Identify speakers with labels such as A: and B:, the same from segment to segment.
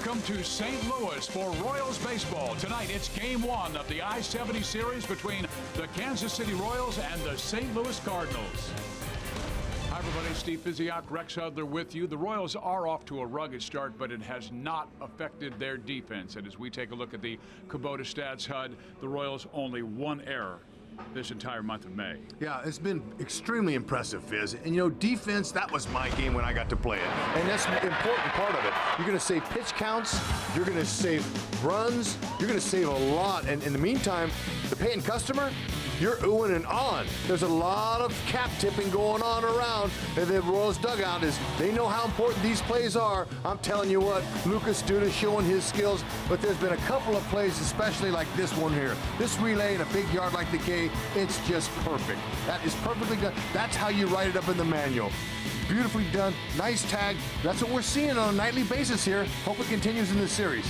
A: Welcome to St. Louis for Royals baseball. Tonight, it's Game 1 of the I-70 series between the Kansas City Royals and the St. Louis Cardinals. Hi, everybody. Steve Physiak, Rex Hudler with you. The Royals are off to a rugged start, but it has not affected their defense. And as we take a look at the Kubota stats, Hud, the Royals only one error this entire month of May.
B: Yeah, it's been extremely impressive, Fizz. And you know, defense, that was my game when I got to play it. And that's the important part of it. You're going to save pitch counts, you're going to save runs, you're going to save a lot. And in the meantime, the paying customer, you're oohing and on. There's a lot of cap tipping going on around the Royals dugout. They know how important these plays are. I'm telling you what, Lucas Duda showing his skills, but there's been a couple of plays, especially like this one here. This relay in a big yard like the K, it's just perfect. That is perfectly done. That's how you write it up in the manual. Beautifully done, nice tag. That's what we're seeing on a nightly basis here. Hope it continues in this series.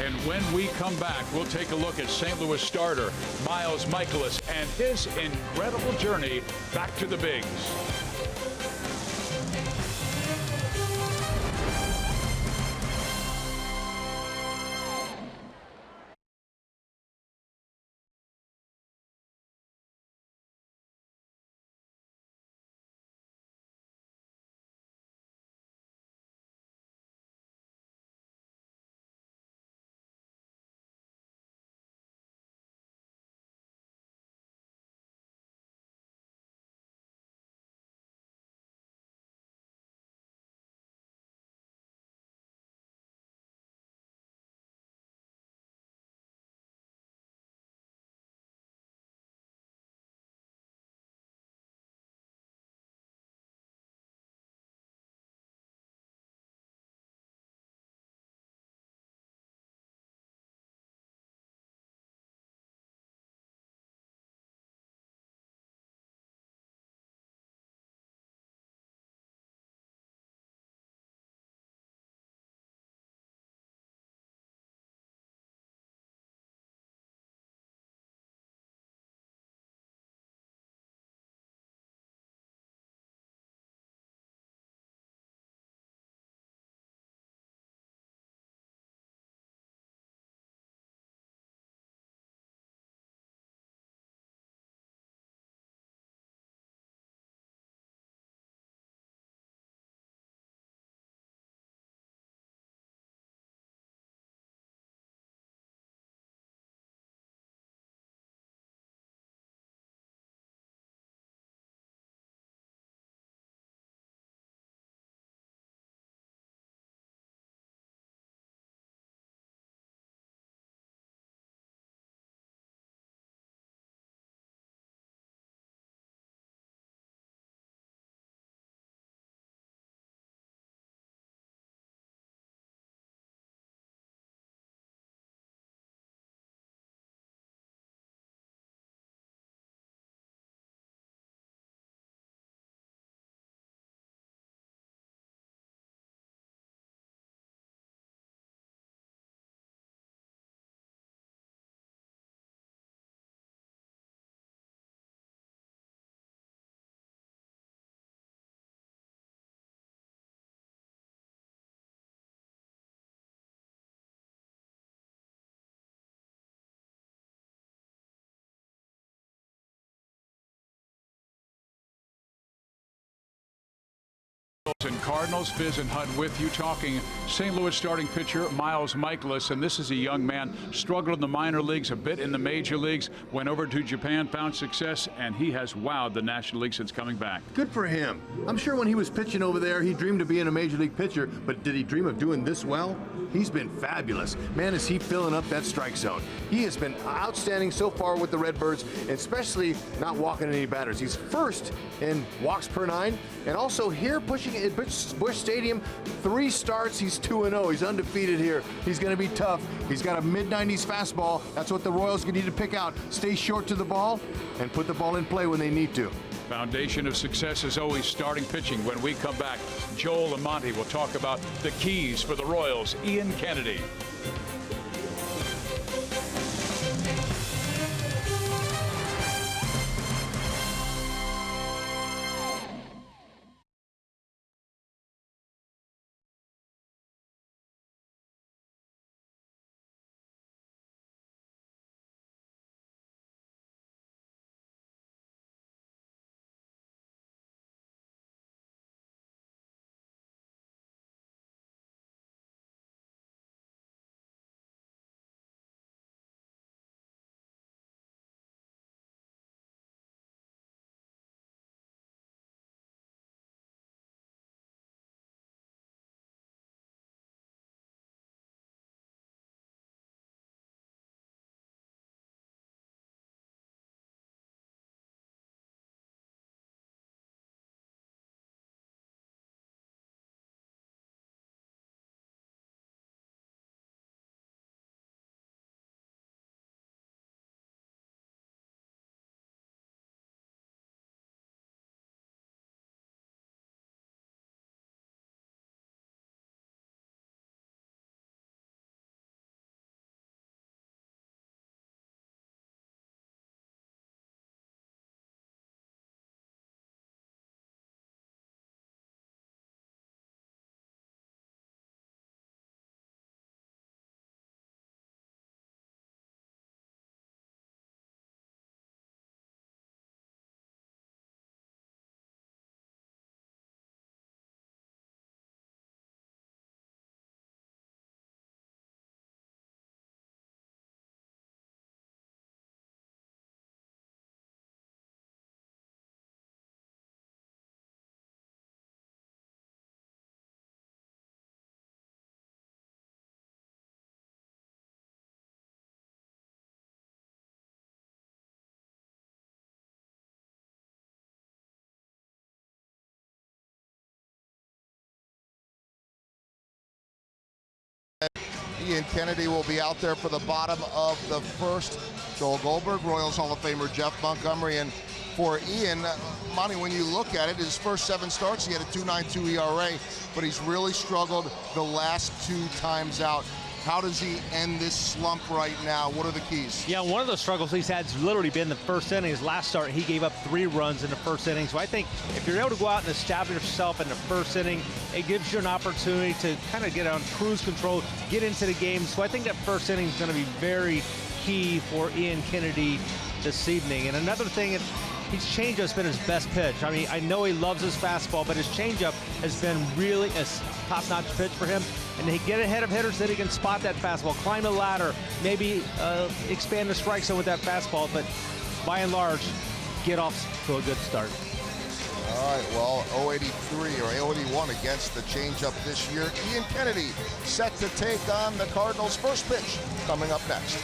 A: And when we come back, we'll take a look at St. Louis starter Miles Mikolas and his incredible journey back to the bigs. And Cardinals, Fizz and Hud with you, talking St. Louis starting pitcher Miles Mikolas. And this is a young man, struggled in the minor leagues, a bit in the major leagues, went over to Japan, found success, and he has wowed the National League since coming back.
B: Good for him. I'm sure when he was pitching over there, he dreamed of being a major league pitcher, but did he dream of doing this well? He's been fabulous. Man, is he filling up that strike zone. He has been outstanding so far with the Redbirds, especially not walking any batters. He's first in walks per 9, and also here pushing at Busch Stadium, 3 starts, he's 2-0. He's undefeated here. He's going to be tough. He's got a mid-90s fastball. That's what the Royals need to pick out. Stay short to the ball and put the ball in play when they need to.
A: Foundation of success is always starting pitching. When we come back, Joel and Monty will talk about the keys for the Royals. Ian Kennedy.
C: Ian Kennedy will be out there for the bottom of the first. Joel Goldberg, Royals Hall of Famer Jeff Montgomery, and for Ian, Monty, when you look at it, his first 7 starts, he had a 2.92 ERA, but he's really struggled the last 2 times out. How does he end this slump right now? What are the keys?
D: Yeah, one of the struggles he's had has literally been the first inning. His last start, he gave up 3 runs in the first inning. So I think if you're able to go out and establish yourself in the first inning, it gives you an opportunity to kind of get on cruise control, get into the game. So I think that first inning is going to be very key for Ian Kennedy this evening. And another thing, his changeup has been his best pitch. I mean, I know he loves his fastball, but his changeup has been really a top-notch pitch for him. And he get ahead of hitters, then he can spot that fastball, climb the ladder, maybe expand the strike zone with that fastball. But by and large, get off to a good start.
C: All right, well, 083 or 081 against the changeup this year. Ian Kennedy set to take on the Cardinals' first pitch coming up next.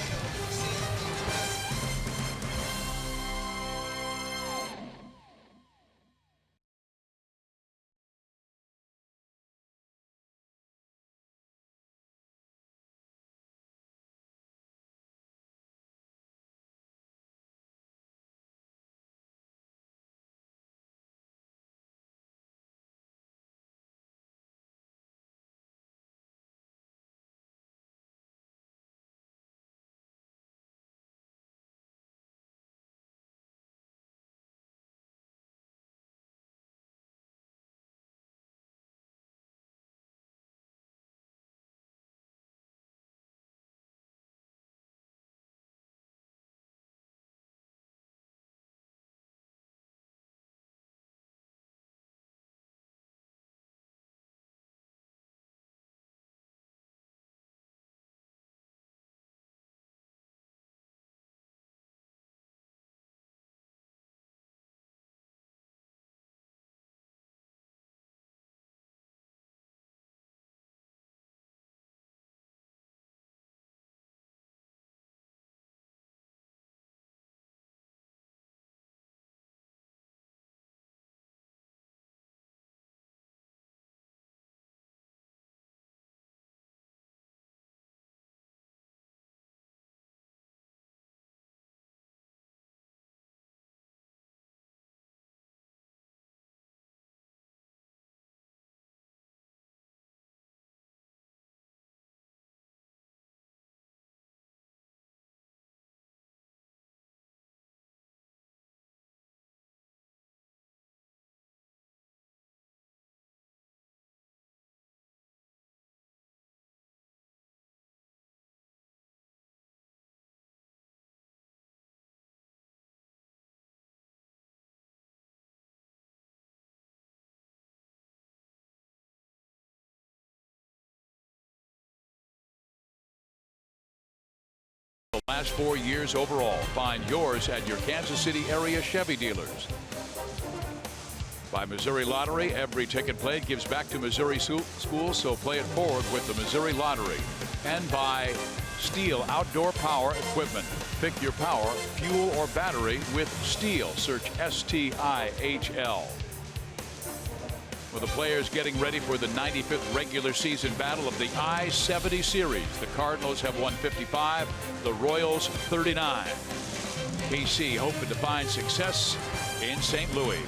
A: The last 4 years overall. Find yours at your Kansas City area Chevy dealers. By Missouri Lottery, every ticket played gives back to Missouri schools, so play it forward with the Missouri Lottery. And by Steel Outdoor Power Equipment. Pick your power, fuel, or battery with Steel. Search S-T-I-H-L. With the players getting ready for the 95th regular season battle of the I-70 series. The Cardinals have won 55, the Royals 39. KC hoping to find success in St. Louis.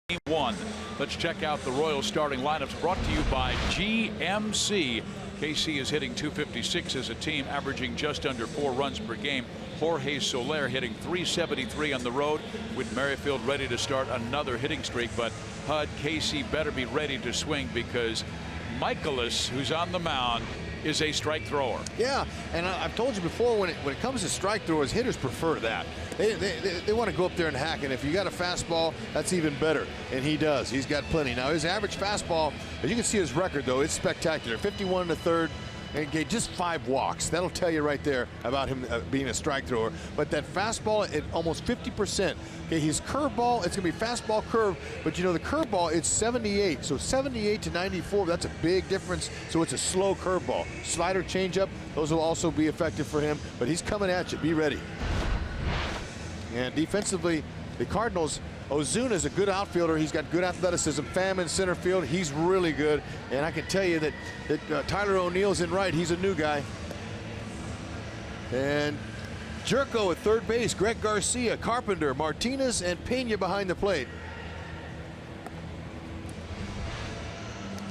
A: Game one. Let's check out the Royals starting lineups brought to you by GMC. KC is hitting .256 as a team, averaging just under 4 runs per game. Jorge Soler hitting .373 on the road, with Merrifield ready to start another hitting streak. But HUD, KC better be ready to swing, because Michaelis, who's on the mound, is a strike thrower.
B: Yeah, and I've told you before, when it comes to strike throwers, hitters prefer that. They want to go up there and hack, and if you got a fastball, that's even better. And he does. He's got plenty. Now, his average fastball, as you can see his record, though, it's spectacular. 51 in the third, and just 5 walks. That'll tell you right there about him being a strike thrower. But that fastball at almost 50%. Okay, his curveball, it's going to be fastball curve, but you know the curveball, it's 78. So 78 to 94, that's a big difference. So it's a slow curveball. Slider, changeup, those will also be effective for him. But he's coming at you. Be ready. And defensively, the Cardinals, Ozuna's a good outfielder. He's got good athleticism. Pham in center field, he's really good. And I can tell you that Tyler O'Neill's in right. He's a new guy. And Jerko at third base. Greg Garcia, Carpenter, Martinez, and Pena behind the plate.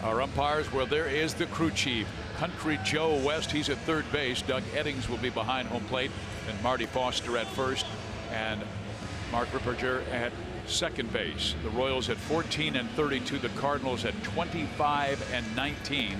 A: Our umpires, well, there is the crew chief, Country Joe West. He's at third base. Doug Eddings will be behind home plate, and Marty Foster at first, and Mark Ripperger at second base. The Royals at 14 and 32. The Cardinals at 25 and 19.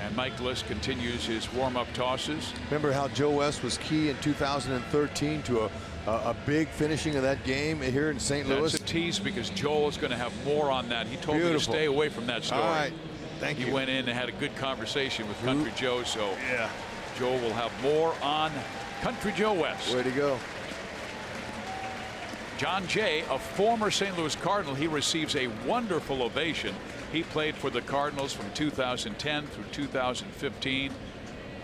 A: And Michaelis continues his warm-up tosses.
B: Remember how Joe West was key in 2013 to a big finishing of that game here in St. Louis?
A: That's a tease, because Joel is going to have more on that. He told me to stay away from that story.
B: All right. Thank you.
A: He went in and had a good conversation with Country Joe, so
B: yeah,
A: Joel will have more on Country Joe West.
B: Way to go.
A: John Jay, a former St. Louis Cardinal, he receives a wonderful ovation. He played for the Cardinals from 2010 through 2015.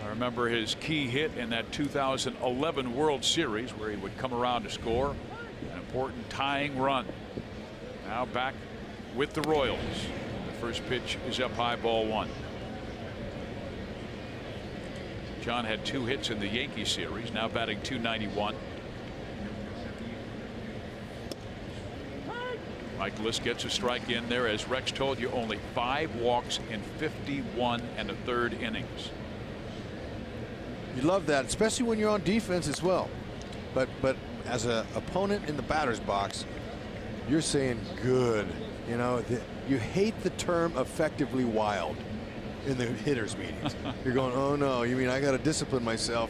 A: I remember his key hit in that 2011 World Series, where he would come around to score an important tying run. Now back with the Royals. The first pitch is up high, ball 1. John had 2 hits in the Yankee series, now batting .291. Michaelis gets a strike in there. As Rex told you, only 5 walks in 51 and a third innings.
B: You love that, especially when you're on defense as well. But as an opponent in the batter's box, you're saying good. You know, you hate the term effectively wild in the hitters meetings. You're going, oh no, you mean I got to discipline myself.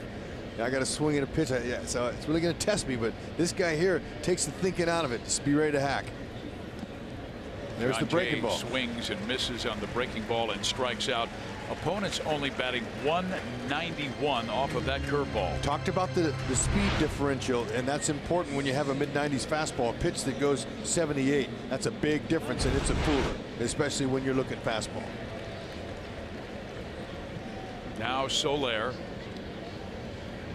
B: I got to swing at a pitch. Yeah, so it's really going to test me. But this guy here takes the thinking out of it. Just be ready to hack. There's the breaking ball.
A: Swings and misses on the breaking ball and strikes out. Opponents only batting .191 off of that curveball.
B: Talked about the speed differential, and that's important when you have a mid-90s fastball. A pitch that goes 78. That's a big difference, and it's a fooler, especially when you're looking fastball. Now
A: Soler.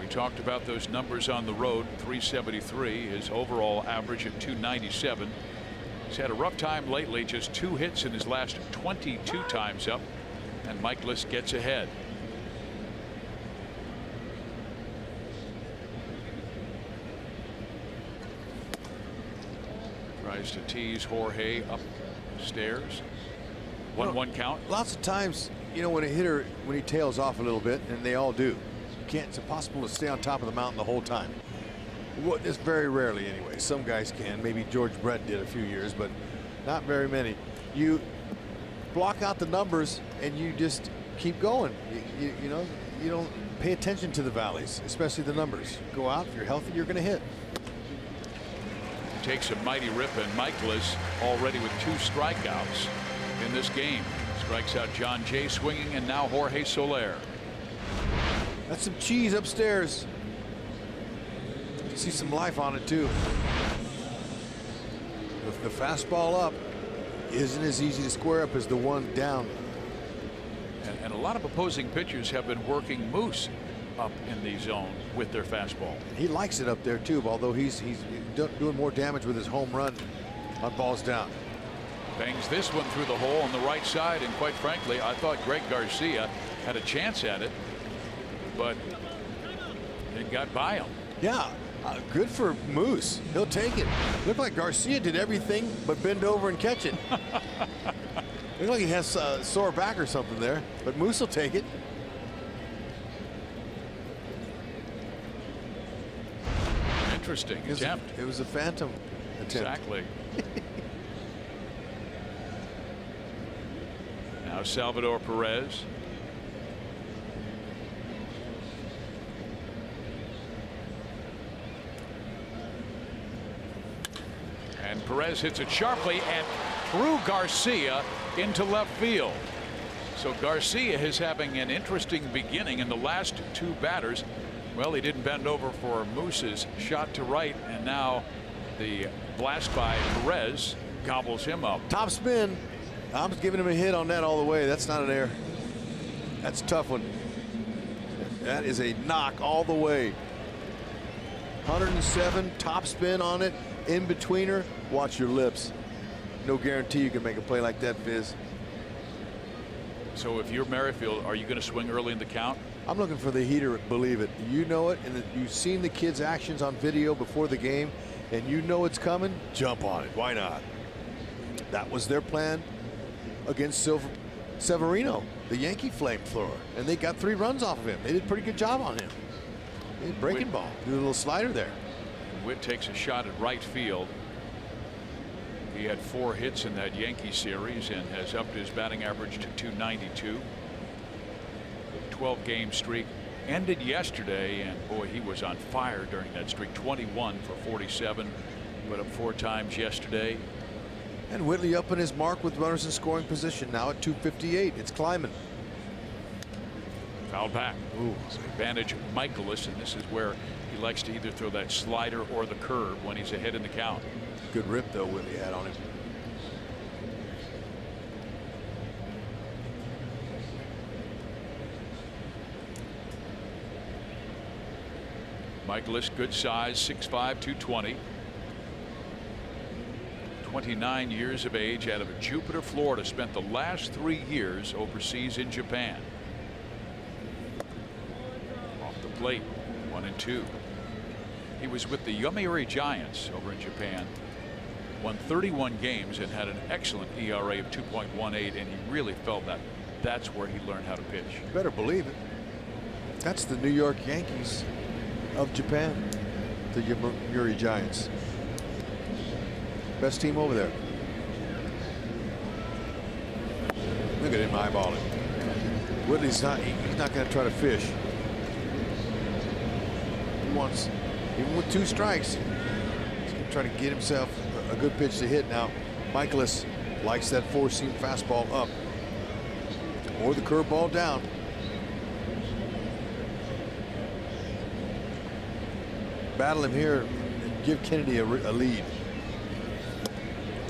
A: We talked about those numbers on the road. .373. His overall average at .297. He's had a rough time lately, just 2 hits in his last 22 times up, and Michaelis gets ahead. Tries to tease Jorge upstairs. 1-1 count.
B: Lots of times, you know, when a hitter, when he tails off a little bit, and they all do, it's impossible to stay on top of the mountain the whole time. Well, it's very rarely anyway. Some guys can. Maybe George Brett did a few years, but not very many. You block out the numbers and you just keep going. You know, you don't pay attention to the valleys, especially the numbers. Go out. If you're healthy, you're going to hit.
A: Takes a mighty rip, and Michaelis already with 2 strikeouts in this game. Strikes out John Jay swinging, and now Jorge Soler.
B: That's some cheese upstairs. See some life on it too. The fastball up isn't as easy to square up as the one down.
A: And a lot of opposing pitchers have been working Moose up in the zone with their fastball.
B: He likes it up there too, although he's doing more damage with his home run on balls down.
A: Bangs this one through the hole on the right side, and quite frankly, I thought Greg Garcia had a chance at it, but it got by him.
B: Yeah. Good for Moose. He'll take it. Looked like Garcia did everything but bend over and catch it. Looked like he has a sore back or something there, but Moose will take it.
A: Interesting attempt.
B: It was a phantom attempt.
A: Exactly. Now Salvador Perez. And Perez hits it sharply and through Garcia into left field. So Garcia is having an interesting beginning in the last two batters. Well, he didn't bend over for Moose's shot to right, and now the blast by Perez gobbles him up.
B: Top spin. I'm giving him a hit on that all the way. That's not an error. That's a tough one. That is a knock all the way. 107, top spin on it, in betweener. Watch your lips. No guarantee you can make a play like that, Fizz.
A: So if you're Merrifield, are you going to swing early in the count?
B: I'm looking for the heater, believe it. You know it, and you've seen the kids' actions on video before the game, and you know it's coming, jump on it. Why not? That was their plan against Severino, the Yankee flamethrower, and they got 3 runs off of him. They did a pretty good job on him. Breaking ball, do a little slider there.
A: Witt takes a shot at right field. He had 4 hits in that Yankee series and has upped his batting average to 292. 12-game streak ended yesterday, and boy, he was on fire during that streak. 21 for 47, put up 4 times yesterday.
B: And Whitley up in his mark with runners in scoring position now at 258. It's climbing.
A: Foul back. Ooh, so advantage Michaelis, and this is where he likes to either throw that slider or the curve when he's ahead in the count.
B: Good rip though Whitley had on him.
A: Michaelis, good size, 6'5", 220. 29 years of age, out of Jupiter, Florida. Spent the last 3 years overseas in Japan. Off the plate, 1-2. He was with the Yomiuri Giants over in Japan. Won 31 games and had an excellent ERA of 2.18, and he really felt that that's where he learned how to pitch.
B: You better believe it. That's the New York Yankees of Japan, the Yomiuri Giants. Best team over there. Look at him eyeballing. Whitley's not, he's not going to try to fish. He wants, even with 2 strikes, he's going to try to get himself a good pitch to hit. Now, Michaelis likes that 4-seam fastball up or the curveball down. Battle him here and give Kennedy a lead.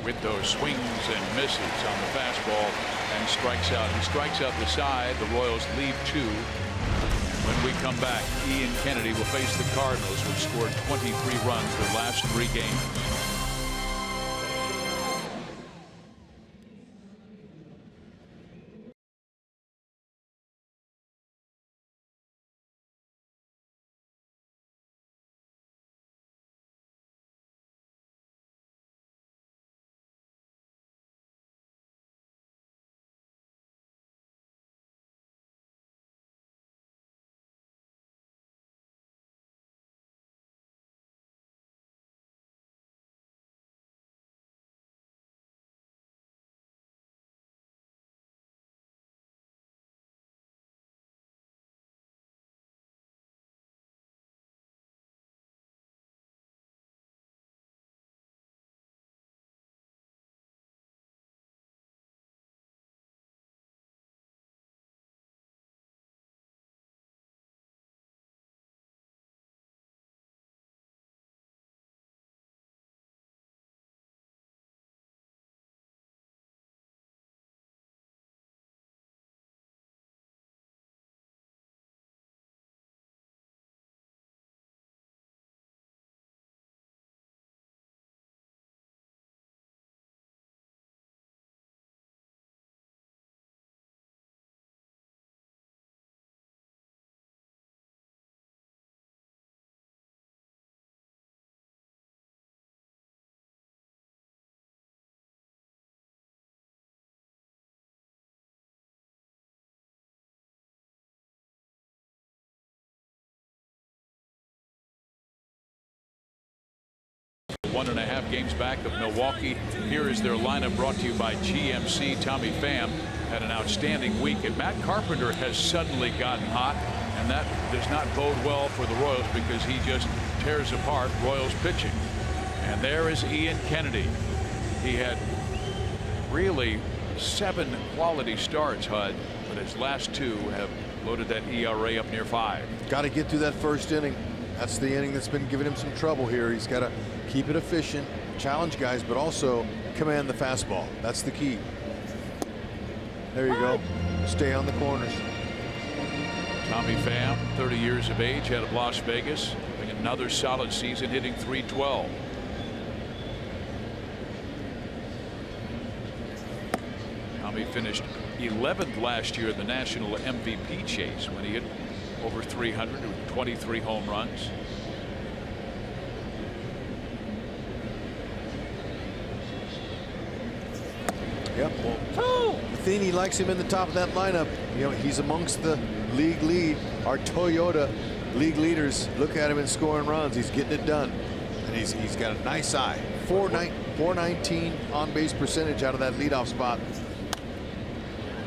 A: With those swings and misses on the fastball and strikes out. He strikes out the side. The Royals lead 2. When we come back, Ian Kennedy will face the Cardinals, which scored 23 runs their last 3 games. 1.5 games back of Milwaukee. Here is their lineup, brought to you by GMC. Tommy Pham had an outstanding week, and Matt Carpenter has suddenly gotten hot, and that does not bode well for the Royals because he just tears apart Royals pitching. And there is Ian Kennedy. He had really 7 quality starts, Hud, but his last 2 have loaded that ERA up near 5.
B: Got to get through that first inning. That's the inning that's been giving him some trouble here. He's got to keep it efficient, challenge guys, but also command the fastball. That's the key. There you go. Stay on the corners.
A: Tommy Pham, 30 years of age, out of Las Vegas, having another solid season, hitting .312. Tommy finished 11th last year in the national MVP chase when he hit over 300 with 23 home runs.
B: Yep. Well, Matheny likes him in the top of that lineup. You know, he's amongst the league lead. Our Toyota league leaders. Look at him in scoring runs. He's getting it done, and he's got a nice eye. 419 on base percentage out of that leadoff spot.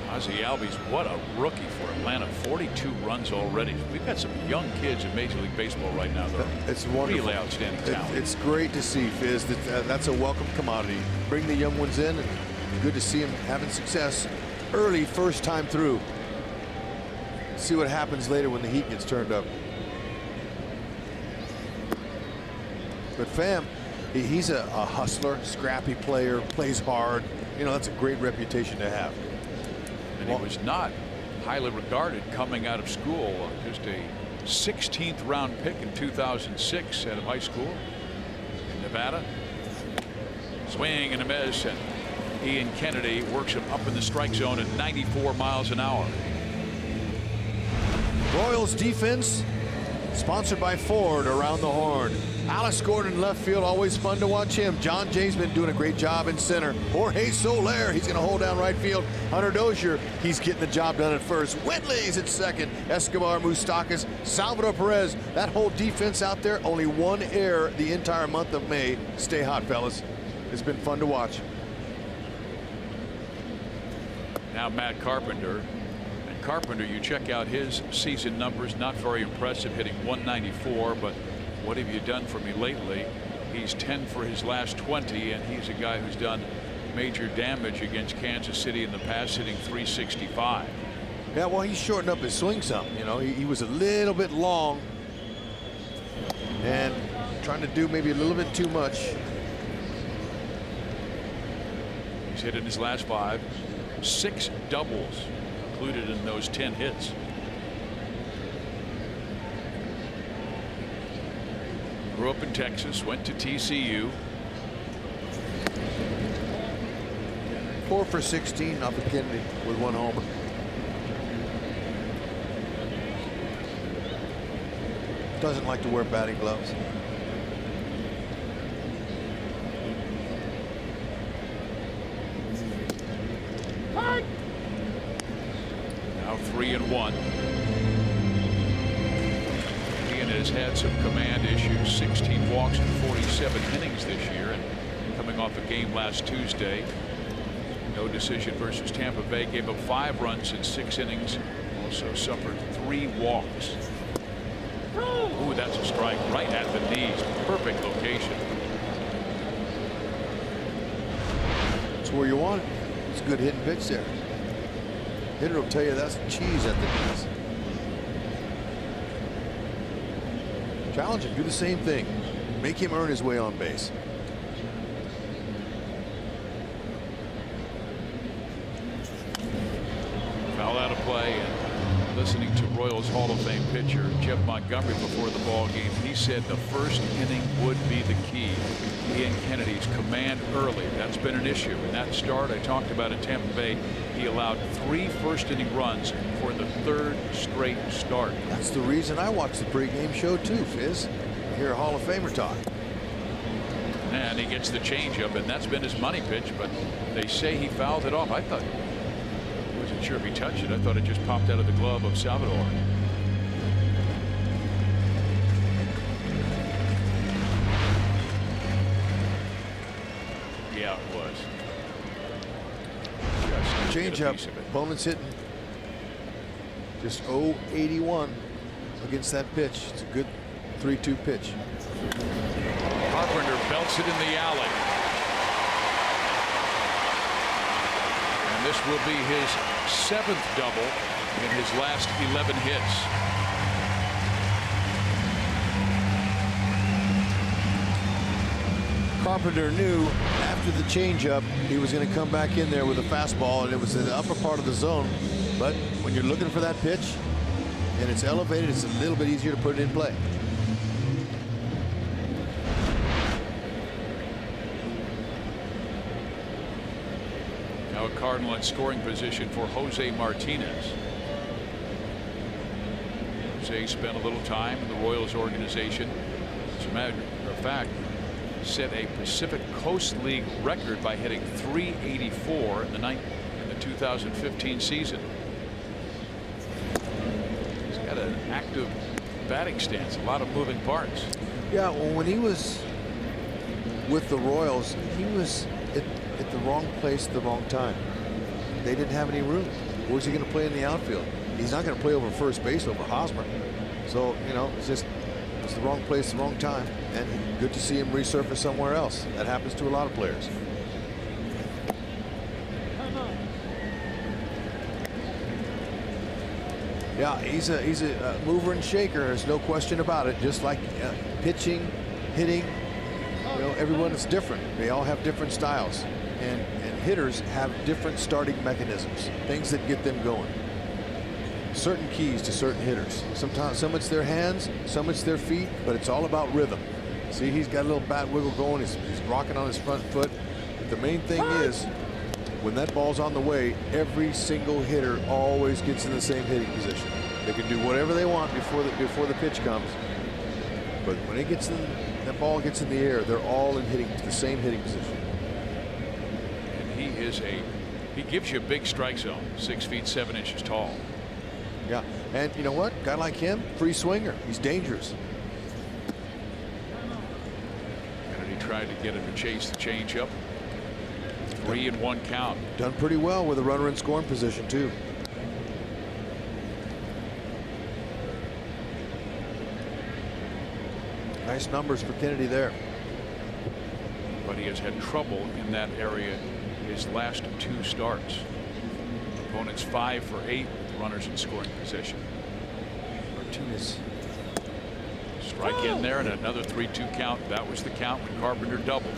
A: Ozzie Albies, what a rookie for Atlanta. 42 runs already. We've got some young kids in Major League Baseball right now, though.
B: It's wonderful.
A: Really outstanding talent.
B: It's great to see, Fizz. That's a welcome commodity. Bring the young ones in, and good to see them having success early, first time through. See what happens later when the heat gets turned up. But Pham, he's a hustler, scrappy player, plays hard. You know, that's a great reputation to have.
A: And he was not highly regarded coming out of school. Just a 16th round pick in 2006 out of high school in Nevada. Swing and a miss, and Ian Kennedy works him up in the strike zone at 94 miles an hour.
B: Royals defense sponsored by Ford around the horn. Alice Gordon left field, always fun to watch him. John Jay's been doing a great job in center. Jorge Soler, he's going to hold down right field. Hunter Dozier, he's getting the job done at first. Whitley's at second. Escobar, Moustakas, Salvador Perez. That whole defense out there, only 1 error the entire month of May. Stay hot, fellas. It's been fun to watch.
A: Now Matt Carpenter. And Carpenter, you check out his season numbers, not very impressive, hitting .194, but what have you done for me lately? He's 10 for his last 20, and he's a guy who's done major damage against Kansas City in the past, hitting .365.
B: Yeah, well, he's shortened up his swing some. You know, he was a little bit long and trying to do maybe a little bit too much.
A: He's hit in his last 5, 6 doubles included in those 10 hits. Grew up in Texas, went to TCU.
B: 4 for 16 off of Kennedy with 1 homer. Doesn't like to wear batting gloves.
A: Now 3-1. Ian has had some command issues. 16 walks in 47 innings this year, and coming off a game last Tuesday. No decision versus Tampa Bay. Gave up 5 runs in 6 innings. Also suffered 3 walks. Ooh, that's a strike right at the knees. Perfect location.
B: That's where you want it. It's a good hitting pitch there. Hitter will tell you that's cheese at the knees. Challenge him. Do the same thing. Make him earn his way on base.
A: Foul out of play, and listening to Royals Hall of Fame pitcher Jeff Montgomery before the ball game, he said the first inning would be the key. Ian Kennedy's command early, that's been an issue. In that start I talked about in Tampa Bay, he allowed 3 first-inning runs for the 3rd straight start.
B: That's the reason I watch the pregame show too, Fizz. I hear a Hall of Famer talk.
A: And he gets the changeup, and that's been his money pitch, but they say he fouled it off. I wasn't sure if he touched it. I thought it just popped out of the glove of Salvador. Yeah, it was.
B: Change up. Opponent's hitting just 0.81 against that pitch. It's a good 3-2 pitch.
A: Carpenter belts it in the alley. And this will be his 7th double in his last 11 hits.
B: Carpenter knew after the changeup he was going to come back in there with a fastball, and it was in the upper part of the zone. But when you're looking for that pitch and it's elevated, it's a little bit easier to put it in play.
A: Now a Cardinal in scoring position for Jose Martinez. Jose spent a little time in the Royals organization. As a matter of fact, set a Pacific Coast League record by hitting .384 in the 2015 season. He's got an active batting stance, a lot of moving parts.
B: Yeah, well, when he was with the Royals, he was at the wrong place at the wrong time. They didn't have any room. Where's he going to play in the outfield? He's not going to play over first base over Hosmer. So, you know, it's the wrong place, the wrong time, and good to see him resurface somewhere else. That happens to a lot of players. Yeah, he's a mover and shaker. There's no question about it. Just like pitching, hitting, you know, everyone is different. They all have different styles, and hitters have different starting mechanisms, things that get them going. Certain keys to certain hitters. Sometimes some it's their hands, some it's their feet, but it's all about rhythm. See, he's got a little bat wiggle going. He's rocking on his front foot. But the main thing is, when that ball's on the way, every single hitter always gets in the same hitting position. They can do whatever they want before the pitch comes, but when it gets in, that ball gets in the air, they're all in the same hitting position.
A: And he gives you a big strike zone, 6 feet 7 inches tall.
B: Yeah, and you know what? A guy like him, free swinger. He's dangerous.
A: And he tried to get him to chase the changeup. 3-1 count.
B: Done pretty well with a runner in scoring position too. Nice numbers for Kennedy there.
A: But he has had trouble in that area his last 2 starts. Opponents 5 for 8 with runners in scoring position.
B: Martinez.
A: Strike in there and another 3-2 count. That was the count when Carpenter doubled.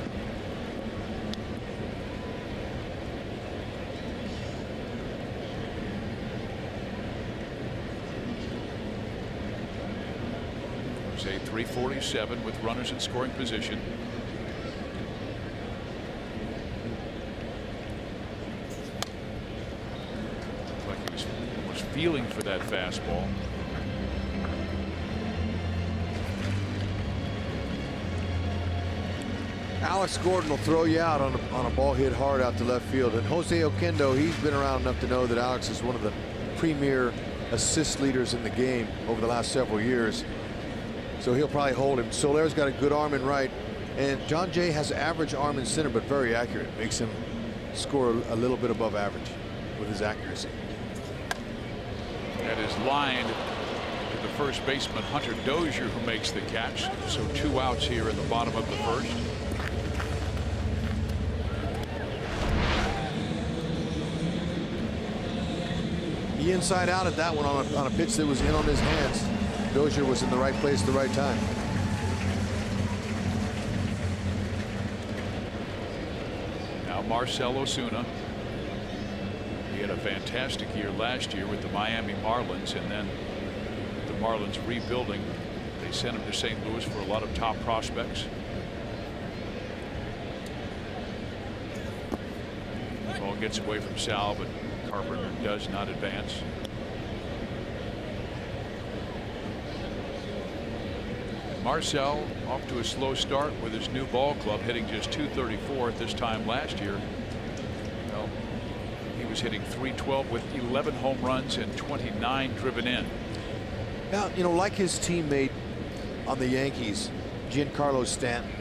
A: Say 347 with runners in scoring position. Like he was feeling for that fastball.
B: Alex Gordon will throw you out on a ball hit hard out to left field. And Jose Oquendo, he's been around enough to know that Alex is one of the premier assist leaders in the game over the last several years. So he'll probably hold him. Soler's got a good arm in right, and John Jay has average arm in center, but very accurate. Makes him score a little bit above average with his accuracy.
A: That is lined to the first baseman Hunter Dozier, who makes the catch. So 2 outs here in the bottom of the first.
B: He inside out at that one on a pitch that was in on his hands. Dozier was in the right place at the right time.
A: Now Marcell Ozuna. He had a fantastic year last year with the Miami Marlins, and then the Marlins rebuilding. They sent him to St. Louis for a lot of top prospects. The ball gets away from Sal, but Carpenter does not advance. Marcell off to a slow start with his new ball club, hitting just .234 at this time last year. Well, he was hitting .312 with 11 home runs and 29 driven in.
B: Now, you know, like his teammate on the Yankees, Giancarlo Stanton,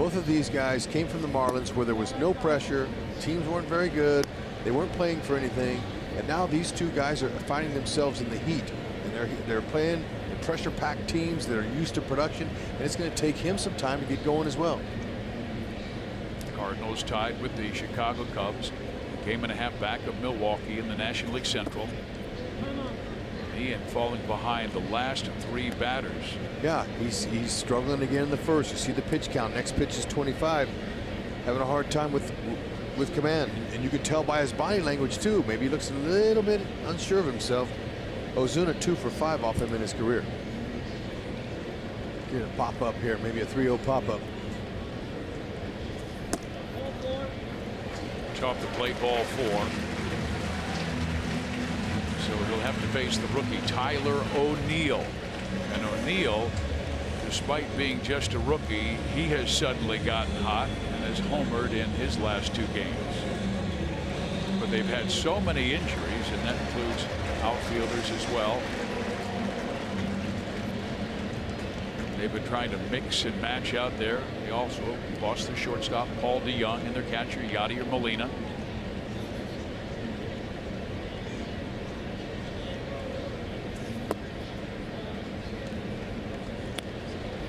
B: Both of these guys came from the Marlins where there was no pressure. Teams weren't very good. They weren't playing for anything. And now these two guys are finding themselves in the heat. And they're playing in pressure-packed teams that are used to production. And it's going to take him some time to get going as well.
A: Cardinals tied with the Chicago Cubs. Game and a half back of Milwaukee in the National League Central. Ian falling behind the last 3 batters.
B: Yeah, he's struggling again in the first. You see the pitch count. Next pitch is 25. Having a hard time with command. And you can tell by his body language too. Maybe he looks a little bit unsure of himself. Ozuna 2 for 5 off him in his career. Get a pop up here, maybe a 3-0 pop up.
A: Off the plate, ball 4. So he'll have to face the rookie Tyler O'Neill. And O'Neill, despite being just a rookie, he has suddenly gotten hot and has homered in his last 2 games. But they've had so many injuries, and that includes outfielders as well. They've been trying to mix and match out there. They also lost their shortstop Paul DeYoung and their catcher Yadier Molina.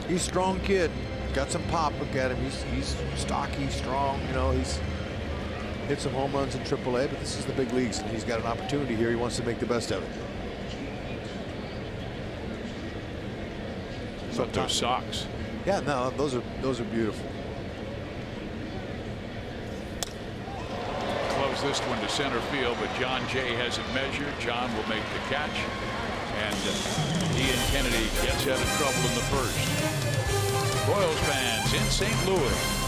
B: He's a strong kid. Got some pop. Look at him. He's stocky, strong. You know, he's hit some home runs in AAA, but this is the big leagues, and he's got an opportunity here. He wants to make the best of it.
A: So those socks.
B: Yeah, no, those are beautiful.
A: Close this one to center field, but John Jay has it measured. John will make the catch, and Ian Kennedy gets out of trouble in the first. Royals fans in St. Louis.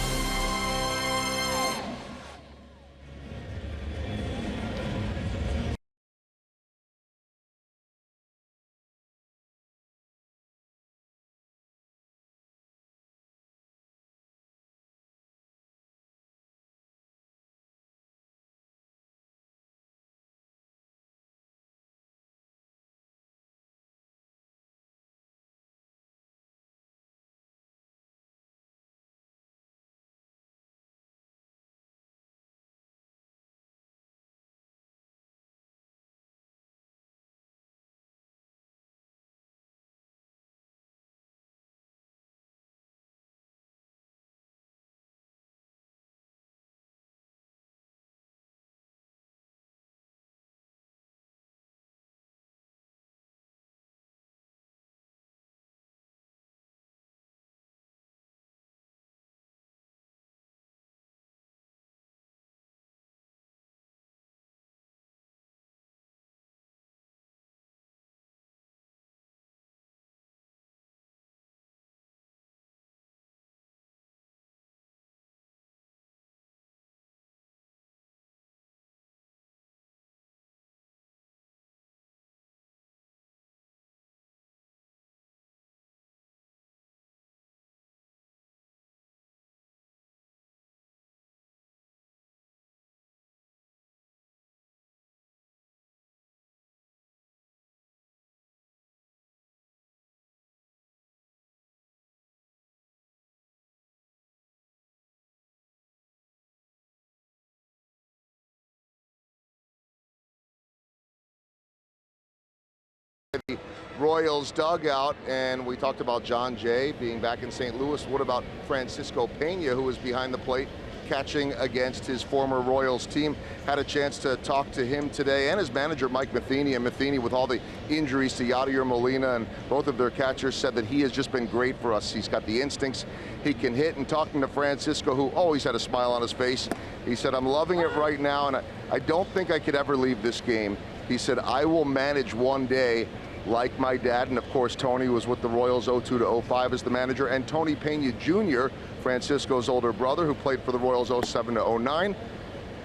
C: The Royals dugout, and we talked about John Jay being back in St. Louis. What about Francisco Pena, who was behind the plate catching against his former Royals team? Had a chance to talk to him today, and his manager Mike Matheny. And Matheny, with all the injuries to Yadier Molina and both of their catchers, said that he has just been great for us. He's got the instincts, he can hit. And talking to Francisco, who always had a smile on his face, he said, "I'm loving it right now, and I don't think I could ever leave this game." He said, "I will manage one day like my dad." And of course, Tony was with the Royals 02 to 05 as the manager, and Tony Pena Jr., Francisco's older brother, who played for the Royals 07 to 09.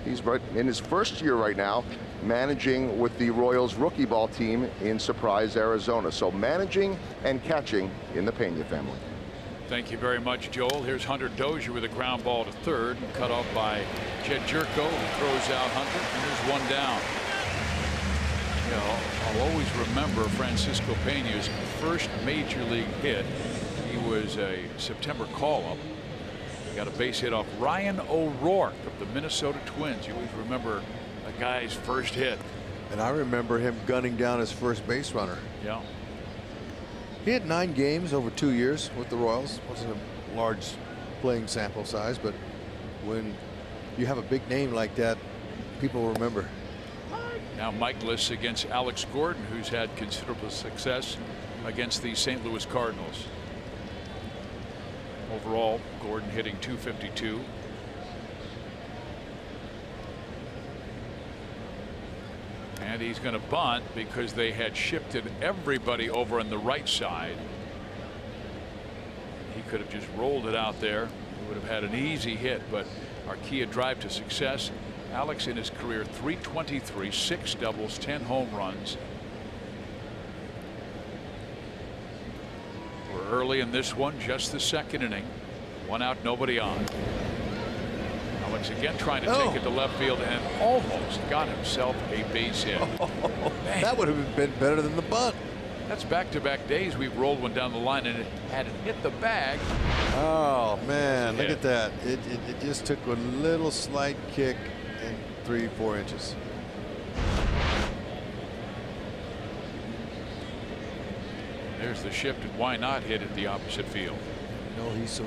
C: He's right in his first year right now, managing with the Royals rookie ball team in Surprise, Arizona. So managing and catching in the Pena family.
A: Thank you very much, Joel. Here's Hunter Dozier with a ground ball to third, and cut off by Jed Jerko, who throws out Hunter, and there's one down. You know, I'll always remember Francisco Pena's first major league hit. He was a September call-up, got a base hit off Ryan O'Rourke of the Minnesota Twins. You always remember a guy's first hit.
B: And I remember him gunning down his first base runner.
A: Yeah.
B: He had 9 games over 2 years with the Royals. Wasn't a large playing sample size, but when you have a big name like that, people remember.
A: Now Michaelis against Alex Gordon, who's had considerable success against the St. Louis Cardinals. Overall, Gordon hitting .252. And he's going to bunt because they had shifted everybody over on the right side. He could have just rolled it out there. He would have had an easy hit, but Arcia drive to success. Alex in his career .323, 6 doubles, 10 home runs. We're early in this one, just the second inning. 1 out, nobody on. Alex again trying to take it to left field and almost got himself a base hit.
B: That would have been better than the bunt.
A: That's back-to-back days we've rolled one down the line and it hadn't hit the bag.
B: Oh man, look at that. It just took a little slight kick in 3-4 inches.
A: There's the shift, and why not hit it the opposite field?
B: No, he's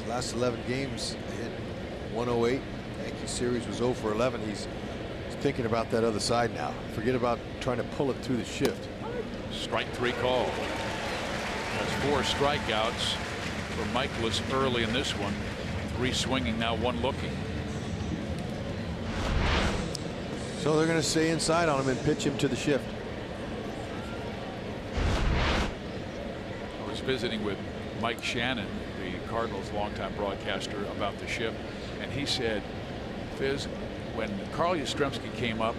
B: last 11 games hit 108. Yankee series was 0 for 11. He's thinking about that other side now. Forget about trying to pull it through the shift.
A: Strike 3 call. That's 4 strikeouts for Michaelis early in this one. 3 swinging, now 1 looking.
B: So they're going to stay inside on him and pitch him to the shift.
A: I was visiting with Mike Shannon, the Cardinals longtime broadcaster, about the shift, and he said, Fizz, when Carl Yastrzemski came up,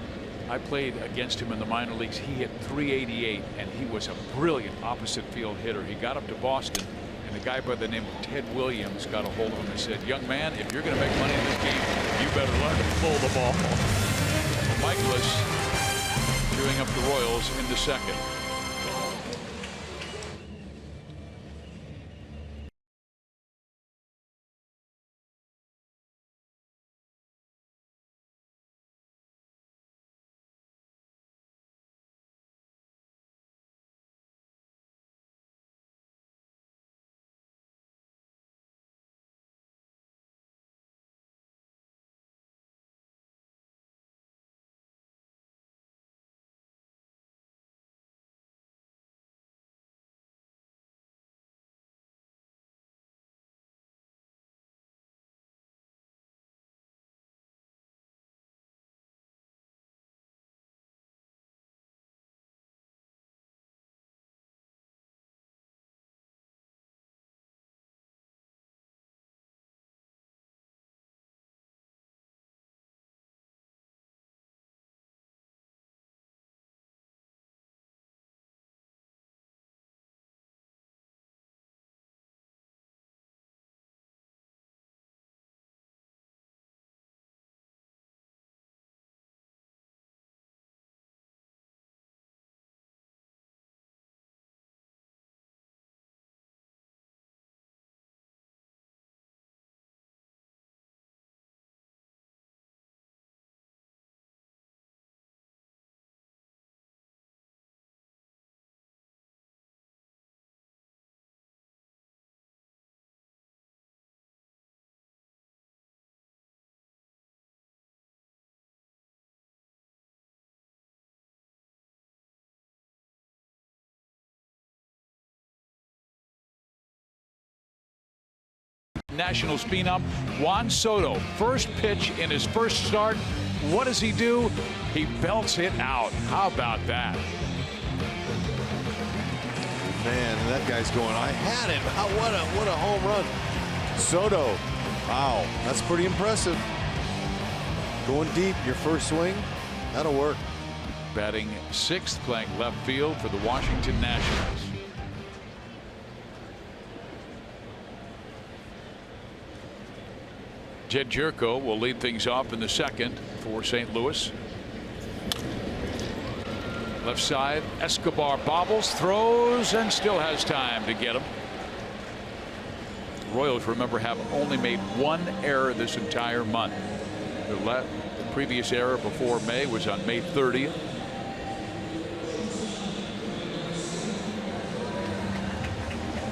A: I played against him in the minor leagues. He hit .388, and he was a brilliant opposite field hitter. He got up to Boston, and a guy by the name of Ted Williams got a hold of him and said, young man, if you're going to make money in this game, you better learn to pull the ball. Michaelis chewing up the Royals in the second. Nationals phenom Juan Soto, first pitch in his first start. What does he do? He belts it out. How about that?
B: Man, that guy's going, I had him. What a home run. Soto, wow, that's pretty impressive. Going deep, your first swing, that'll work.
A: Batting 6th, playing left field for the Washington Nationals. Jed Jerko will lead things off in the second for St. Louis. Left side, Escobar bobbles, throws, and still has time to get him. Royals, remember, have only made one error this entire month. The previous error before May was on May 30th.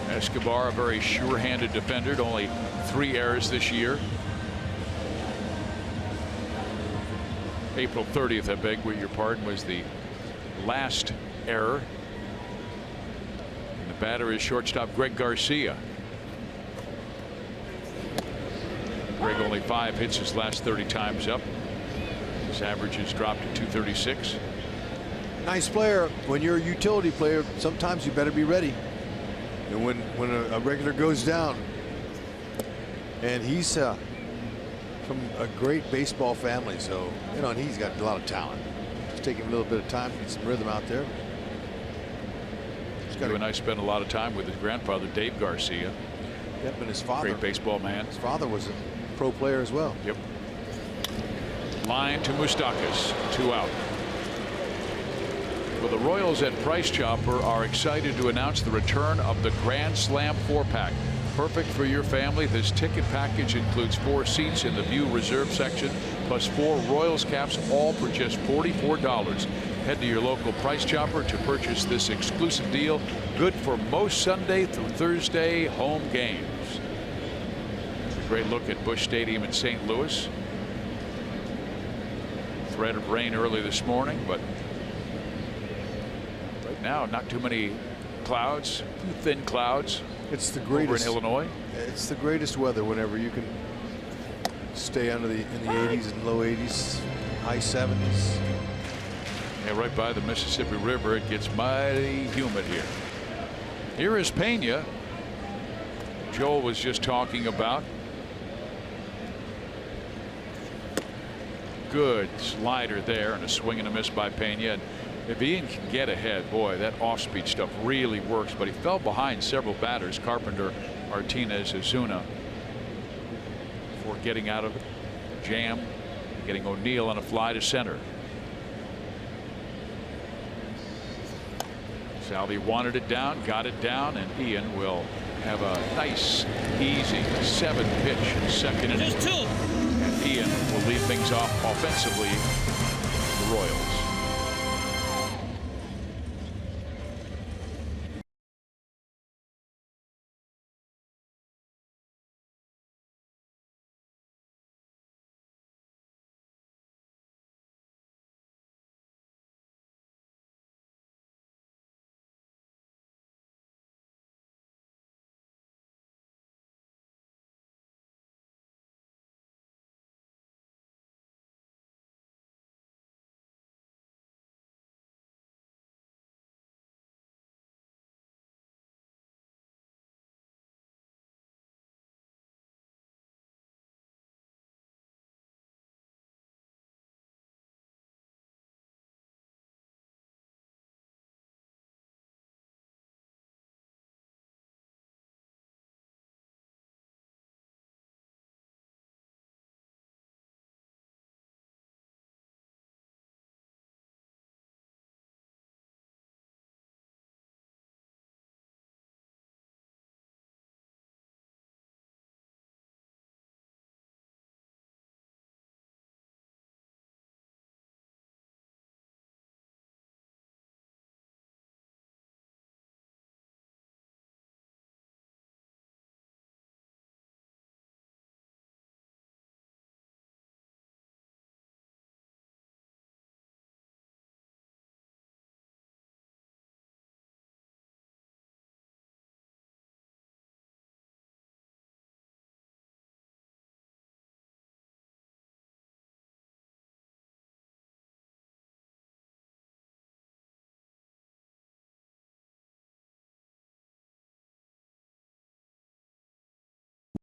A: Escobar, a very sure-handed defender, only 3 errors this year. April 30th, I beg your pardon, was the last error. And the batter is shortstop Greg Garcia. Greg only 5 hits his last 30 times up. His average has dropped to 236.
B: Nice player. When you're a utility player, sometimes you better be ready. And when a regular goes down, and he's from a great baseball family, so you know, and he's got a lot of talent. It's taking a little bit of time to get some rhythm out there.
A: You and I spent a lot of time with his grandfather, Dave Garcia.
B: Yep, and his father,
A: great baseball man.
B: His father was a pro player as well.
A: Yep. Line to Moustakas, 2 out. Well, the Royals at Price Chopper are excited to announce the return of the Grand Slam 4-pack. Perfect for your family. This ticket package includes 4 seats in the View Reserve section, plus 4 Royals caps, all for just $44. Head to your local Price Chopper to purchase this exclusive deal, good for most Sunday through Thursday home games. A great look at Busch Stadium in St. Louis. Threat of rain early this morning, but right now not too many clouds, thin clouds.
B: It's the greatest
A: over in Illinois.
B: It's the greatest weather whenever you can stay in the 80s and low 80s, high 70s.
A: Yeah, right by the Mississippi River, it gets mighty humid here. Here is Pena. Joel was just talking about. Good slider there, and a swing and a miss by Pena. And if Ian can get ahead, boy, that off-speed stuff really works. But he fell behind several batters, Carpenter, Martinez, Ozuna, before getting out of it. Jam, getting O'Neill on a fly to center. Salvi wanted it down, got it down, and Ian will have a nice, easy 7-pitch second inning. And Ian will lead things off offensively for the Royals.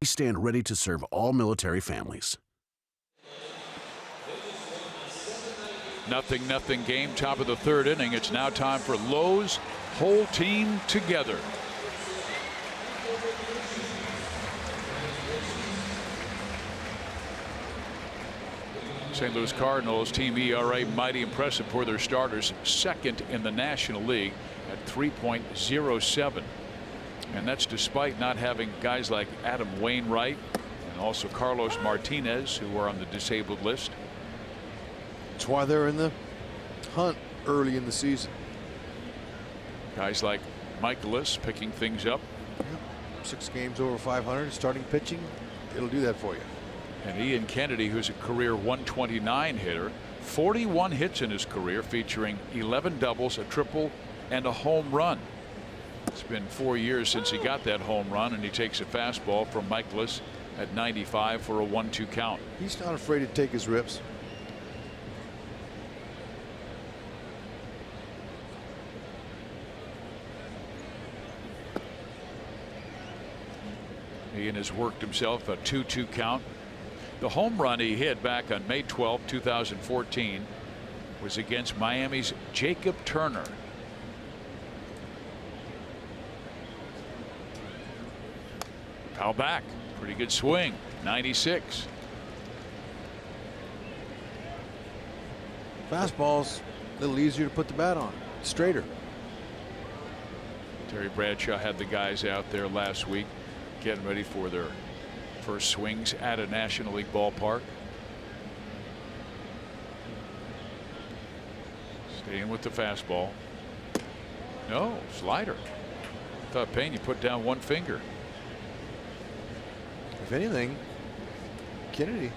E: We stand ready to serve all military families.
A: 0-0 game, top of the 3rd inning. It's now time for Lowe's whole team together. St. Louis Cardinals team ERA mighty impressive for their starters, 2nd in the National League at 3.07. And that's despite not having guys like Adam Wainwright and also Carlos Martinez, who are on the disabled list.
B: That's why they're in the hunt early in the season.
A: Guys like Michaelis picking things up.
B: Yep. 6 games over 500 starting pitching. It'll do that for you.
A: And Ian Kennedy, who's a career 129 hitter, 41 hits in his career, featuring 11 doubles, a triple, and a home run. It's been 4 years since he got that home run, and he takes a fastball from Michaelis at 95 for a 1-2 count.
B: He's not afraid to take his rips.
A: Ian has worked himself a 2-2 count. The home run he hit back on May 12, 2014 was against Miami's Jacob Turner. Foul back. Pretty good swing. 96.
B: Fastball's a little easier to put the bat on. Straighter.
A: Terry Bradshaw had the guys out there last week getting ready for their first swings at a National League ballpark. Staying with the fastball. No, slider. I thought, Payne, you put down one finger.
B: If anything, Kennedy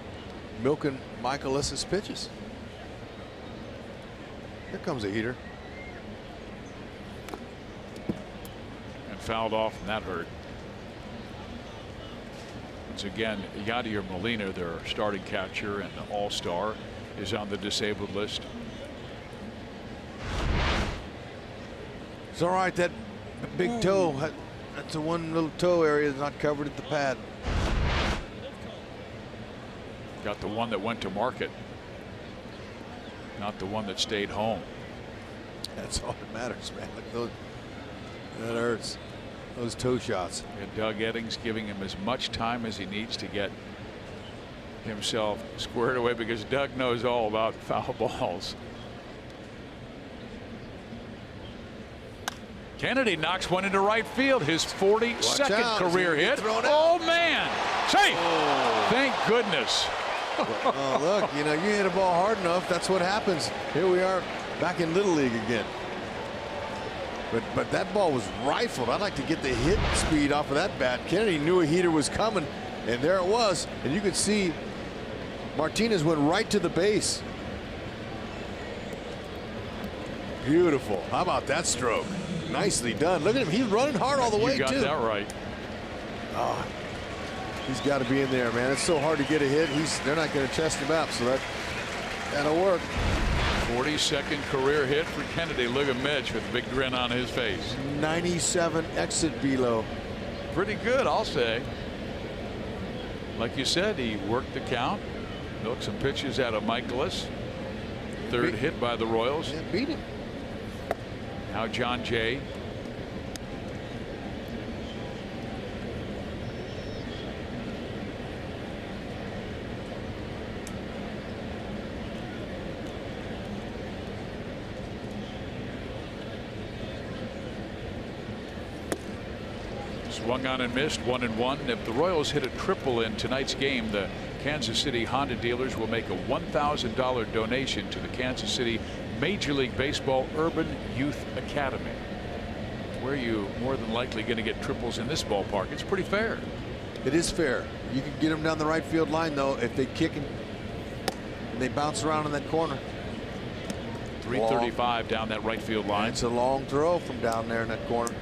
B: milking Michaelis's pitches. Here comes a heater.
A: And fouled off, and that hurt. Once again, Yadier Molina, their starting catcher and all-star, is on the disabled list.
B: It's all right. That big toe, that's the one little toe area that's not covered at the pad.
A: Got the one that went to market, not the one that stayed home.
B: That's all that matters, man. Look, that hurts. Those toe shots.
A: And Doug Eddings giving him as much time as he needs to get himself squared away, because Doug knows all about foul balls. Kennedy knocks one into right field, his 42nd career hit. Oh man, safe.
B: Oh.
A: Thank goodness.
B: Oh, look, you know, you hit a ball hard enough, that's what happens. Here we are back in Little League again. But that ball was rifled. I'd like to get the hit speed off of that bat. Kennedy knew a heater was coming, and there it was. And you could see Martinez went right to the base. Beautiful. How about that stroke? Nicely done. Look at him. He's running hard all the way, too.
A: You got that right.
B: Oh, he's got to be in there, man. It's so hard to get a hit. They're not going to chest him up, so that'll work.
A: 42nd career hit for Kennedy. Look at Mitch with a big grin on his face.
B: 97 exit velo.
A: Pretty good, I'll say. Like you said, he worked the count, milked some pitches out of Michaelis. Third hit by the Royals.
B: Yeah, beat him.
A: Now John Jay. Swung on and missed, 1-1. If the Royals hit a triple in tonight's game, the Kansas City Honda dealers will make a $1,000 donation to the Kansas City Major League Baseball Urban Youth Academy. Where you more than likely going to get triples in this ballpark. It's pretty fair.
B: It is fair. You can get them down the right field line, though, if they kick and they bounce around in that corner.
A: 335 down that right field line.
B: It's a long throw from down there in that corner.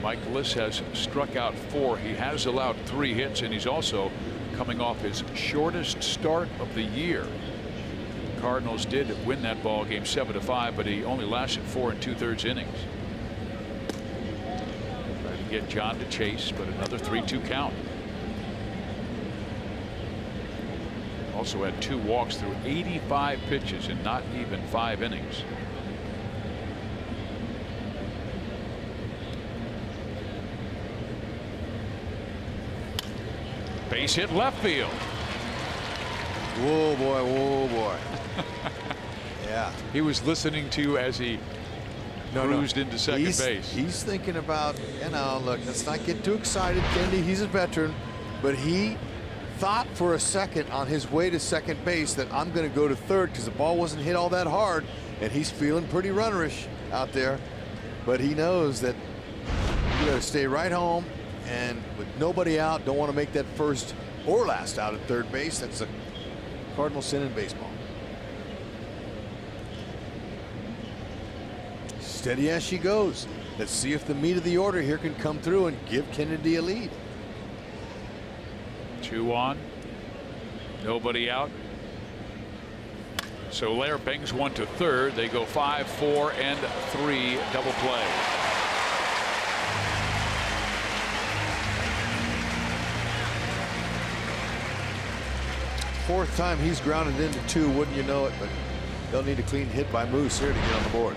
A: Michaelis has struck out 4. He has allowed 3 hits, and he's also coming off his shortest start of the year. The Cardinals did win that ball game 7-5, but he only lasted 4 2/3 innings. get John to chase, but another 3-2 count. Also had 2 walks through 85 pitches in not even 5 innings. Base hit left field.
B: Whoa, boy. Whoa, boy. Yeah.
A: He was listening to you as he cruised into second base.
B: He's thinking about, look, let's not get too excited. Kennedy, he's a veteran, but he thought for a second on his way to second base that I'm going to go to third because the ball wasn't hit all that hard, and he's feeling pretty runnerish out there. But he knows that you got to stay right home, and with nobody out, don't want to make that first or last out at third base. That's a cardinal sin in baseball. Steady as she goes. Let's see if the meat of the order here can come through and give Kennedy a lead.
A: 2 on, nobody out. Soler bangs one to third. They go 5, 4, and 3 double play.
B: Fourth time he's grounded into 2, wouldn't you know it, but they'll need a clean hit by Moose here to get on the board.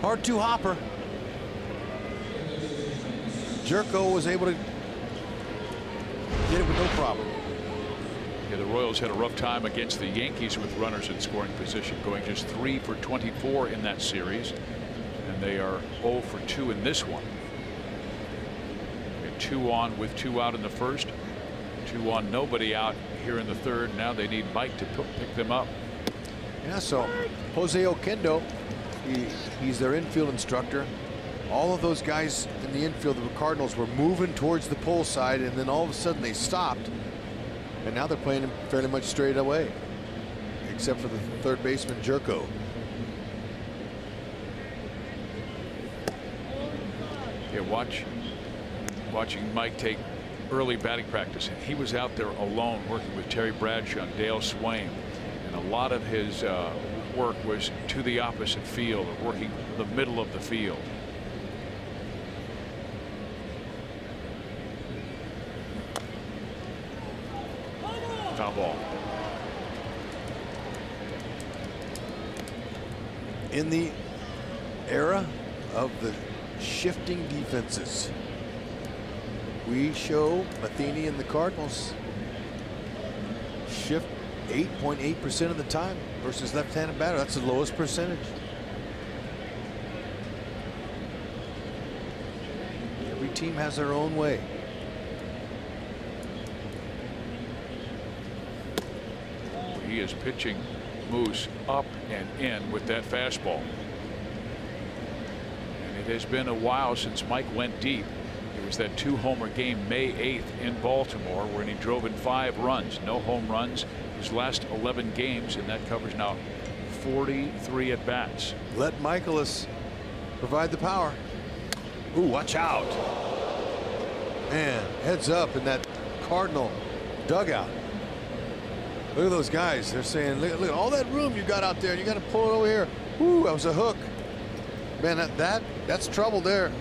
B: Hard 2 hopper. Jerko was able to get it with no problem.
A: Yeah, the Royals had a rough time against the Yankees with runners in scoring position, going just 3 for 24 in that series, and they are 0 for 2 in this one. 2 on with 2 out in the first, 2 on, nobody out here in the third. Now they need Mike to pick them up.
B: Yeah, so Jose Oquendo, he's their infield instructor. All of those guys in the infield, the Cardinals, were moving towards the pole side, and then all of a sudden they stopped, and now they're playing him fairly much straight away, except for the third baseman Jerko.
A: Yeah, watching Mike take early batting practice. He was out there alone working with Terry Bradshaw and Dale Swain, and a lot of his work was to the opposite field, or working the middle of the field. Foul ball.
B: In the era of the shifting defenses, we show Matheny and the Cardinals shift 8.8% of the time versus left-handed batter. That's the lowest percentage. Every team has their own way.
A: He is pitching Moose up and in with that fastball. And it has been a while since Mike went deep. It was that 2-homer game May 8th in Baltimore when he drove in 5 runs. No home runs his last 11 games, and that covers now 43 at bats.
B: Let Michaelis provide the power. Ooh, watch out. Man, heads up in that Cardinal dugout. Look at those guys. They're saying, look at all that room you got out there. You got to pull it over here. Ooh, that was a hook. Man, that's trouble there.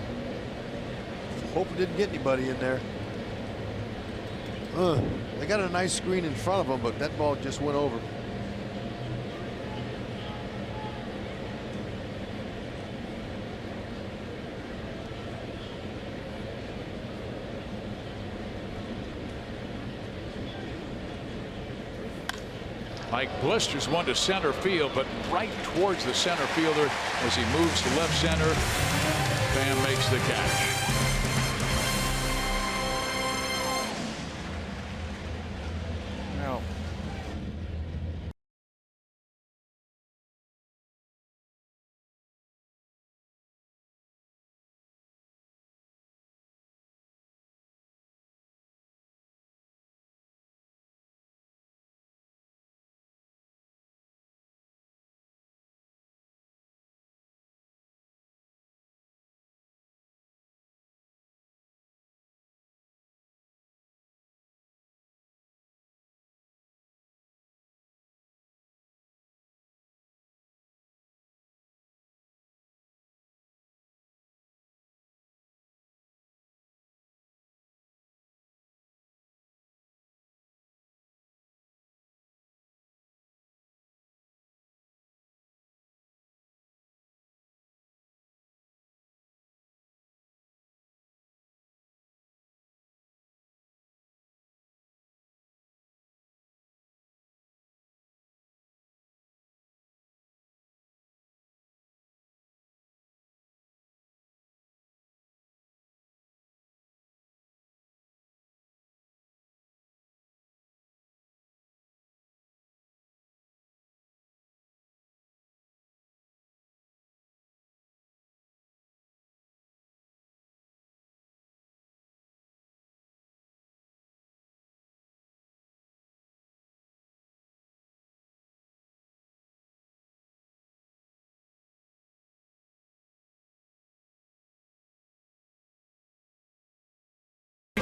B: Hope it didn't get anybody in there. They got a nice screen in front of them, but that ball just went over.
A: Mike blisters one to center field, but right towards the center fielder as he moves to left center. Pham makes the catch.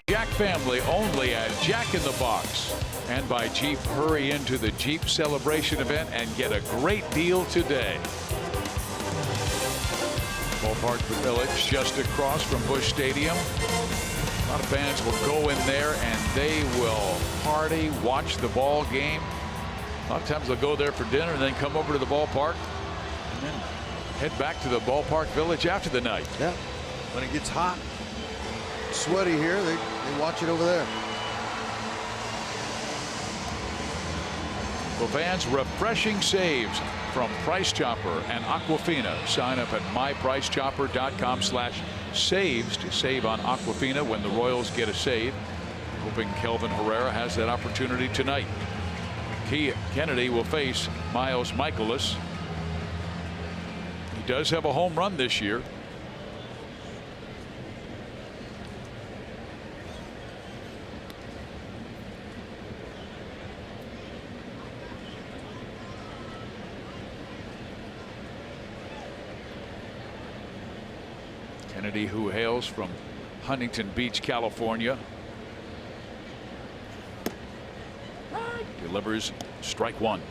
A: Jack family only at Jack in the Box. And by Jeep, hurry into the Jeep celebration event and get a great deal today. Ballpark Village just across from Busch Stadium. A lot of fans will go in there and they will party, watch the ball game. A lot of times they'll go there for dinner and then come over to the ballpark and then head back to the Ballpark Village after the night.
B: Yeah. When it gets hot, sweaty here, they watch it over there.
A: For fans, refreshing saves from Price Chopper and Aquafina. Sign up at mypricechopper.com/saves to save on Aquafina when the Royals get a save. Hoping Kelvin Herrera has that opportunity tonight. Kennedy will face Miles Michaelis. He does have a home run this year. Kennedy, who hails from Huntington Beach, California, delivers strike one.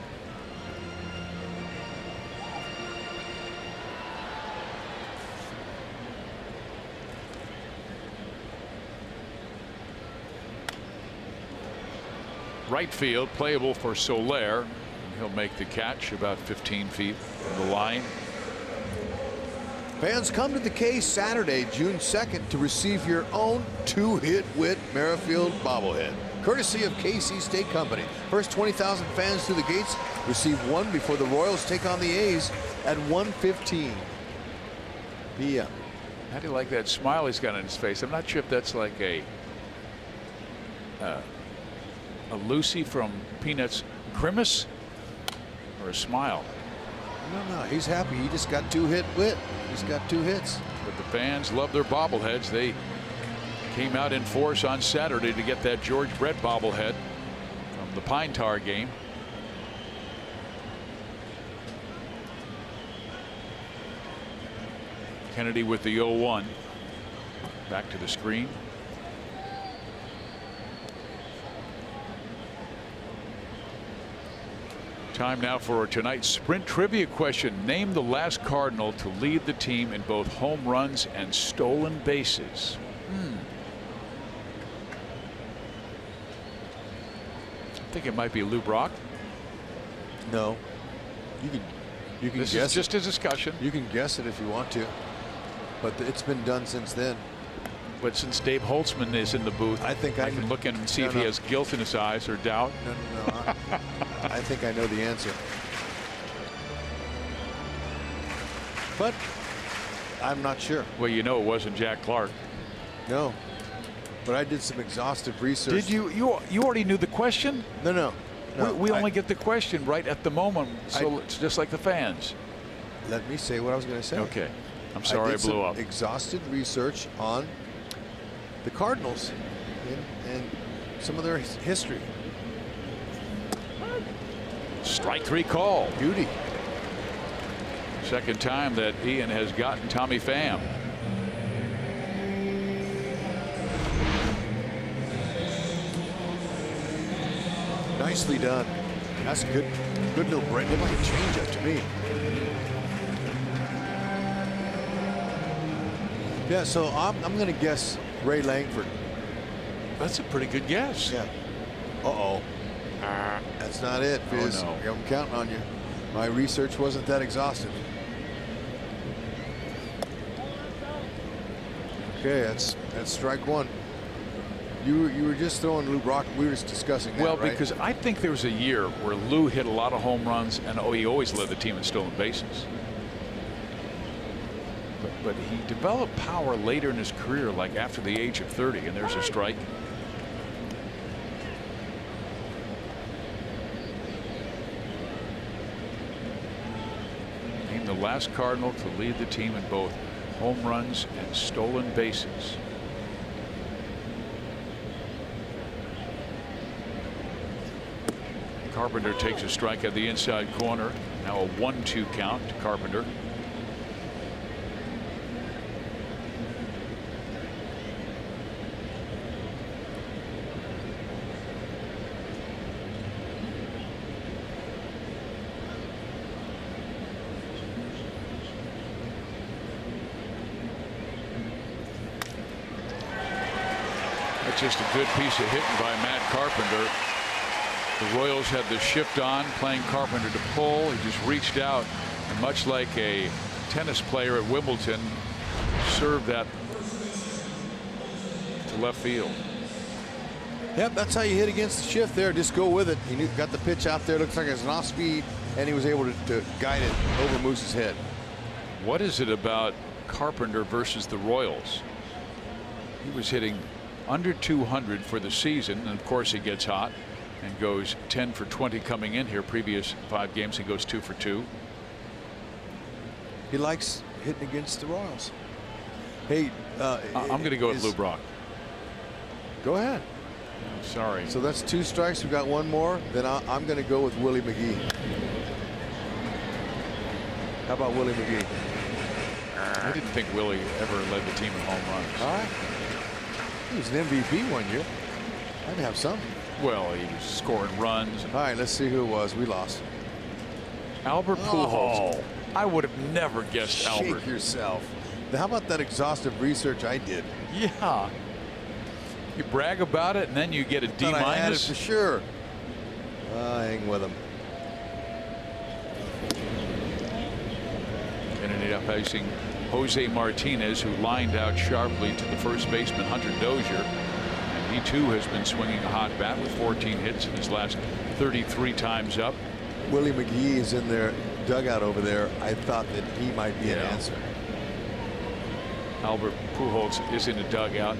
A: Right field, playable for Soler. He'll make the catch about 15 feet from the line.
B: Fans, come to the K Saturday, June 2nd, to receive your own 2-hit Whit Merrifield bobblehead, courtesy of KC State Company. First 20,000 fans through the gates receive one before the Royals take on the A's at 1:15 p.m.
A: How do you like that smile he's got on his face? I'm not sure if that's like a Lucy from Peanuts grimace or a smile.
B: No, he's happy. He just got 2-hit Whit. He's got 2 hits.
A: But the fans love their bobbleheads. They came out in force on Saturday to get that George Brett bobblehead from the Pine Tar game. Kennedy with the 0-1. Back to the screen. Time now for tonight's Sprint Trivia question. Name the last Cardinal to lead the team in both home runs and stolen bases. I think it might be Lou Brock.
B: No. You can
A: This
B: guess
A: is just
B: it.
A: a discussion.
B: You can guess it if you want to. But it's been done since then.
A: But since Dave Holtzman is in the booth,
B: I think
A: I can look in and see if he has guilt in his eyes or doubt.
B: No. I think I know the answer. But I'm not sure.
A: Well, you know it wasn't Jack Clark.
B: No. But I did some exhaustive research.
A: Did you? You already knew the question?
B: No.
A: We only get the question right at the moment, so it's just like the fans.
B: Let me say what I was going to say.
A: Okay. I'm sorry I blew up.
B: Exhaustive research on the Cardinals and some of their history.
A: Strike 3 call.
B: Beauty.
A: Second time that Ian has gotten Tommy Pham.
B: Nicely done. That's a good little break. Looked like a changeup to me. Yeah, so I'm going to guess Ray Langford.
A: That's a pretty good guess.
B: Yeah. Uh-oh. That's not it, Fizz.
A: Oh, no.
B: I'm counting on you. My research wasn't that exhaustive. Okay, that's strike one. You were just throwing Lou Brock. We were just discussing that,
A: Well,
B: right?
A: because I think there was a year where Lou hit a lot of home runs, and he always led the team in stolen bases. But he developed power later in his career, like after the age of 30, and there's a strike. Named the last Cardinal to lead the team in both home runs and stolen bases. Carpenter takes a strike at the inside corner. Now a 1-2 count to Carpenter. That's just a good piece of hitting by Matt Carpenter. The Royals had the shift on, playing Carpenter to pull. He just reached out, and much like a tennis player at Wimbledon, served that to left field.
B: Yep, that's how you hit against the shift there. Just go with it. He got the pitch out there. Looks like it's an off speed, and he was able to guide it over Moose's head.
A: What is it about Carpenter versus the Royals? He was hitting under 200 for the season, and of course he gets hot and goes 10 for 20 coming in here. Previous 5 games he goes 2 for 2.
B: He likes hitting against the Royals. Hey,
A: I'm going to go with Lou Brock.
B: Go ahead.
A: Sorry.
B: So that's 2 strikes. We got 1 more. Then I'm going to go with Willie McGee. How about Willie McGee?
A: I didn't think Willie ever led the team in home runs.
B: All right. He was an MVP one year. I'd have some.
A: Well, he was scoring runs.
B: All right, let's see who it was. We lost.
A: Albert Pujols. I would have never guessed Albert.
B: Shake yourself. How about that exhaustive research I did?
A: Yeah. You brag about it and then you get a D-.
B: I had it for sure. Hang with him.
A: And ended up facing Jose Martinez, who lined out sharply to the first baseman Hunter Dozier. And he too has been swinging a hot bat with 14 hits in his last 33 times up.
B: Willie McGee is in their dugout over there. I thought that he might be an answer.
A: Albert Pujols is in the dugout.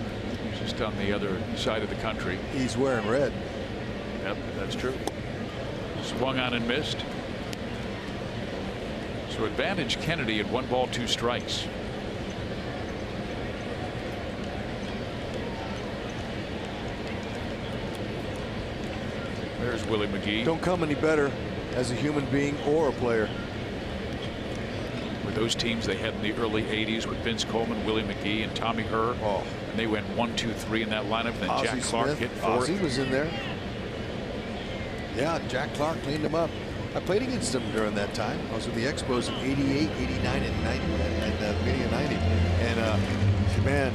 A: He's just on the other side of the country.
B: He's wearing red.
A: Yep, that's true. Swung on and missed. So advantage Kennedy at 1 ball 2 strikes. There's Willie McGee.
B: Don't come any better as a human being or a player.
A: With those teams they had in the early 80s with Vince Coleman, Willie McGee, and Tommy Herr.
B: Oh.
A: And they went 1, 2, 3 in that lineup. Then
B: Ozzie
A: Jack Clark
B: Smith.
A: hit 4.
B: Ozzie was in there. Yeah, Jack Clark cleaned him up. I played against him during that time. I was with the Expos in 88, 89, and 90, and the beginning of 90. And man,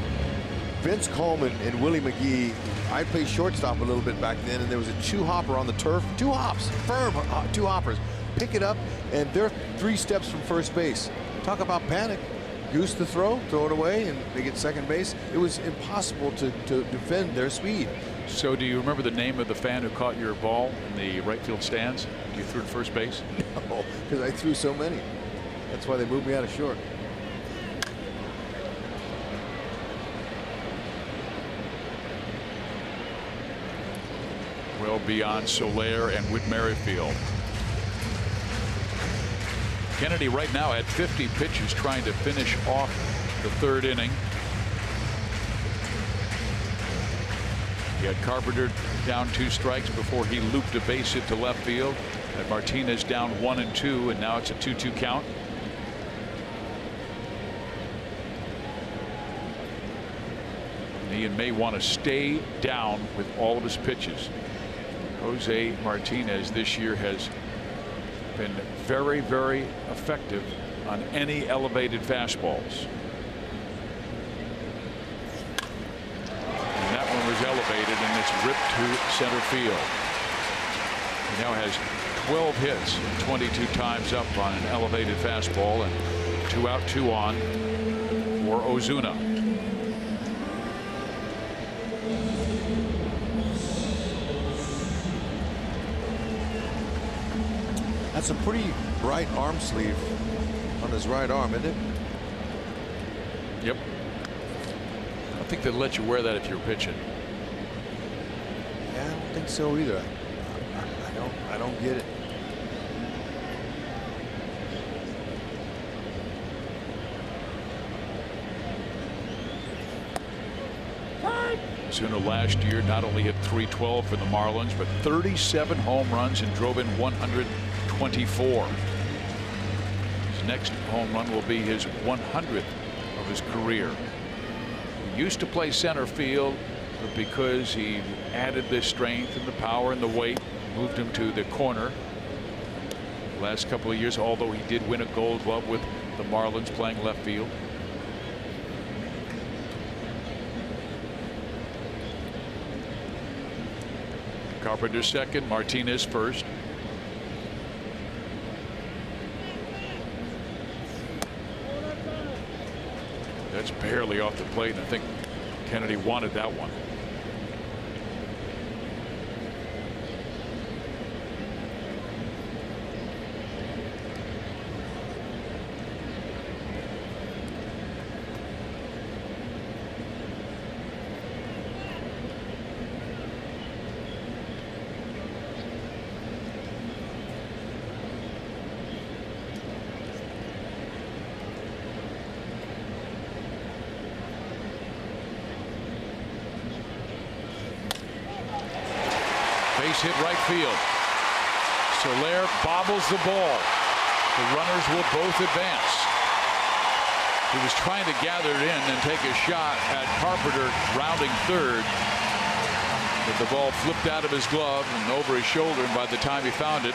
B: Vince Coleman and Willie McGee. I played shortstop a little bit back then, and there was a 2-hopper on the turf. 2 hops, firm 2 hoppers. Pick it up, and they're 3 steps from first base. Talk about panic. Goose the throw it away, and they get second base. It was impossible to defend their speed.
A: So do you remember the name of the fan who caught your ball in the right field stands? You threw to first base?
B: No, because I threw so many. That's why they moved me out of short.
A: Well beyond Soler and Whit Merrifield. Kennedy right now at 50 pitches trying to finish off the 3rd inning. He had Carpenter down 2 strikes before he looped a base hit to left field. And Martinez down 1 and 2, and now it's a 2-2 count. And Ian may want to stay down with all of his pitches. Jose Martinez this year has been very, very effective on any elevated fastballs. And that one was elevated, and it's ripped to center field. He now has 12 hits and 22 times up on an elevated fastball, and 2 out, 2 on for Ozuna.
B: That's a pretty bright arm sleeve on his right arm, isn't it?
A: Yep. I don't think they'd let you wear that if you're pitching.
B: Yeah, I don't think so either. I don't get it.
A: Ozuna last year not only hit .312 for the Marlins, but 37 home runs and drove in 124. His next home run will be his 100th of his career. He used to play center field, but because he added the strength and the power and the weight, moved him to the corner. Last couple of years, although he did win a Gold Glove with the Marlins playing left field. Carpenter second, Martinez first. That's barely off the plate, and I think Kennedy wanted that one. Base hit right field. Soler bobbles the ball. The runners will both advance. He was trying to gather it in and take a shot at Carpenter rounding third, but the ball flipped out of his glove and over his shoulder, and by the time he found it,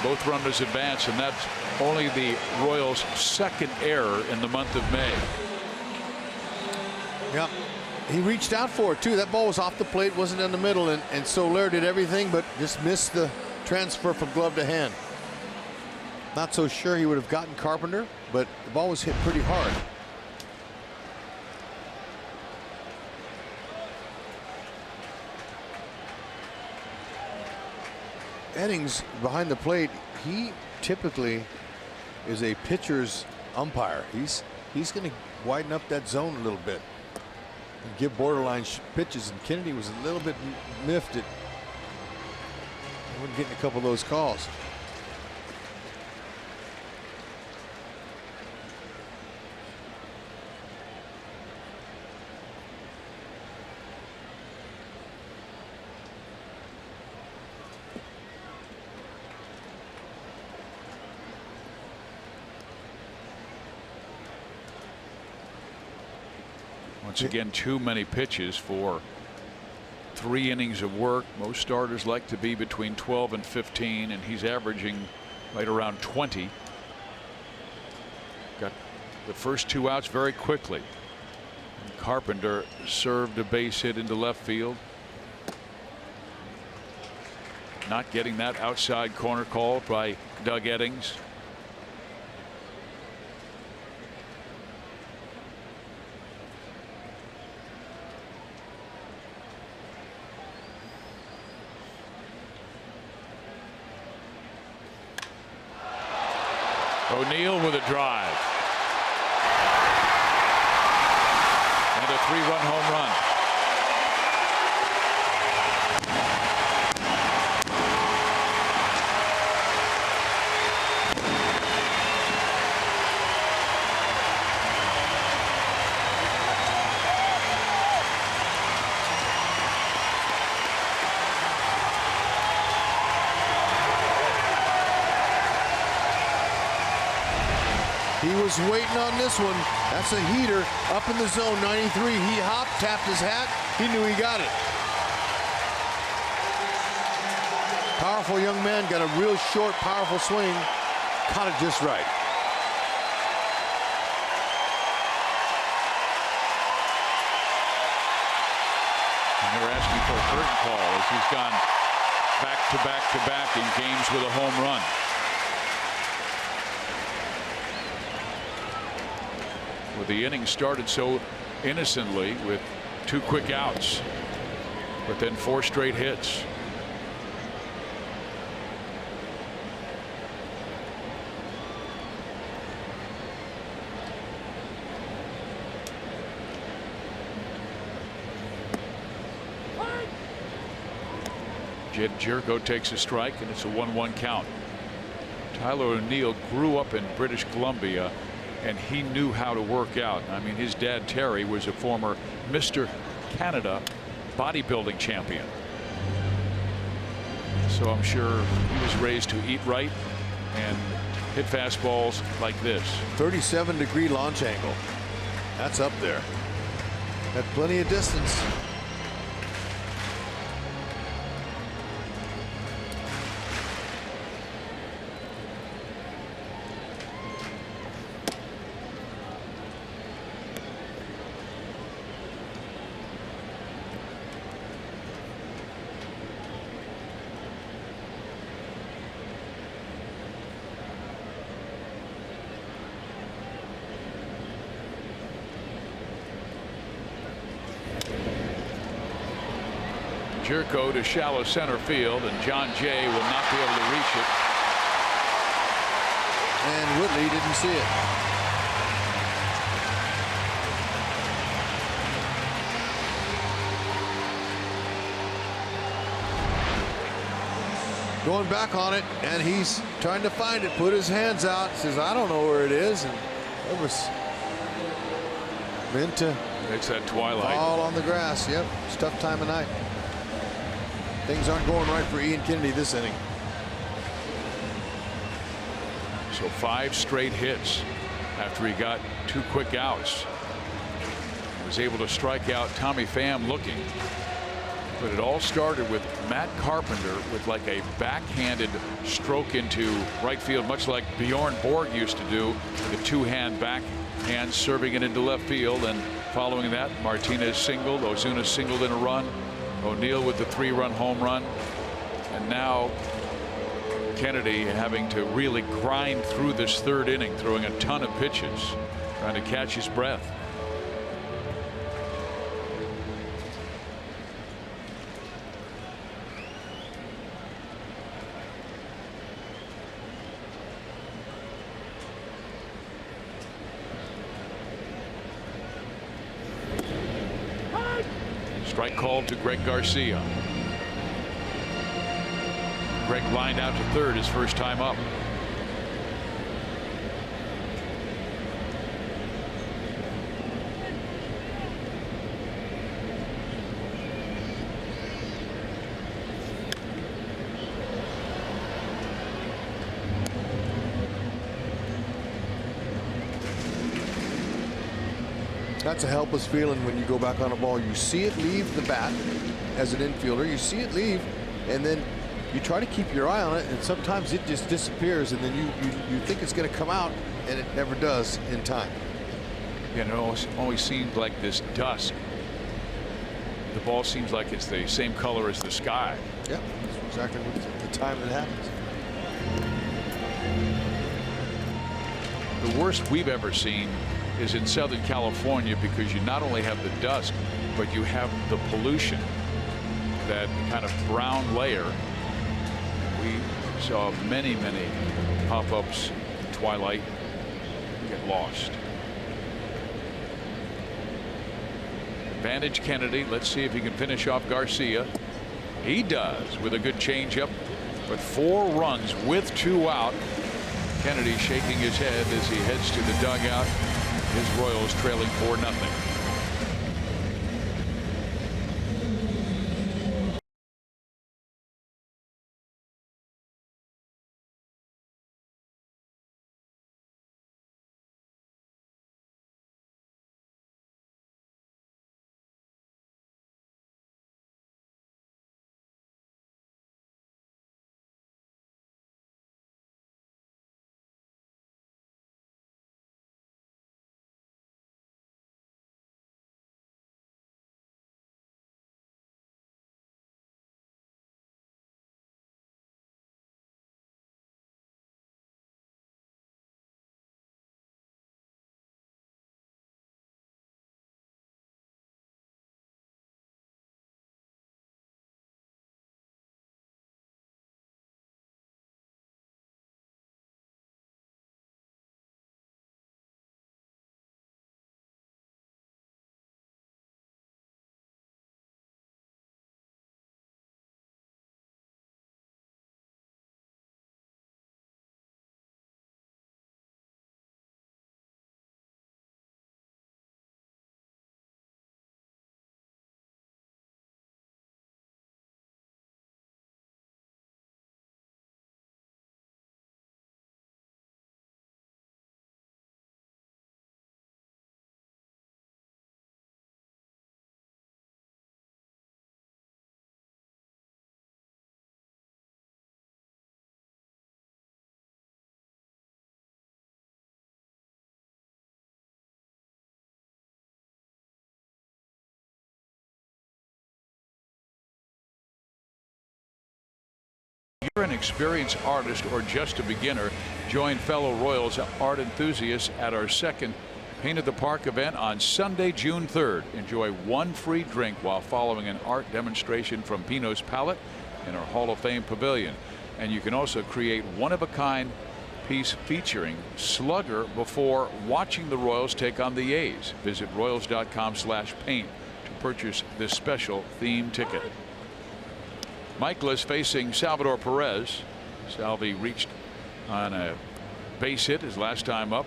A: both runners advance, and that's only the Royals' second error in the month of May.
B: Yep. He reached out for it, too. That ball was off the plate, wasn't in the middle, and Soler did everything but just missed the transfer from glove to hand. Not so sure he would have gotten Carpenter, but the ball was hit pretty hard. Innings behind the plate, he typically is a pitcher's umpire. He's going to widen up that zone a little bit and give borderline pitches, and Kennedy was a little bit miffed at getting a couple of those calls.
A: Once again, too many pitches for 3 innings of work. Most starters like to be between 12 and 15, and he's averaging right around 20. Got the first 2 outs very quickly. And Carpenter served a base hit into left field. Not getting that outside corner call by Doug Eddings. O'Neill with a drive. And a 3-run home run.
B: He was waiting on this one. That's a heater up in the zone, 93. He hopped, tapped his hat. He knew he got it. Powerful young man, got a real short, powerful swing. Caught it just right.
A: And they're asking for a curtain call as he's gone back to back to back in games with a home run. Well, the inning started so innocently with 2 quick outs, but then 4 straight hits. Jed Jerko takes a strike, and it's a 1-1 count. Tyler O'Neill grew up in British Columbia, and he knew how to work out. I mean, his dad Terry was a former Mr. Canada bodybuilding champion, so I'm sure he was raised to eat right and hit fastballs like this.
B: 37-degree launch angle. That's up there. Had plenty of distance.
A: Jerko to shallow center field, and John Jay will not be able to reach it.
B: And Whitley didn't see it. Going back on it, and he's trying to find it, put his hands out, says, I don't know where it is, and it was meant to
A: It's that twilight.
B: fall on the grass. Yep, it's a tough time of night. Things aren't going right for Ian Kennedy this inning.
A: So 5 straight hits after he got 2 quick outs. He was able to strike out Tommy Pham looking. But it all started with Matt Carpenter with like a backhanded stroke into right field, much like Bjorn Borg used to do, the 2-hand backhand serving it into left field. And following that, Martinez singled, Ozuna singled in a run, O'Neill with the 3-run home run, and now Kennedy having to really grind through this 3rd inning, throwing a ton of pitches, trying to catch his breath. Strike called to Greg Garcia. Greg lined out to 3rd his first time up.
B: That's a helpless feeling when you go back on a ball. You see it leave the bat as an infielder. You see it leave, and then you try to keep your eye on it, and sometimes it just disappears, and then you think it's going to come out, and it never does in time.
A: You know, it always seems like this dusk. The ball seems like it's the same color as the sky.
B: Yeah, that's exactly what the time it happens.
A: The worst we've ever seen is in Southern California, because you not only have the dust, but you have the pollution, that kind of brown layer. We saw many pop-ups in twilight get lost. Advantage Kennedy. Let's see if he can finish off Garcia. He does, with a good changeup, but 4 runs with 2 out. Kennedy shaking his head as he heads to the dugout. His Royals trailing 4-0. You're an experienced artist or just a beginner, join fellow Royals art enthusiasts at our second Paint at the Park event on Sunday, June 3rd. Enjoy one free drink while following an art demonstration from Pino's Palette in our Hall of Fame pavilion. And you can also create one-of-a-kind piece featuring Slugger before watching the Royals take on the A's. Visit Royals.com/paint to purchase this special theme ticket. Michaelis facing Salvador Perez. Salvi reached on a base hit his last time up.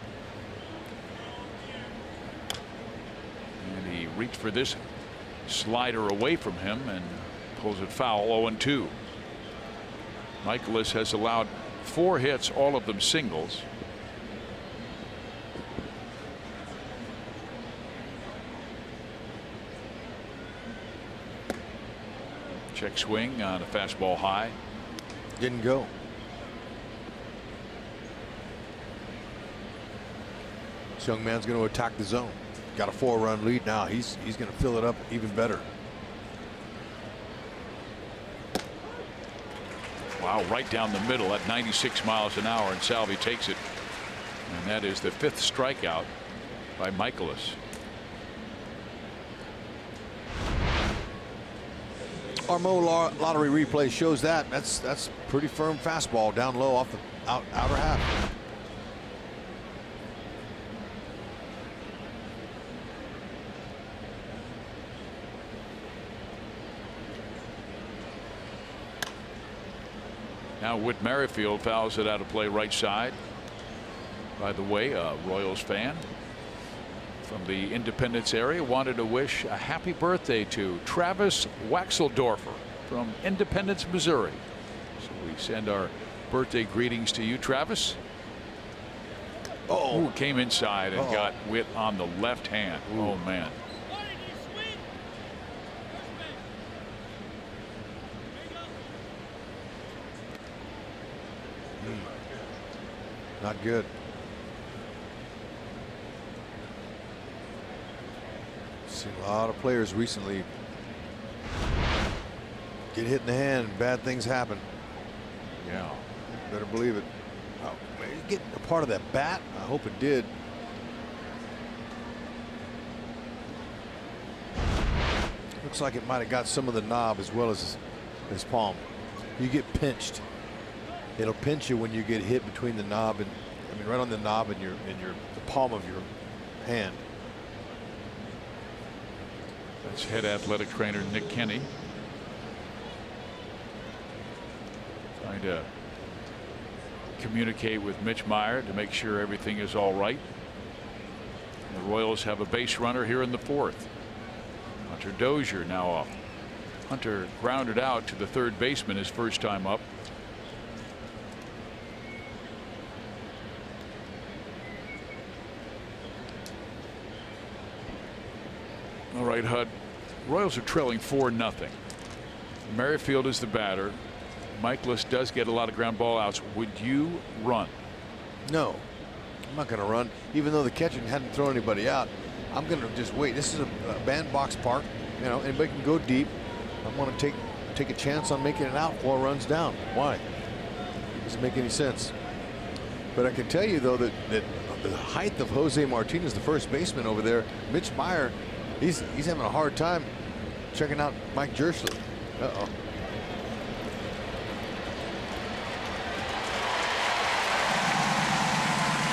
A: And he reached for this slider away from him and pulls it foul. 0-2. Michaelis has allowed 4 hits, all of them singles. Check swing on a fastball high.
B: Didn't go. This young man's going to attack the zone. Got a 4-run lead now. He's going to fill it up even better.
A: Wow, right down the middle at 96 miles an hour, and Salvi takes it. And that is the 5th strikeout by Michaelis.
B: Our Mo lottery replay shows that. That's pretty firm fastball down low off the outer half.
A: Now Whit Merrifield fouls it out of play right side. By the way, a Royals fan from the Independence area wanted to wish a happy birthday to Travis Waxeldorfer from Independence, Missouri. So we send our birthday greetings to you, Travis.
B: Oh,
A: came inside and got Whit on the left hand.
B: Ooh.
A: Oh man.
B: Not good. Seen a lot of players recently get hit in the hand and bad things happen.
A: Yeah.
B: Better believe it. Oh, man, you get a part of that bat? I hope it did. Looks like it might have got some of the knob as well as his palm. You get pinched. It'll pinch you when you get hit between the knob and, I mean, right on the knob and the palm of your hand.
A: That's head athletic trainer Nick Kenny. Trying to communicate with Mitch Meyer to make sure everything is all right. The Royals have a base runner here in the 4th. Hunter Dozier now off. Hunter grounded out to the 3rd baseman his first time up. All right, Hud. Royals are trailing 4-0. Merrifield is the batter. Michaelis does get a lot of ground ball outs. Would you run?
B: No, I'm not going to run. Even though the catcher hadn't thrown anybody out, I'm going to just wait. This is a bandbox park. You know, anybody can go deep. I want to take a chance on making it out 4 runs down. Why? Doesn't make any sense. But I can tell you though that the height of Jose Martinez, the first baseman over there, Mitch Meyer, he's having a hard time checking out Mike Jerschler. Uh-oh.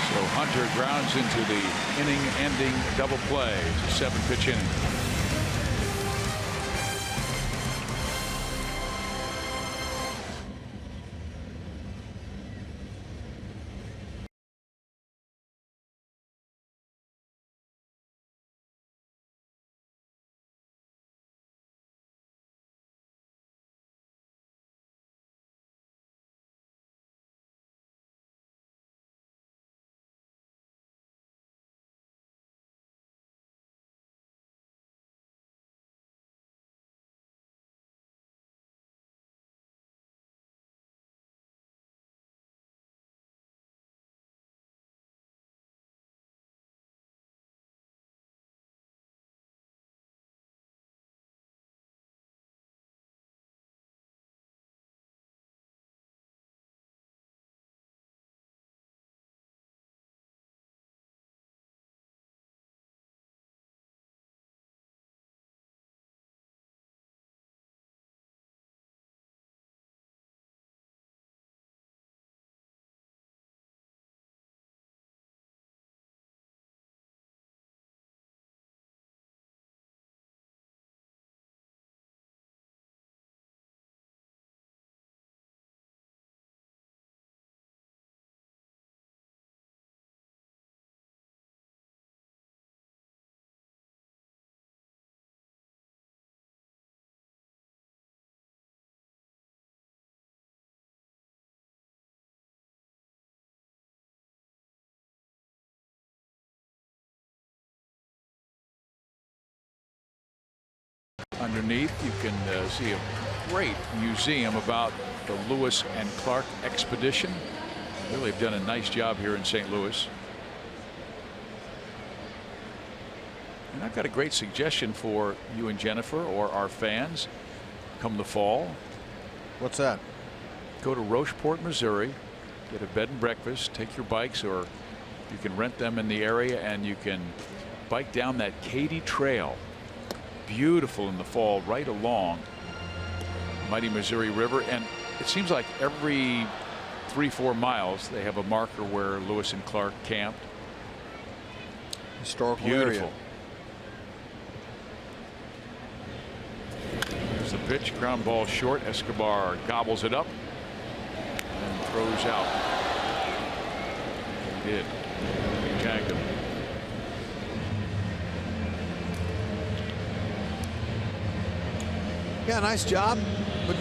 A: So Hunter grounds into the inning-ending double play. It's a 7-pitch inning. Underneath, you can see a great museum about the Lewis and Clark expedition. Really have done a nice job here in St. Louis. And I've got a great suggestion for you and Jennifer or our fans come the fall.
B: What's that?
A: Go to Rocheport, Missouri, get a bed and breakfast, take your bikes, or you can rent them in the area, and you can bike down that Katy Trail. Beautiful in the fall, right along mighty Missouri River. And it seems like every 3-4 miles they have a marker where Lewis and Clark camped.
B: Historical
A: Beautiful.
B: area.
A: There's the pitch, ground ball short. Escobar gobbles it up and throws out. He did. He tagged him.
B: Yeah, nice job. But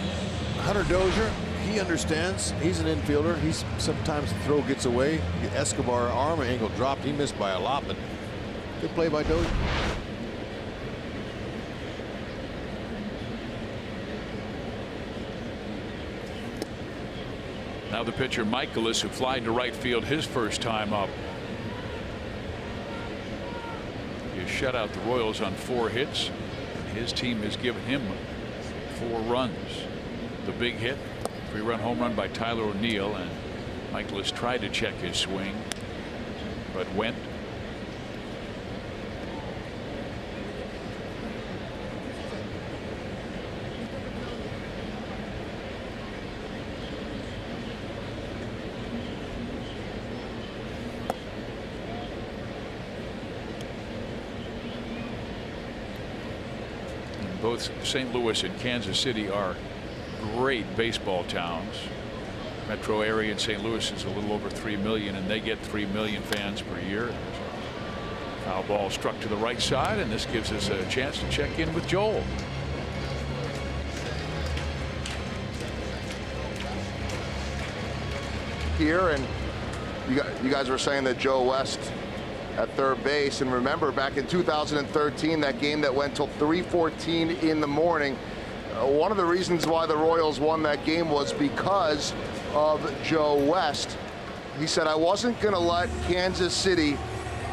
B: Hunter Dozier, he understands. He's an infielder. He's sometimes the throw gets away. Escobar arm angle dropped. He missed by a lot, but good play by Dozier.
A: Now the pitcher Michaelis, who flied to right field his first time up. He has shut out the Royals on 4 hits. His team has given him 4 runs. The big hit, 3-run home run by Tyler O'Neill, and Michaelis tried to check his swing, but went. Both St. Louis and Kansas City are great baseball towns. Metro area in St. Louis is a little over 3 million, and they get 3 million fans per year. Foul ball struck to the right side, and this gives us a chance to check in with Joel.
C: Here, and you guys were saying that Joe West at third base, and remember back in 2013, that game that went till 3:14 in the morning, one of the reasons why the Royals won that game was because of Joe West. He said, I wasn't going to let Kansas City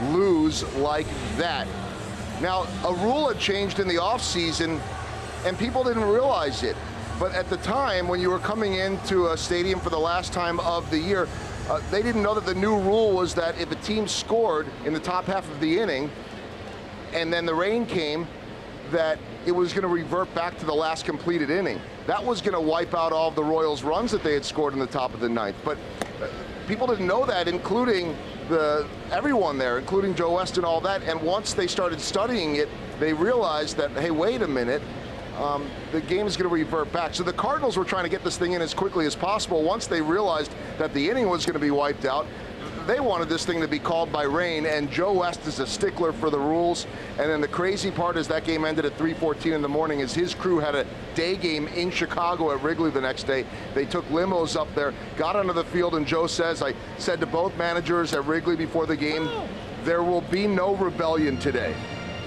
C: lose like that. Now, a rule had changed in the offseason, and people didn't realize it. But at the time, when you were coming into a stadium for the last time of the year, they didn't know that the new rule was that if a team scored in the top half of the inning and then the rain came, that it was going to revert back to the last completed inning. That was going to wipe out all of the Royals' runs that they had scored in the top of the ninth. But people didn't know that, including everyone there, including Joe West and all that. And once they started studying it, they realized that, hey, wait a minute. The game is going to revert back. So the Cardinals were trying to get this thing in as quickly as possible. Once they realized that the inning was going to be wiped out, they wanted this thing to be called by rain, and Joe West is a stickler for the rules. And then the crazy part is that game ended at 3:14 in the morning as his crew had a day game in Chicago at Wrigley the next day. They took limos up there, got onto the field, and Joe says, I said to both managers at Wrigley before the game, there will be no rebellion today.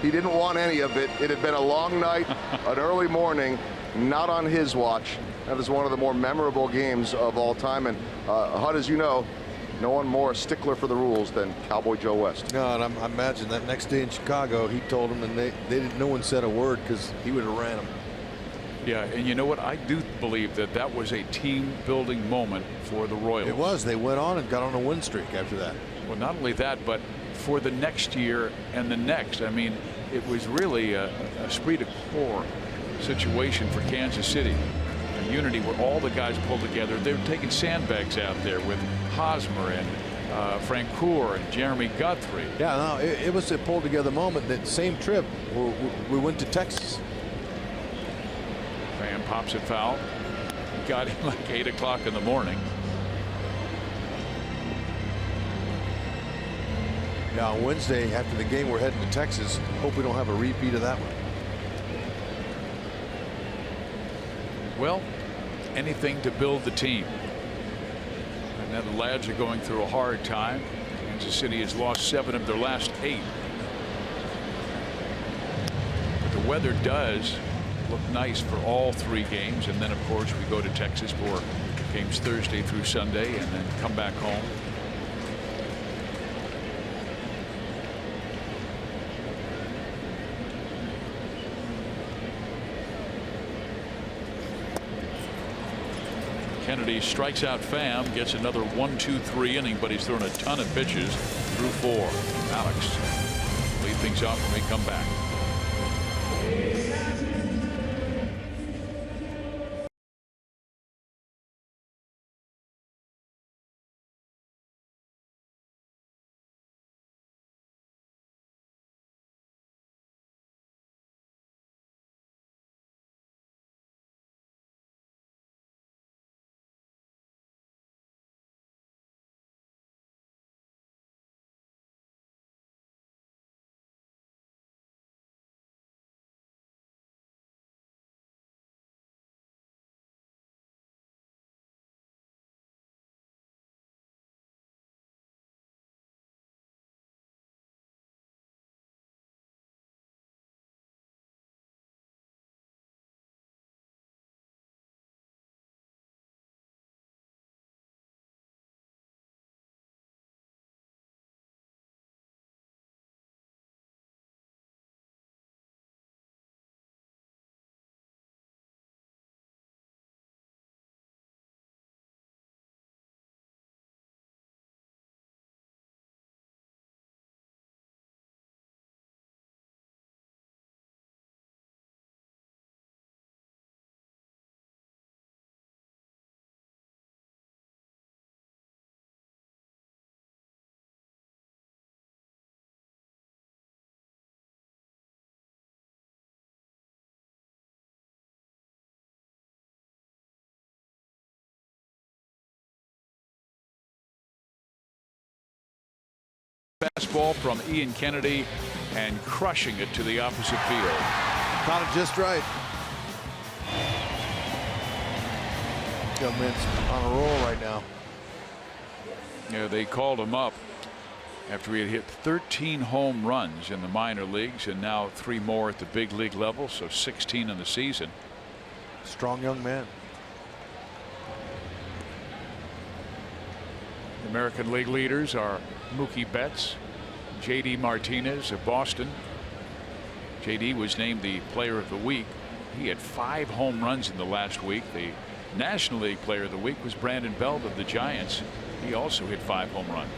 C: He didn't want any of it. It had been a long night, an early morning, not on his watch. That is one of the more memorable games of all time. And Hud, as you know, no one more a stickler for the rules than Cowboy Joe West.
B: No, and I imagine that next day in Chicago, he told them, and they didn't. No one said a word because he would have ran them.
A: Yeah, and you know what? I do believe that that was a team-building moment for the Royals.
B: It was. They went on and got on a win streak after that.
A: Well, not only that, but for the next year and the next. I mean, it was really a esprit de corps situation for Kansas City. A unity where all the guys pulled together. They were taking sandbags out there with Hosmer and Francoeur and Jeremy Guthrie.
B: Yeah, no, it was a pulled together moment. That same trip, we went to Texas.
A: Van pops it foul. Got him like 8 o'clock in the morning.
B: Yeah, on Wednesday after the game, we're heading to Texas. Hope we don't have a repeat of that one.
A: Well, anything to build the team. And now the lads are going through a hard time. Kansas City has lost 7 of their last 8. But the weather does looked nice for all 3 games, and then of course we go to Texas for games Thursday through Sunday and then come back home. Kennedy strikes out Pham, gets another 1-2-3 inning, but he's thrown a ton of pitches through 4. Alex, lead things off when we come back. Fastball from Ian Kennedy and crushing it to the opposite field.
B: Caught it just right. Young man's on a roll right now.
A: Yeah, they called him up after he had hit 13 home runs in the minor leagues and now 3 more at the big league level, so 16 in the season.
B: Strong young man.
A: The American League leaders are Mookie Betts, J.D. Martinez of Boston. J.D. was named the player of the week. He had 5 home runs in the last week. The National League player of the week was Brandon Belt of the Giants. He also hit 5 home runs.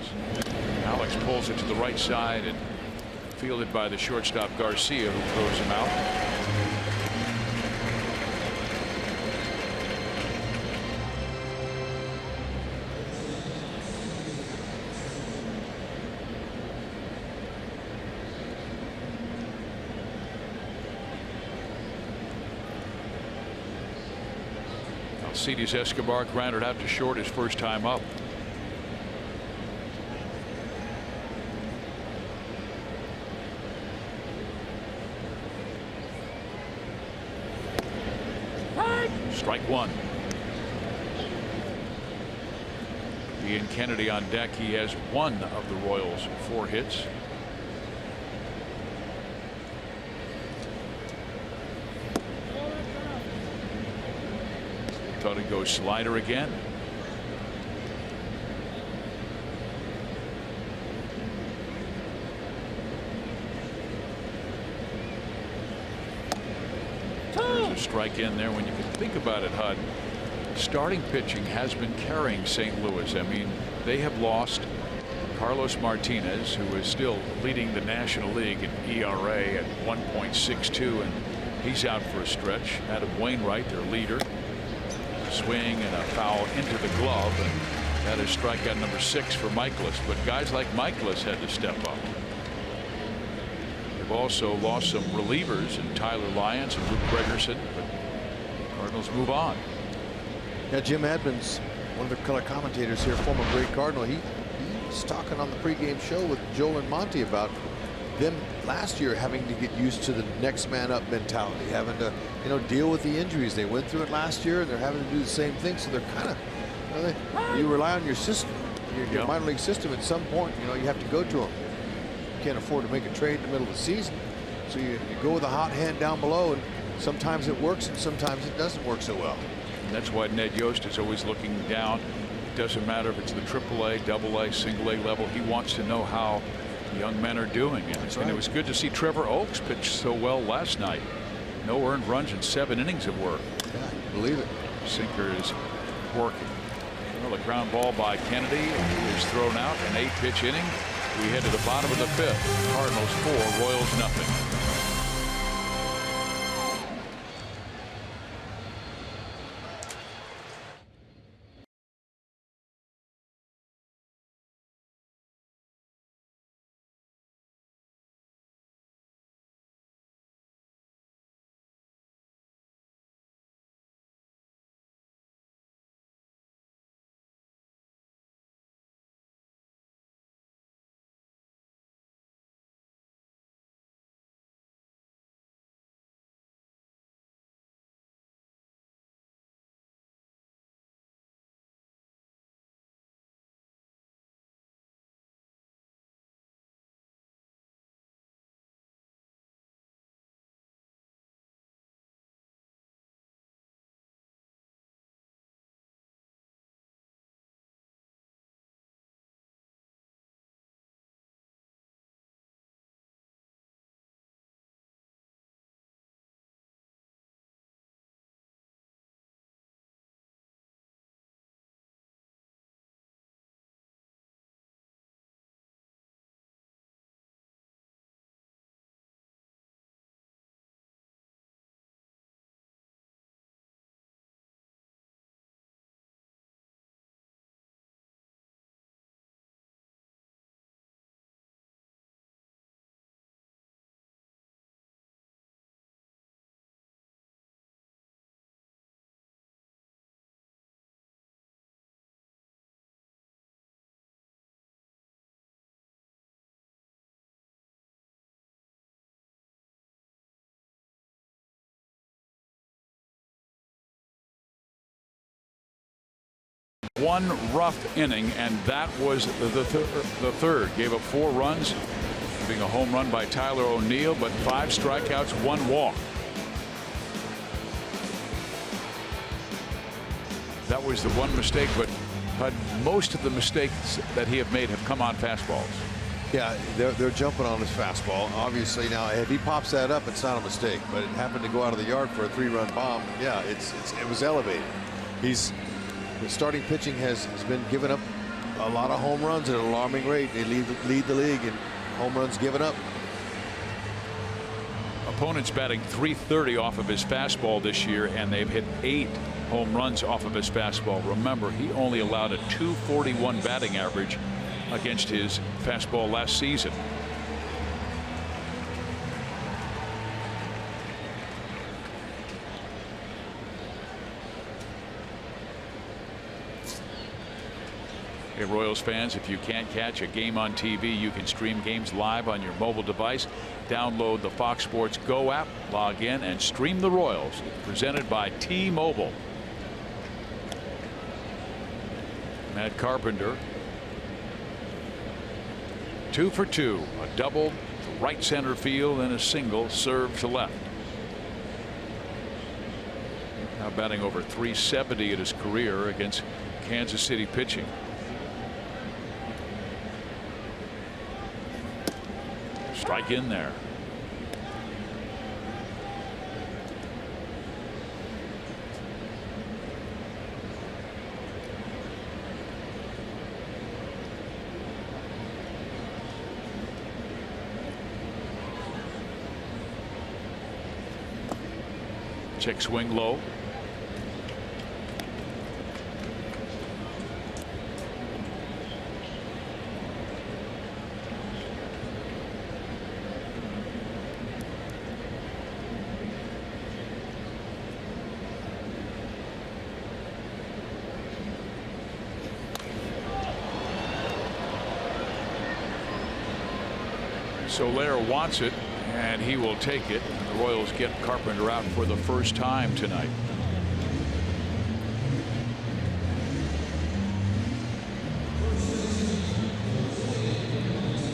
A: Alex pulls it to the right side and fielded by the shortstop Garcia, who throws him out. Alcides Escobar grounded out to short his first time up. Strike 1. Ian Kennedy on deck. He has 1 of the Royals' 4 hits. Thought he'd go slider again. There's a strike in there. When you can think about it, Hud, starting pitching has been carrying St. Louis. I mean, they have lost Carlos Martinez, who is still leading the National League in ERA at 1.62, and he's out for a stretch. Adam Wainwright, their leader. Swing and a foul into the glove, and that is strikeout number 6 for Michaelis. But guys like Michaelis had to step up. They've also lost some relievers in Tyler Lyons and Luke Gregerson, but Cardinals move on.
B: Yeah, Jim Edmonds, one of the color commentators here, former great Cardinal, he was talking on the pregame show with Joel and Monty about them last year having to get used to the next man up mentality, having to, you know, deal with the injuries. They went through it last year, and they're having to do the same thing. So they're kind of, you know, you rely on your system, your minor league system. At some point, you know, you have to go to them. You can't afford to make a trade in the middle of the season, so you go with a hot hand down below and Sometimes it works and sometimes it doesn't work so well.
A: And that's why Ned Yost is always looking down. It doesn't matter if it's the AAA, AA, single A level. He wants to know how the young men are doing. And it was good to see Trevor Oakes pitch so well last night. No earned runs in 7 innings of work.
B: Yeah, believe it.
A: Sinker is working. Well, a ground ball by Kennedy is thrown out. An 8-pitch inning. We head to the bottom of the 5th. Cardinals 4, Royals nothing. One rough inning, and that was the third. Gave up 4 runs, being a home run by Tyler O'Neill, but 5 strikeouts, 1 walk. That was the one mistake, but most of the mistakes that he have made have come on fastballs.
B: Yeah, they're jumping on his fastball. Obviously, now if he pops that up, it's not a mistake. But it happened to go out of the yard for a 3-run bomb. Yeah, it was elevated. The starting pitching has been giving up a lot of home runs at an alarming rate. They lead the league in home runs given up.
A: Opponents batting .330 off of his fastball this year, and they've hit 8 home runs off of his fastball. Remember, he only allowed a .241 batting average against his fastball last season. Hey, Royals fans, if you can't catch a game on TV, you can stream games live on your mobile device. Download the Fox Sports Go app, log in, and stream the Royals. Presented by T-Mobile. Matt Carpenter, 2 for 2, a double to right center field and a single serve to left. Now batting over .370 at his career against Kansas City pitching. Strike in there. Check swing low. Soler wants it, and he will take it. The Royals get Carpenter out for the first time tonight.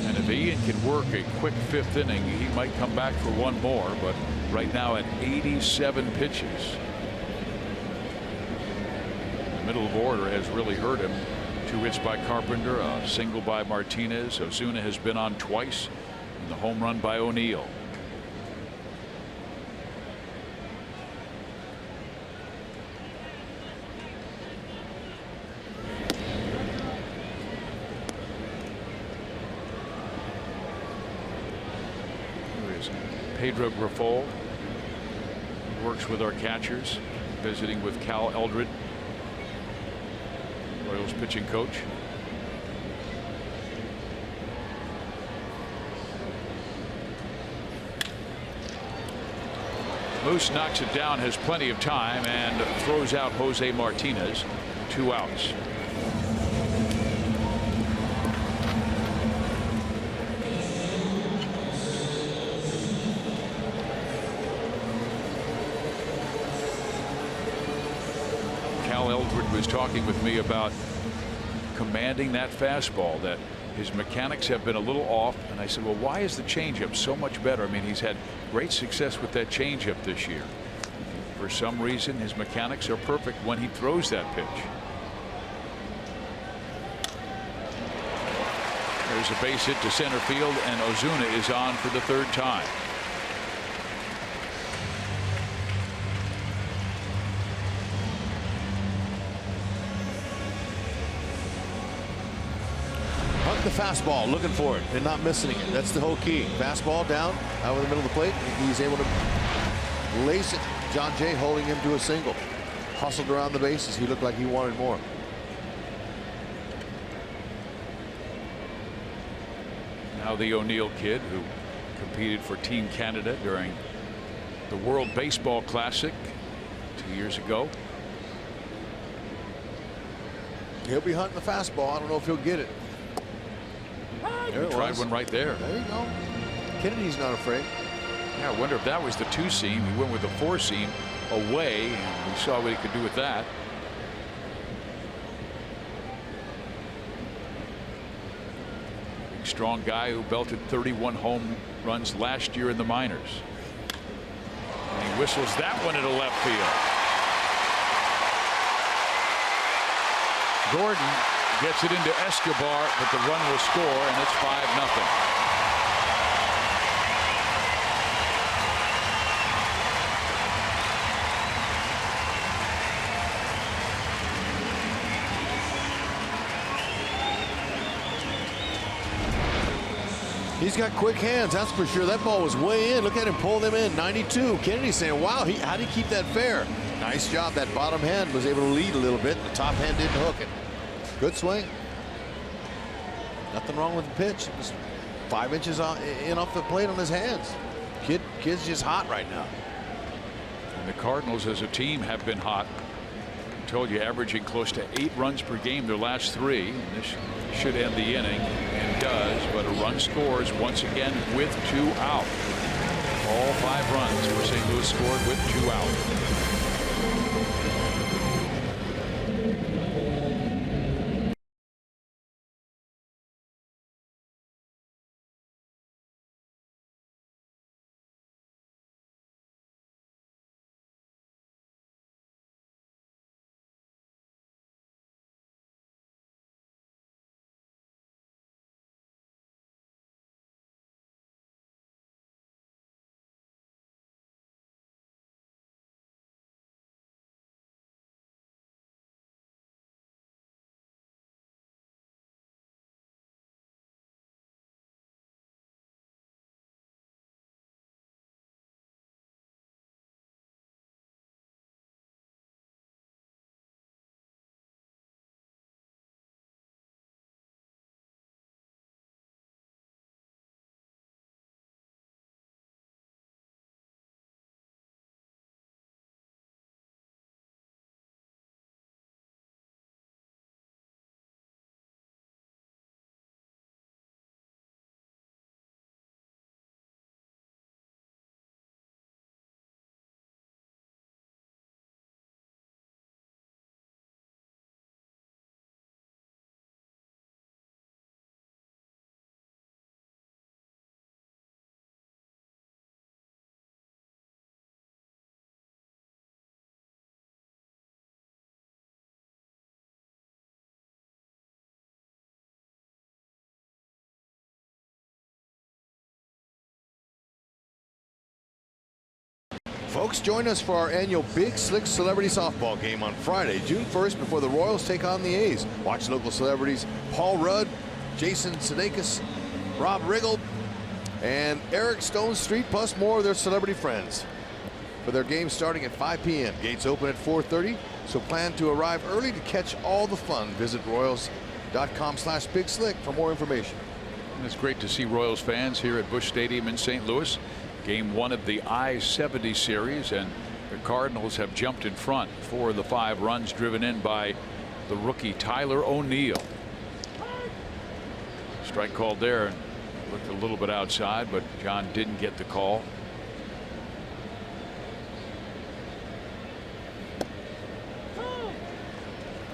A: And if he Ian can work a quick 5th inning, he might come back for one more, but right now at 87 pitches. The middle of order has really hurt him. 2 hits by Carpenter, a single by Martinez. Ozuna has been on twice, and the home run by O'Neill. Pedro Grifol works with our catchers, visiting with Cal Eldred, Royals pitching coach. Moose knocks it down, has plenty of time, and throws out Jose Martinez. 2 outs. Eldred was talking with me about commanding that fastball, that his mechanics have been a little off, and I said, well, why is the changeup so much better? I mean, he's had great success with that changeup this year. For some reason, his mechanics are perfect when he throws that pitch. There's a base hit to center field, and Ozuna is on for the 3rd time.
B: The fastball, looking for it and not missing it. That's the whole key. Fastball down out of the middle of the plate. He's able to lace it. John Jay holding him to a single. Hustled around the bases. He looked like he wanted more.
A: Now the O'Neill kid, who competed for Team Canada during the World Baseball Classic 2 years ago.
B: He'll be hunting the fastball. I don't know if he'll get it.
A: He tried one right there.
B: There you go. Kennedy's not afraid.
A: Yeah, I wonder if that was the 2-seam. He went with the 4-seam away, and we saw what he could do with that. Big, strong guy who belted 31 home runs last year in the minors. And he whistles that one into left field. Gordon gets it into Escobar, but the run will score, and it's 5-0.
B: He's got quick hands, that's for sure. That ball was way in. Look at him pull them in. 92. Kennedy saying, wow, how did he keep that fair? Nice job. That bottom hand was able to lead a little bit. The top hand didn't hook it. Good swing. Nothing wrong with the pitch. Just 5 inches in off the plate on his hands. Kid's just hot right now.
A: And the Cardinals as a team have been hot. I told you, averaging close to 8 runs per game their last 3. And this should end the inning, and does, but a run scores once again with 2 out. All 5 runs for St. Louis scored with 2 out.
B: Folks, join us for our annual Big Slick Celebrity Softball game on Friday, June 1st, before the Royals take on the A's. Watch local celebrities Paul Rudd, Jason Sudeikis, Rob Riggle, and Eric Stone Street, plus more of their celebrity friends. For their game starting at 5 p.m. Gates open at 4:30, so plan to arrive early to catch all the fun. Visit Royals.com/Big Slick for more information.
A: And it's great to see Royals fans here at Busch Stadium in St. Louis. Game 1 of the I-70 series, and the Cardinals have jumped in front for the 5 runs driven in by the rookie Tyler O'Neill. Strike called there. Looked a little bit outside, but John didn't get the call.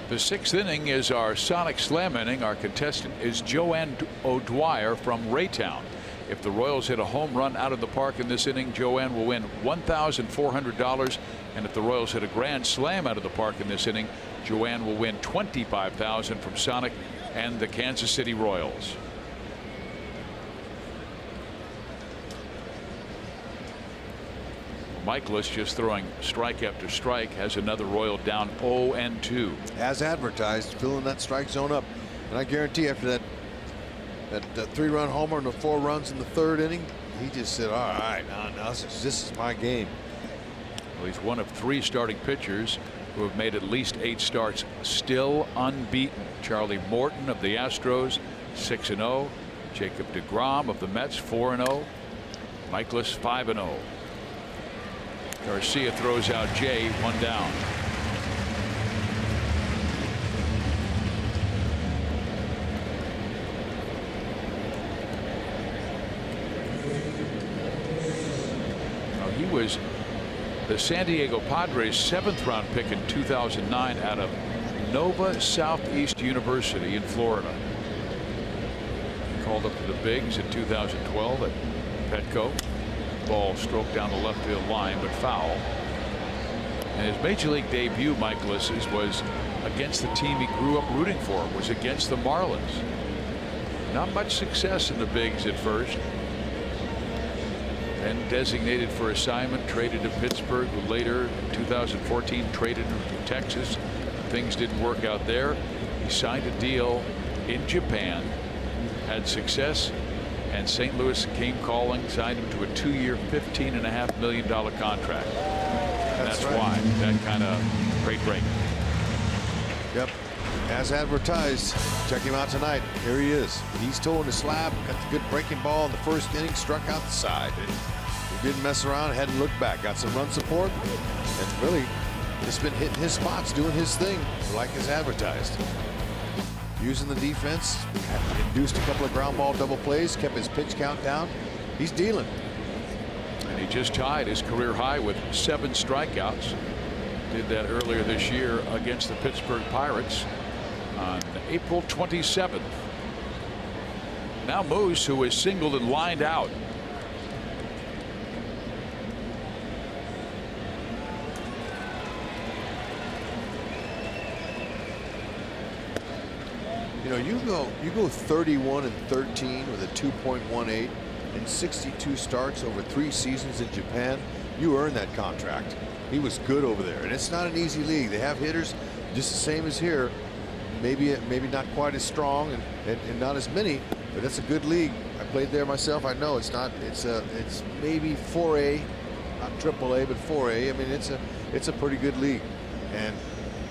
A: The 6th inning is our Sonic Slam inning. Our contestant is Joanne O'Dwyer from Raytown. If the Royals hit a home run out of the park in this inning, Joanne will win $1,400. And if the Royals hit a grand slam out of the park in this inning, Joanne will win $25,000 from Sonic and the Kansas City Royals. Michaelis just throwing strike after strike, has another Royal down 0-2.
B: As advertised, filling that strike zone up. And I guarantee after that 3-run homer and the 4 runs in the 3rd inning, he just said, all right, now this is my game.
A: Well, he's one of 3 starting pitchers who have made at least 8 starts still unbeaten. Charlie Morton of the Astros, 6-0. Jacob deGrom of the Mets, 4-0. Michaelis, 5-0. Garcia throws out Jay, 1 down. He was the San Diego Padres 7th round pick in 2009 out of Nova Southeast University in Florida. Called up to the bigs in 2012 at Petco. Ball stroked down the left field line, but foul. And his major league debut, Michaelis's, was against the team he grew up rooting for. Was against the Marlins. Not much success in the bigs at first. Then designated for assignment, traded to Pittsburgh, who later in 2014 traded him to Texas. Things didn't work out there. He signed a deal in Japan, had success, and St. Louis came calling, signed him to a 2-year, $15.5 million contract. And that's
B: right.
A: why that kind of great break.
B: Yep. As advertised. Check him out tonight. Here he is. He's towing the slab. Got the good breaking ball in the 1st inning. Struck out the side. He didn't mess around. Hadn't looked back. Got some run support. And really just been hitting his spots, doing his thing like as advertised. Using the defense. Induced a couple of ground ball double plays. Kept his pitch count down. He's dealing.
A: And he just tied his career high with 7 strikeouts. Did that earlier this year against the Pittsburgh Pirates on April 27th. Now Moose, who is singled and lined out.
B: You know, you go 31-13 with a 2.18 and 62 starts over 3 seasons in Japan. You earn that contract. He was good over there, and it's not an easy league. They have hitters just the same as here. Maybe not quite as strong and not as many, but it's a good league. I played there myself. I know it's not. It's maybe 4A, not AAA, but 4A. I mean, it's a pretty good league, and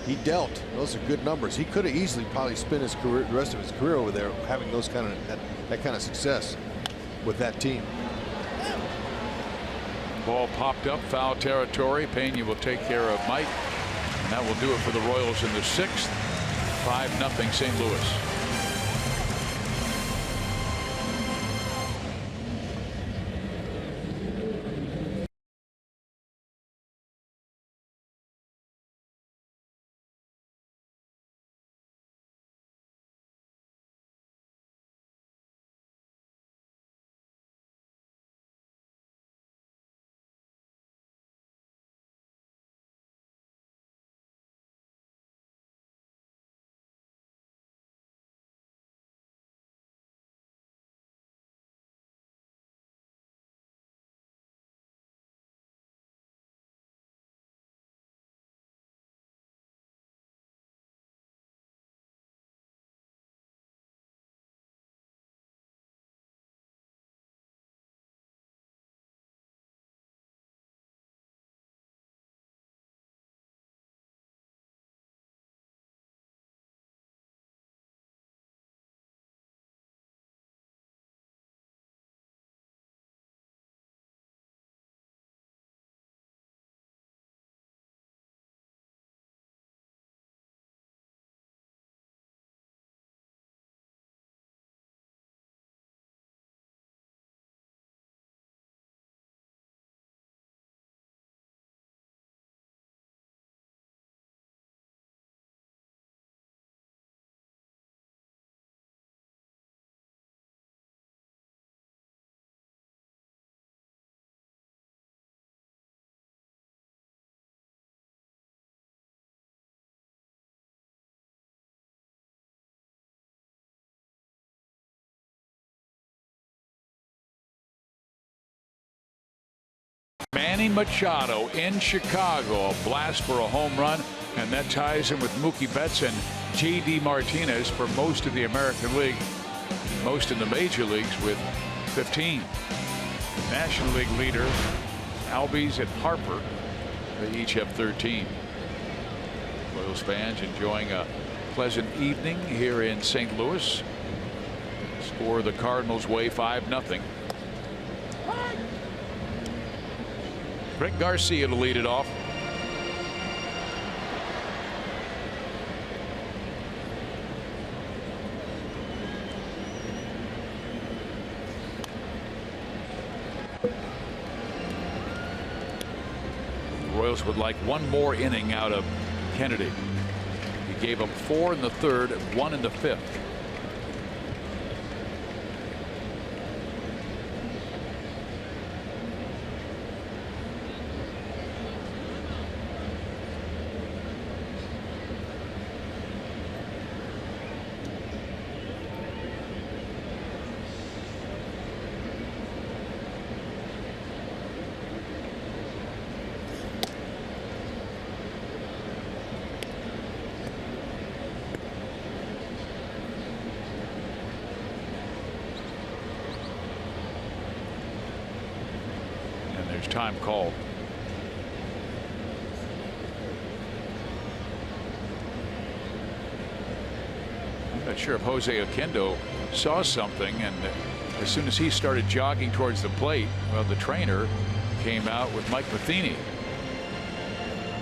B: he dealt. Those are good numbers. He could have easily probably spent his career, the rest of his career over there, having those that kind of success with that team.
A: Ball popped up, foul territory. Pena will take care of Mike, and that will do it for the Royals in the 6th. 5-0 St. Louis. Manny Machado in Chicago, a blast for a home run, and that ties him with Mookie Betts and J.D. Martinez for most of the American League, most in the major leagues with 15. National League leader Albies and Harper, they each have 13. Royals fans enjoying a pleasant evening here in St. Louis. Score the Cardinals way 5-0. Greg Garcia to lead it off. The Royals would like one more inning out of Kennedy. He gave up 4 in the 3rd, 1 in the 5th. Time called. I'm not sure if Jose Oquendo saw something, and as soon as he started jogging towards the plate, well, the trainer came out with Mike Matheny.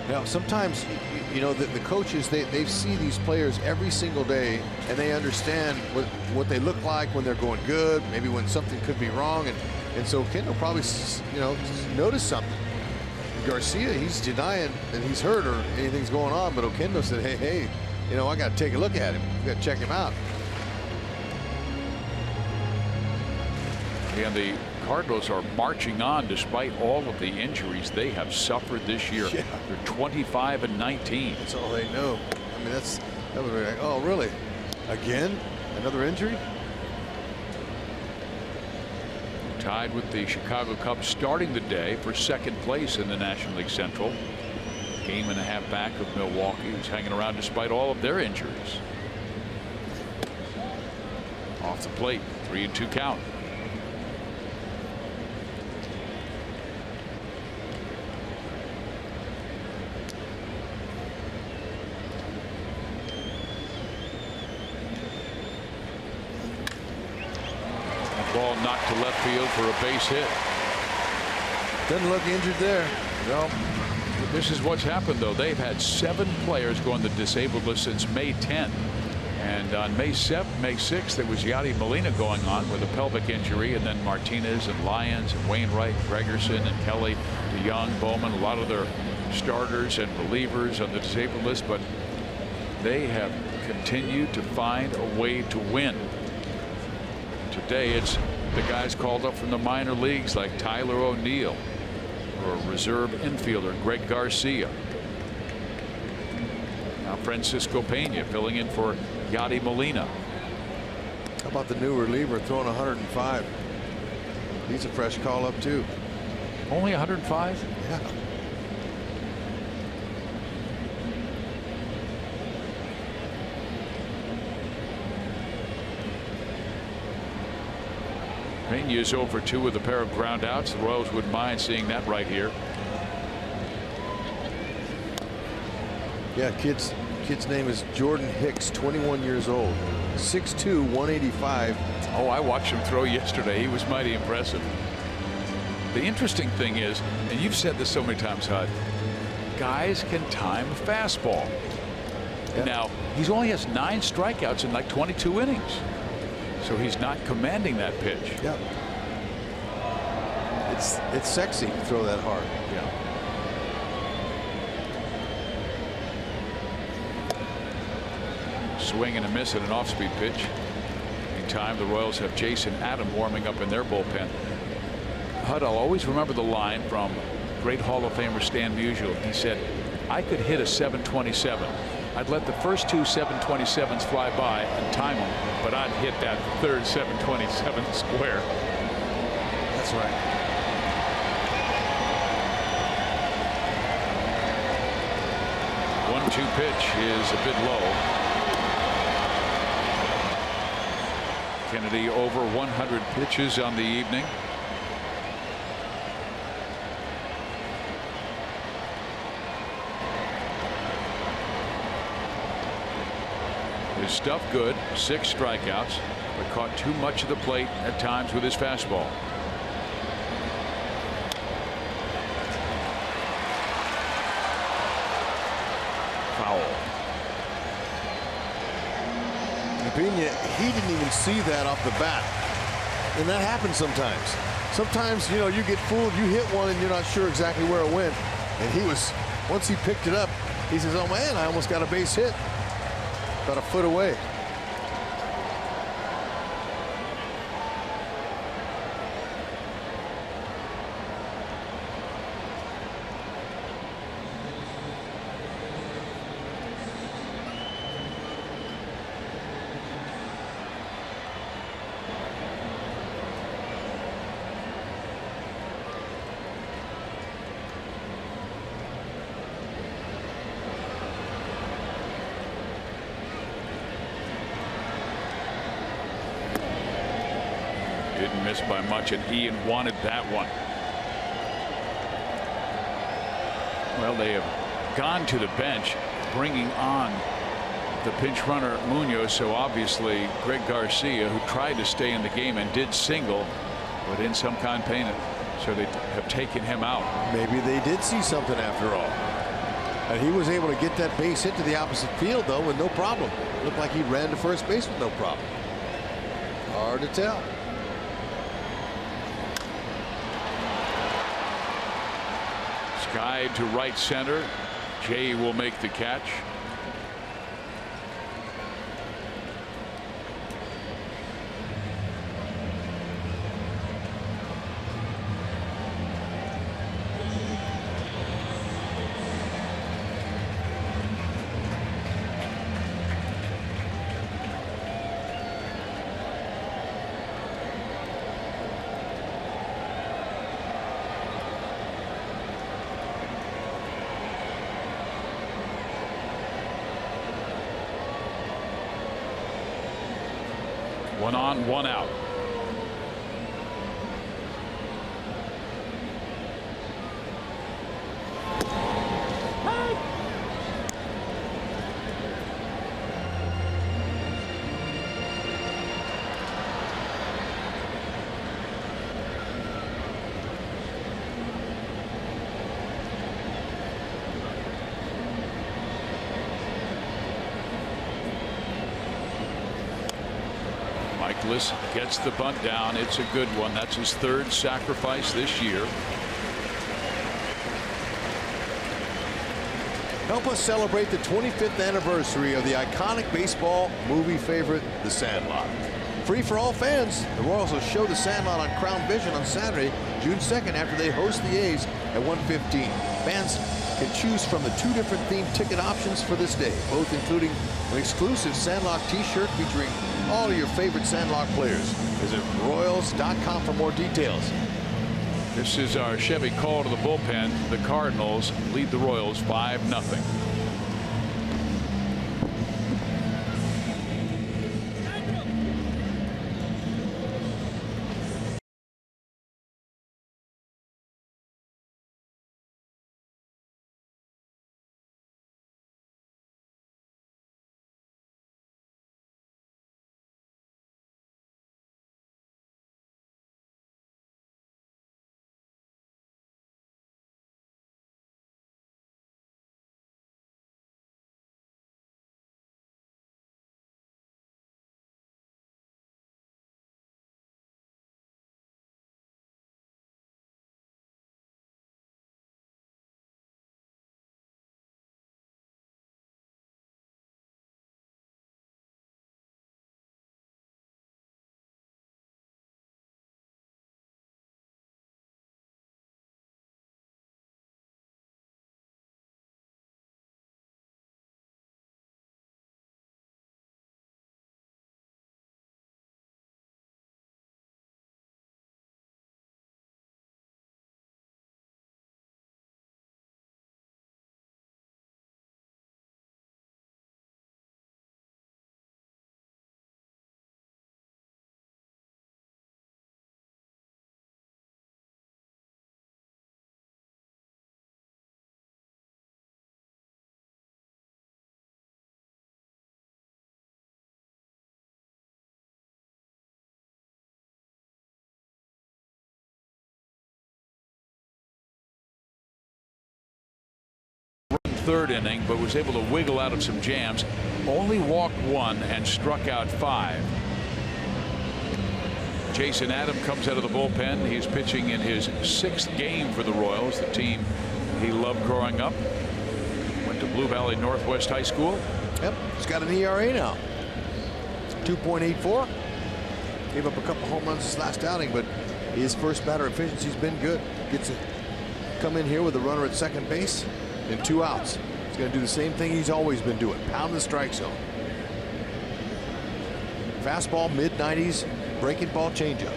B: Now, sometimes, you know, the coaches, they see these players every single day, and they understand what they look like when they're going good, maybe when something could be wrong, and so Kendall probably, you know, noticed something. Garcia, he's denying that he's hurt or anything's going on, but Oquendo said, hey, you know, I got to take a look at him. We got to check him out.
A: And the Cardinals are marching on despite all of the injuries they have suffered this year.
B: Yeah.
A: They're 25-19.
B: That's all they know. I mean, that would be like, oh, really? Again? Another injury?
A: Tied with the Chicago Cubs starting the day for 2nd place in the National League Central. Game and a half back of Milwaukee, who's hanging around despite all of their injuries. Off the plate, 3-2 count. Ball knocked to left field for a base hit.
B: Doesn't look injured there.
A: Well, this is what's happened, though. They've had 7 players go on the disabled list since May 10. And on May 6th, there was Yadi Molina going on with a pelvic injury, and then Martinez and Lyons and Wainwright, Gregerson and Kelly, DeYoung, Bowman, a lot of their starters and relievers on the disabled list, but they have continued to find a way to win. Today it's the guys called up from the minor leagues like Tyler O'Neill, or a reserve infielder Greg Garcia. Now Francisco Pena filling in for Yadi Molina.
B: How about the new reliever throwing 105? He's a fresh call up too.
A: Only 105?
B: Yeah.
A: Pena is over 2 with a pair of ground outs. The Royals wouldn't mind seeing that right here.
B: Yeah, kid's name is Jordan Hicks, 21 years old, 6'2", 185.
A: Oh, I watched him throw yesterday. He was mighty impressive. The interesting thing is, and you've said this so many times, Hud, guys can time a fastball.
B: Yeah.
A: Now, he only has 9 strikeouts in like 22 innings. So he's not commanding that pitch.
B: Yeah. It's sexy to throw that hard.
A: Yeah. Swing and a miss at an off-speed pitch. Meantime, the Royals have Jason Adam warming up in their bullpen. Hud, I'll always remember the line from great Hall of Famer Stan Musial. He said, I could hit a 727. I'd let the first 2 727s fly by and time them, but I'd hit that 3rd 727 square.
B: That's right.
A: 1-2 pitch is a bit low. Kennedy over 100 pitches on the evening. His stuff good, 6 strikeouts, but caught too much of the plate at times with his fastball. Foul.
B: Pena, he didn't even see that off the bat. And that happens sometimes. Sometimes, you know, you get fooled, you hit one and you're not sure exactly where it went. And he was, once he picked it up, he says, oh man, I almost got a base hit. About a foot away.
A: Didn't miss by much, and Ian wanted that one. Well, they have gone to the bench, bringing on the pinch runner Munoz. So obviously Greg Garcia, who tried to stay in the game and did single, but in some kind of pain, so they have taken him out.
B: Maybe they did see something after all. And he was able to get that base hit to the opposite field, though, with no problem. Looked like he ran to first base with no problem. Hard to tell.
A: Skied to right center. Jay will make the catch. One on, one out. Michaelis gets the bunt down. It's a good one. That's his 3rd sacrifice this year.
B: Help us celebrate the 25th anniversary of the iconic baseball movie favorite, The Sandlot. Free for all fans, the Royals will show The Sandlot on Crown Vision on Saturday, June 2nd, after they host the A's at 1:15. Fans can choose from the 2 different themed ticket options for this day, both including an exclusive Sandlot t-shirt featuring all of your favorite Sandlot players. Visit Royals.com for more details.
A: This is our Chevy call to the bullpen. The Cardinals lead the Royals 5-0. third inning, but was able to wiggle out of some jams. Only walked 1 and struck out 5. Jason Adam comes out of the bullpen. He's pitching in his 6th game for the Royals, the team he loved growing up. Went to Blue Valley Northwest High School.
B: Yep, he's got an ERA now. 2.84. Gave up a couple home runs this last outing, but his first batter efficiency's been good. Gets to come in here with a runner at second base and 2 outs. He's going to do the same thing he's always been doing. Pound the strike zone. Fastball, mid-90s, breaking ball, changeup.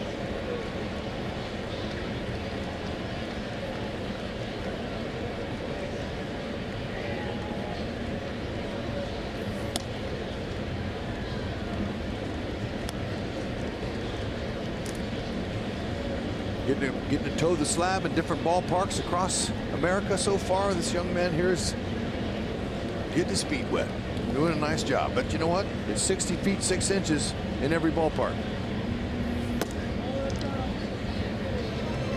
B: Getting to toe the slab in different ballparks across America so far. This young man here is getting his feet wet. Doing a nice job. But you know what? It's 60 feet 6 inches in every ballpark.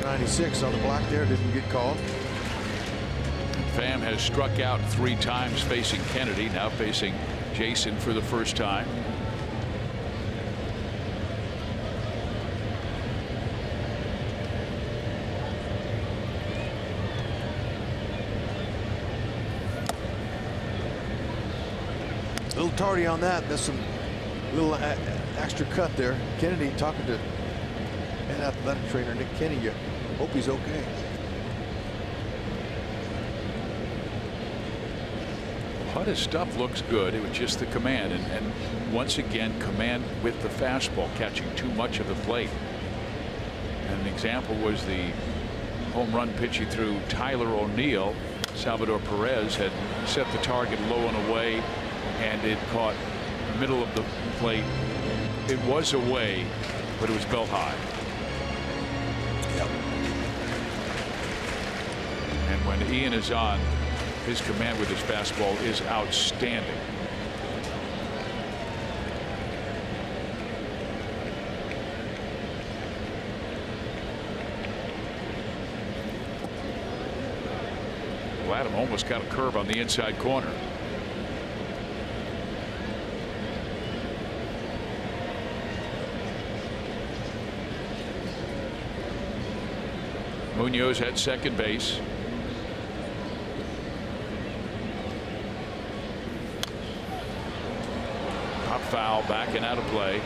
B: 96 on the block there. Didn't get called.
A: Pham has struck out 3 times facing Kennedy. Now facing Jason for the first time.
B: A little tardy on that. There's some little extra cut there. Kennedy talking to an athletic trainer, Nick Kenny. You hope he's okay.
A: His stuff looks good. It was just the command, and once again, command with the fastball, catching too much of the plate. And an example was the home run pitch he threw Tyler O'Neill. Salvador Perez had set the target low and away, and it caught the middle of the plate. It was away, but it was belt high.
B: Yep.
A: And when Ian is on, his command with his fastball is outstanding. Well, Adam almost got a curve on the inside corner. Munoz at second base. Pop foul, back and out of play.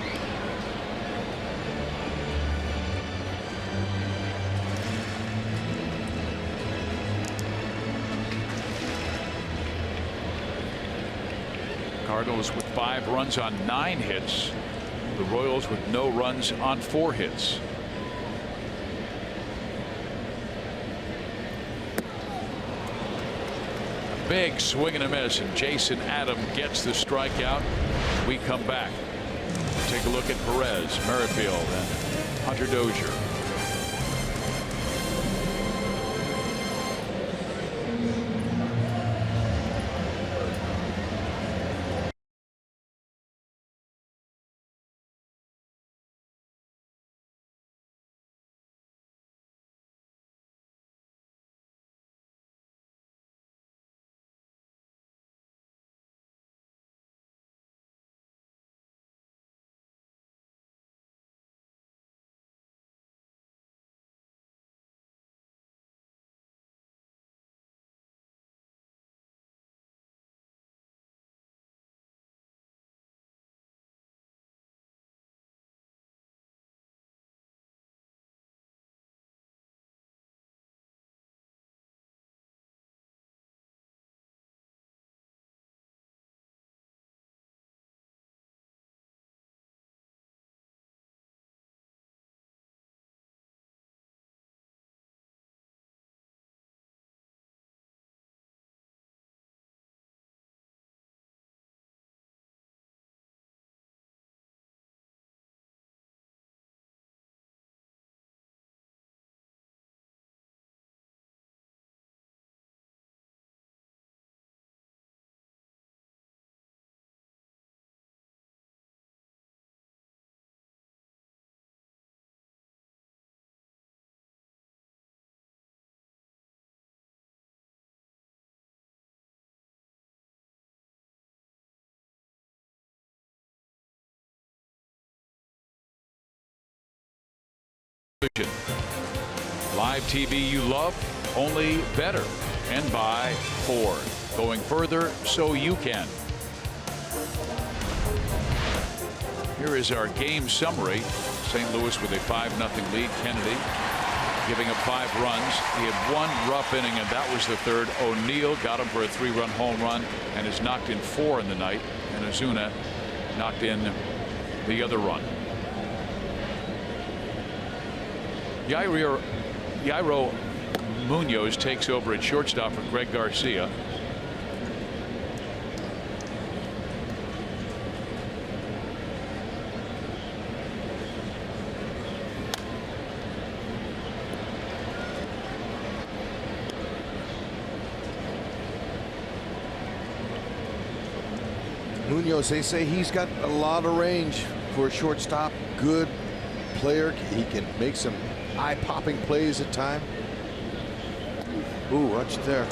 A: Cardinals with 5 runs on 9 hits. The Royals with no runs on 4 hits. Big swing and a miss, and Jason Adam gets the strikeout. We come back. Take a look at Perez, Merrifield, and Hunter Dozier. television. Live TV you love, only better. And by Ford. Going further so you can. Here is our game summary. St. Louis with a 5-0 lead. Kennedy giving up 5 runs. He had 1 rough inning, and that was the 3rd. O'Neill got him for a 3-run home run and has knocked in 4 in the night. And Ozuna knocked in the other run. Yairo Munoz takes over at shortstop for Greg Garcia.
B: Munoz, they say he's got a lot of range for a shortstop. Good player. He can make some eye-popping plays at time. Ooh, watch it there.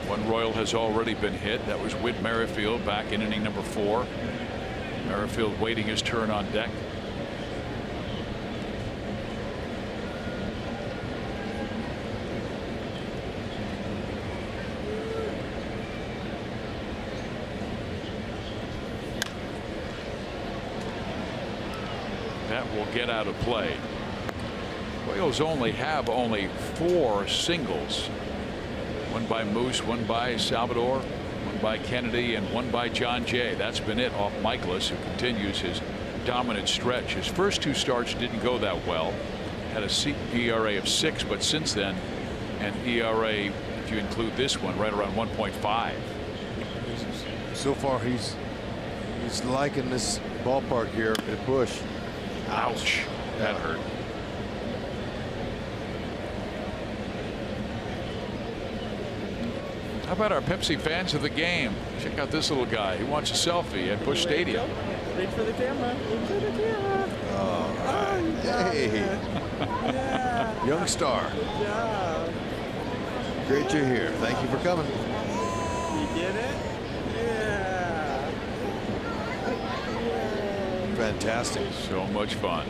A: One Royal has already been hit. That was Whit Merrifield back in inning number 4. Merrifield waiting his turn on deck. That will get out of play. Royals have only 4 singles. One by Moose, one by Salvador, one by Kennedy, and one by John Jay. That's been it off Michaelis, who continues his dominant stretch. His first 2 starts didn't go that well. Had a ERA of 6, but since then an ERA, if you include this one, right around 1.5.
B: So far he's liking this ballpark here at Busch.
A: Ouch. That hurt. How about our Pepsi fans of the game? Check out this little guy. He wants a selfie at Busch Stadium.
F: Reach for the camera. Reach for the camera.
B: All right. Hey.
F: Yeah.
B: Young star.
F: Good job.
B: Great you're here. Thank you for coming.
F: You did it? Yeah.
B: Fantastic.
A: So much fun.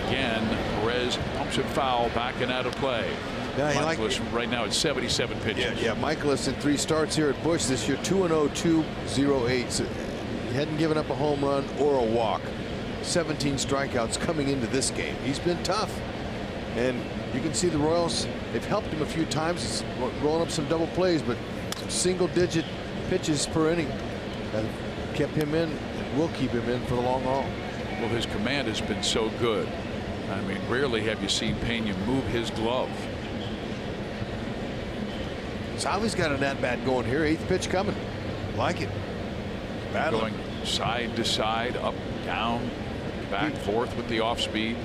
A: Again, Perez pumps it foul, backing out of play.
B: Yeah,
A: Michaelis right now at 77 pitches.
B: Yeah, Michaelis in 3 starts here at Busch this year, 2-0, 2.08. So he hadn't given up a home run or a walk. 17 strikeouts coming into this game. He's been tough, and you can see the Royals, they've helped him a few times, rolling up some double plays, but some single-digit pitches per inning have kept him in and will keep him in for the long haul.
A: Well, his command has been so good. I mean, rarely have you seen Pena move his glove.
B: Salvi's got an at-bat going here. 8th pitch coming. Like it. Battling.
A: Going side to side, up, down, back, forth with the off speed.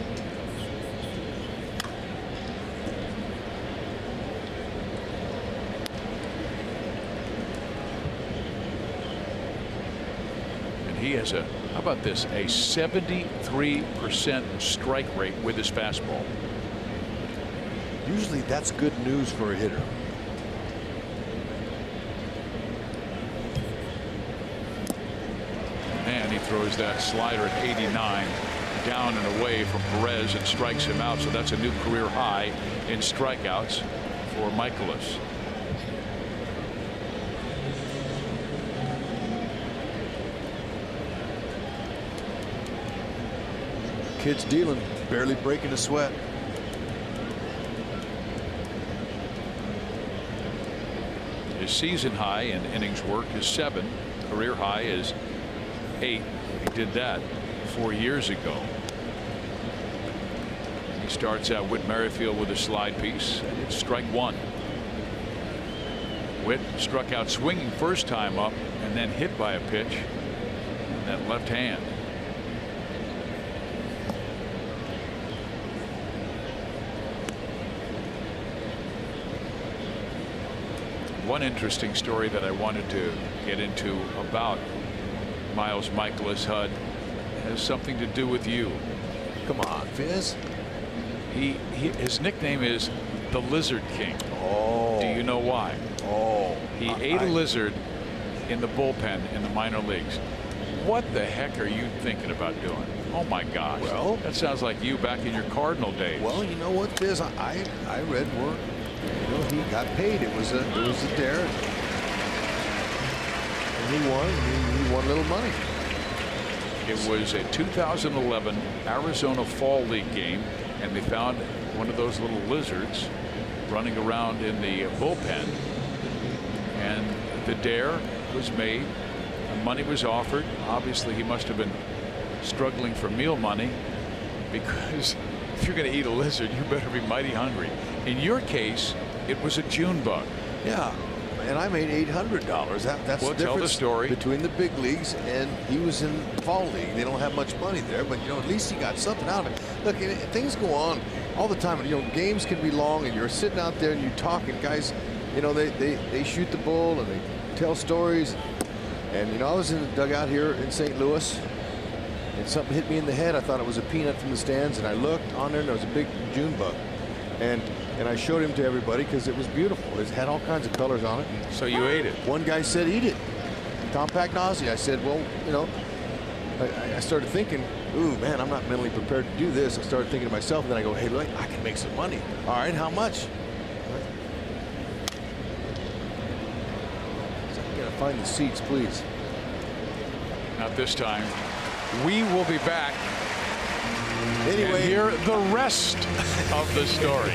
A: And he has how about this, a 73% strike rate with his fastball.
B: Usually that's good news for a hitter.
A: And he throws that slider at 89 down and away from Perez and strikes him out. So that's a new career high in strikeouts for Michaelis.
B: Kid's dealing, barely breaking a sweat.
A: His season high in innings worked is 7. Career high is 8. He did that 4 years ago. He starts out Whit Merrifield with a slide piece, and it's strike 1. Whit struck out swinging first time up and then hit by a pitch in that left hand. One interesting story that I wanted to get into about Miles Michaelis, Hud, has something to do with you.
B: Come on, Fizz.
A: His nickname is the Lizard King.
B: Oh.
A: Do you know why?
B: Oh.
A: He ate a lizard in the bullpen in the minor leagues. What the heck are you thinking about doing? Oh my gosh.
B: Well,
A: that sounds like you back in your Cardinal days.
B: Well, you know what, Fizz? I read where he got paid. It was a dare, and he won. He won a little money.
A: It was a 2011 Arizona Fall League game, and they found one of those little lizards running around in the bullpen, and the dare was made. Money was offered. Obviously, he must have been struggling for meal money, because if you're going to eat a lizard, you better be mighty hungry. In your case, it was a June bug.
B: Yeah, and I made $800. That's
A: well,
B: the
A: tell the
B: difference
A: story
B: between the big leagues, and he was in Fall League. They don't have much money there, but you know, at least he got something out of it. Look, things go on all the time. You know, games can be long, and you're sitting out there and you're talking. Guys, you know, they shoot the bull and they tell stories. And you know, I was in the dugout here in St. Louis, and something hit me in the head. I thought it was a peanut from the stands, and I looked on there, and there was a big June bug. And I showed him to everybody because it was beautiful. It had all kinds of colors on it.
A: So you ate it.
B: One guy said, "Eat it." Compact nausea. I said, "Well, you know," I started thinking, "Ooh, man, I'm not mentally prepared to do this." I started thinking to myself, and then I go, "Hey, look, I can make some money." All right, how much? Find the seats, please.
A: Not this time. We will be back.
B: Anyway,
A: and hear the rest of the story.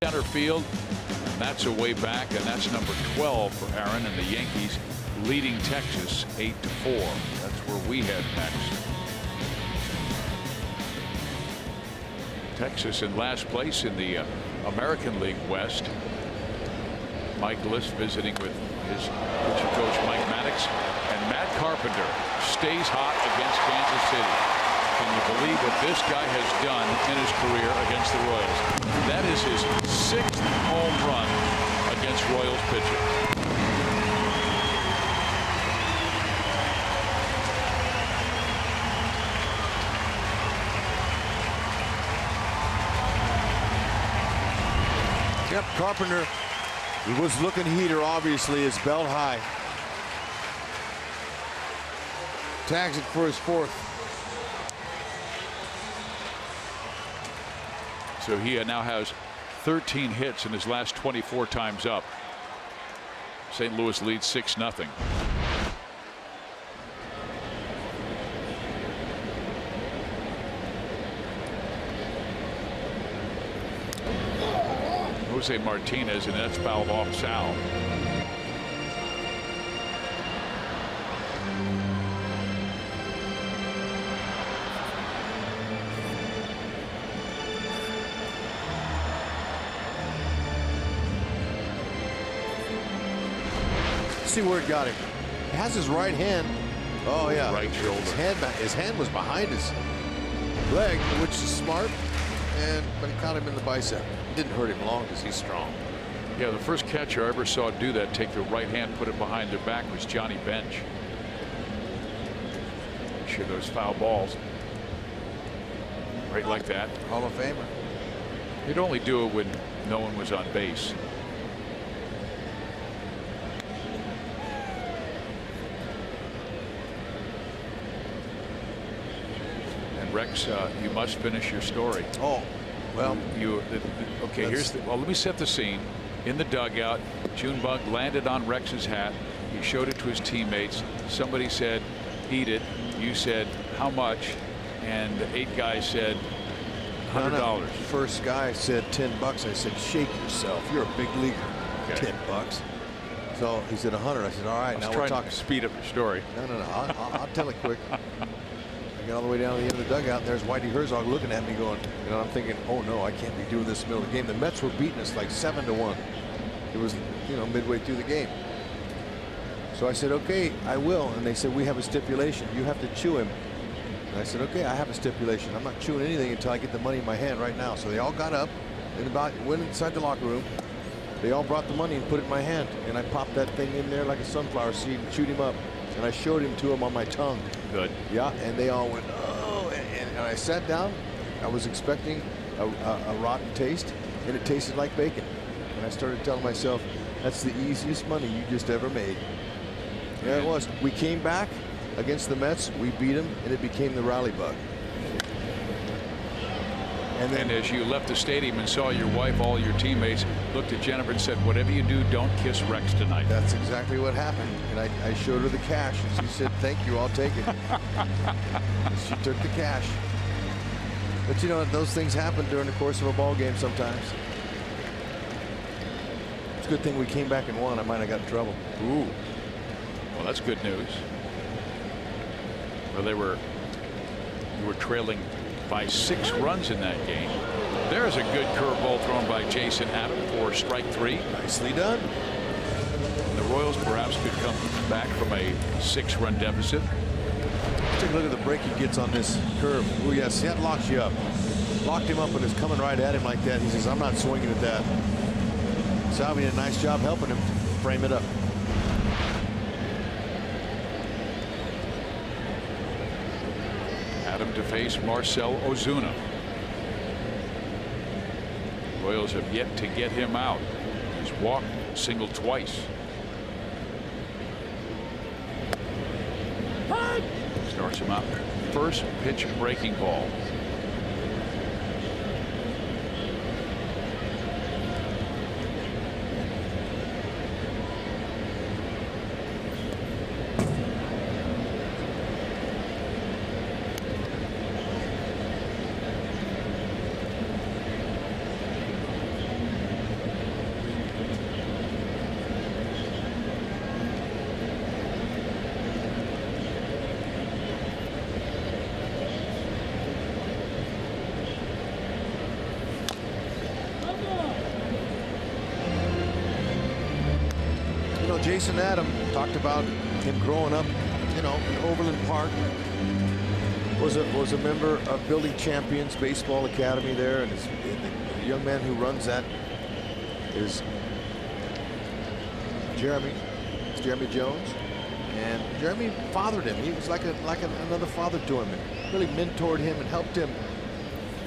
A: Center field, and that's a way back, and that's number 12 for Aaron, and the Yankees leading Texas 8-4. That's where we head next. Texas in last place in the American League West. Mike Liss visiting with his pitching coach Mike Maddox, and Matt Carpenter stays hot against Kansas City. Can you believe what this guy has done in his career against the Royals? That is his 6th home run against Royals pitching.
B: Yep, Carpenter, he was looking heater, obviously, his belt high. Tags it for his 4th.
A: So he now has 13 hits in his last 24 times up. St. Louis leads 6-0. Jose Martinez, and that's fouled off Sal.
B: see where it got him. He has his right hand. Oh, yeah.
C: Right shoulder.
B: His hand was behind his leg, which is smart, but he caught him in the bicep. It didn't hurt him long because he's strong.
A: Yeah, the first catcher I ever saw do that, take the right hand, put it behind their back, was Johnny Bench. Sure, those foul balls. Right like that.
B: Hall of Famer.
A: He'd only do it when no one was on base. And Rex, you must finish your story.
B: Oh, well.
A: Okay, well, let me set the scene. In the dugout, Junebug landed on Rex's hat. He showed it to his teammates. Somebody said, eat it. You said, how much? And 8 guys said, $100.
B: No. First guy said $10. I said, shake yourself. You're a big leaguer.
A: Okay.
B: $10. So he said 100. I said, all right, now we're talking.
A: To speed up your story.
B: No. I'll tell it quick. I got all the way down to the end of the dugout, and there's Whitey Herzog looking at me going, I'm thinking, oh no, I can't be doing this in the middle of the game. The Mets were beating us like 7-1. It was, midway through the game. So I said, okay, I will. And they said, we have a stipulation. You have to chew him. And I said, okay, I have a stipulation. I'm not chewing anything until I get the money in my hand right now. So they all got up and went inside the locker room. They all brought the money and put it in my hand. And I popped that thing in there like a sunflower seed and chewed him up. And I showed him to him on my tongue.
A: Good.
B: Yeah, and they all went, oh. And I sat down. I was expecting a rotten taste, and it tasted like bacon. And I started telling myself, that's the easiest money you just ever made. Yeah, it was. We came back against the Mets. We beat them, and it became the rally bug.
A: And as you left the stadium and saw your wife, all your teammates, looked at Jennifer and said, whatever you do, don't kiss Rex tonight.
B: That's exactly what happened. And I showed her the cash, and she said, thank you, I'll take it. She took the cash. But those things happen during the course of a ball game sometimes. It's a good thing we came back and won. I might have got in trouble.
A: Ooh. Well, that's good news. Well, you were trailing by 6 runs in that game. There's a good curveball thrown by Jason Adam for strike 3.
B: Nicely done.
A: The Royals perhaps could come back from a 6-run deficit.
B: Let's take a look at the break he gets on this curve. Oh yes, that locks you up. Locked him up and is coming right at him like that. He says, I'm not swinging at that. Salvi did a nice job helping him frame it up.
A: Adam to face Marcell Ozuna. Royals have yet to get him out. He's walked, singled twice. Starts him out. First pitch breaking ball.
B: Jason Adam talked about him growing up, in Overland Park. Was a member of Building Champions Baseball Academy there, and the young man who runs that is Jeremy Jones, and Jeremy fathered him. He was like another father to him, and really mentored him and helped him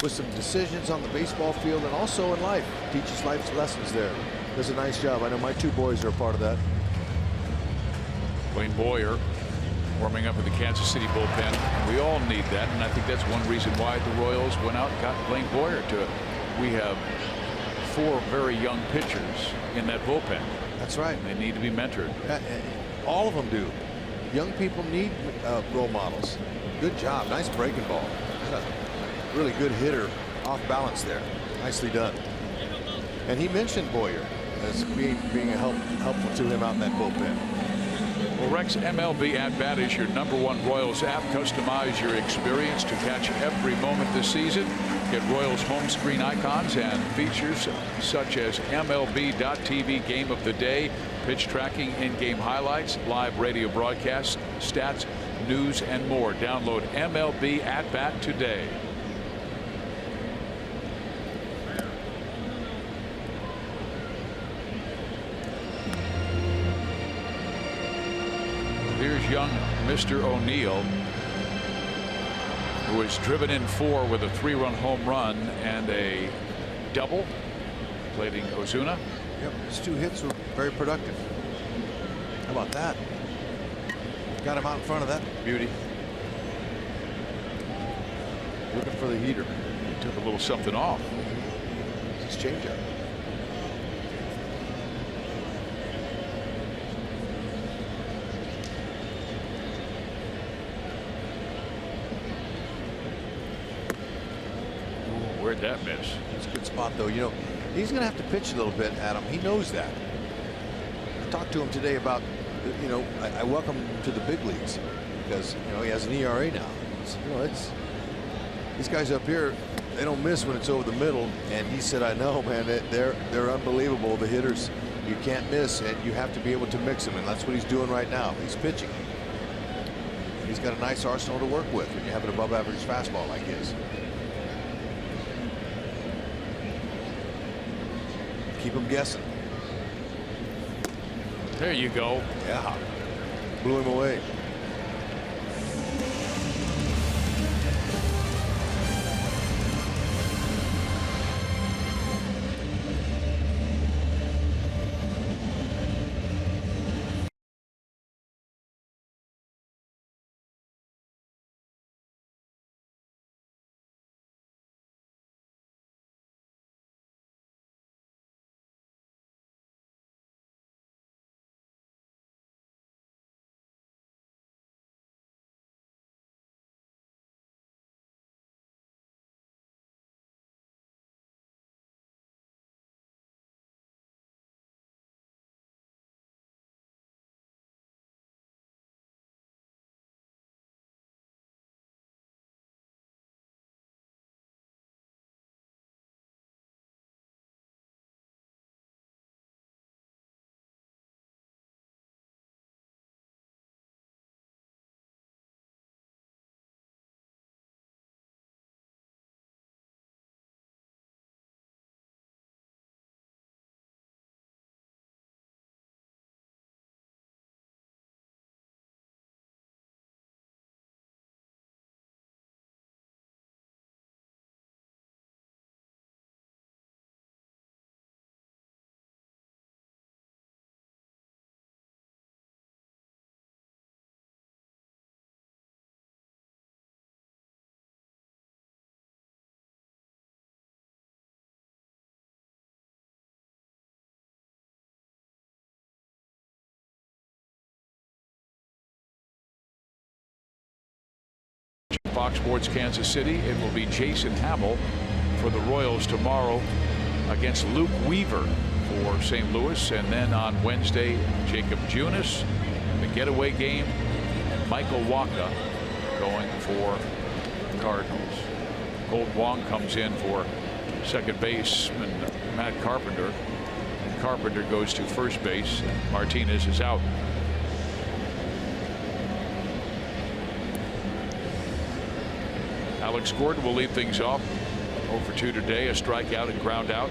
B: with some decisions on the baseball field and also in life. Teaches life lessons there. Does a nice job. I know my 2 boys are a part of that.
A: Blaine Boyer warming up with the Kansas City bullpen. We all need that, and I think that's one reason why the Royals went out and got Blaine Boyer to it. We have 4 very young pitchers in that bullpen.
B: That's right.
A: They need to be mentored.
B: All of them do. Young people need role models. Good job. Nice breaking ball. Really good hitter off balance there. Nicely done. And he mentioned Boyer as being helpful to him out in that bullpen.
A: Well, Rex, MLB At Bat is your #1 Royals app. Customize your experience to catch every moment this season. at Royals home screen icons and features such as MLB.TV Game of the Day, pitch tracking, in-game highlights, live radio broadcasts, stats, news, and more. Download MLB At Bat today. Here's young Mr. O'Neill, who was driven in 4 with a 3-run home run and a double, plating Ozuna.
B: Yep, his 2 hits were very productive. How about that? Got him out in front of that beauty. Looking for the heater.
A: He took a little something off.
B: It's his changeup.
A: Where'd that miss?
B: It's a good spot, though. You know, he's going to have to pitch a little bit, Adam. He knows that. I talked to him today about, you know, I welcome him to the big leagues because, you know, he has an ERA now. You know, these guys up here, they don't miss when it's over the middle. And he said, I know, man, they're unbelievable. The hitters, you can't miss, and you have to be able to mix them. And that's what he's doing right now. He's pitching. He's got a nice arsenal to work with when you have an above average fastball like his. Keep him guessing.
A: There you go.
B: Yeah. Blew him away.
A: Fox Sports Kansas City. It will be Jason Hamill for the Royals tomorrow against Luke Weaver for St. Louis, and then on Wednesday Jacob Junis, the getaway game, and Michael Wacha going for Cardinals. Colt Wong comes in for second baseman Matt Carpenter, and Carpenter goes to first base. Martinez is out. Alex Gordon will lead things off. 0 for 2 today, a strikeout and ground out.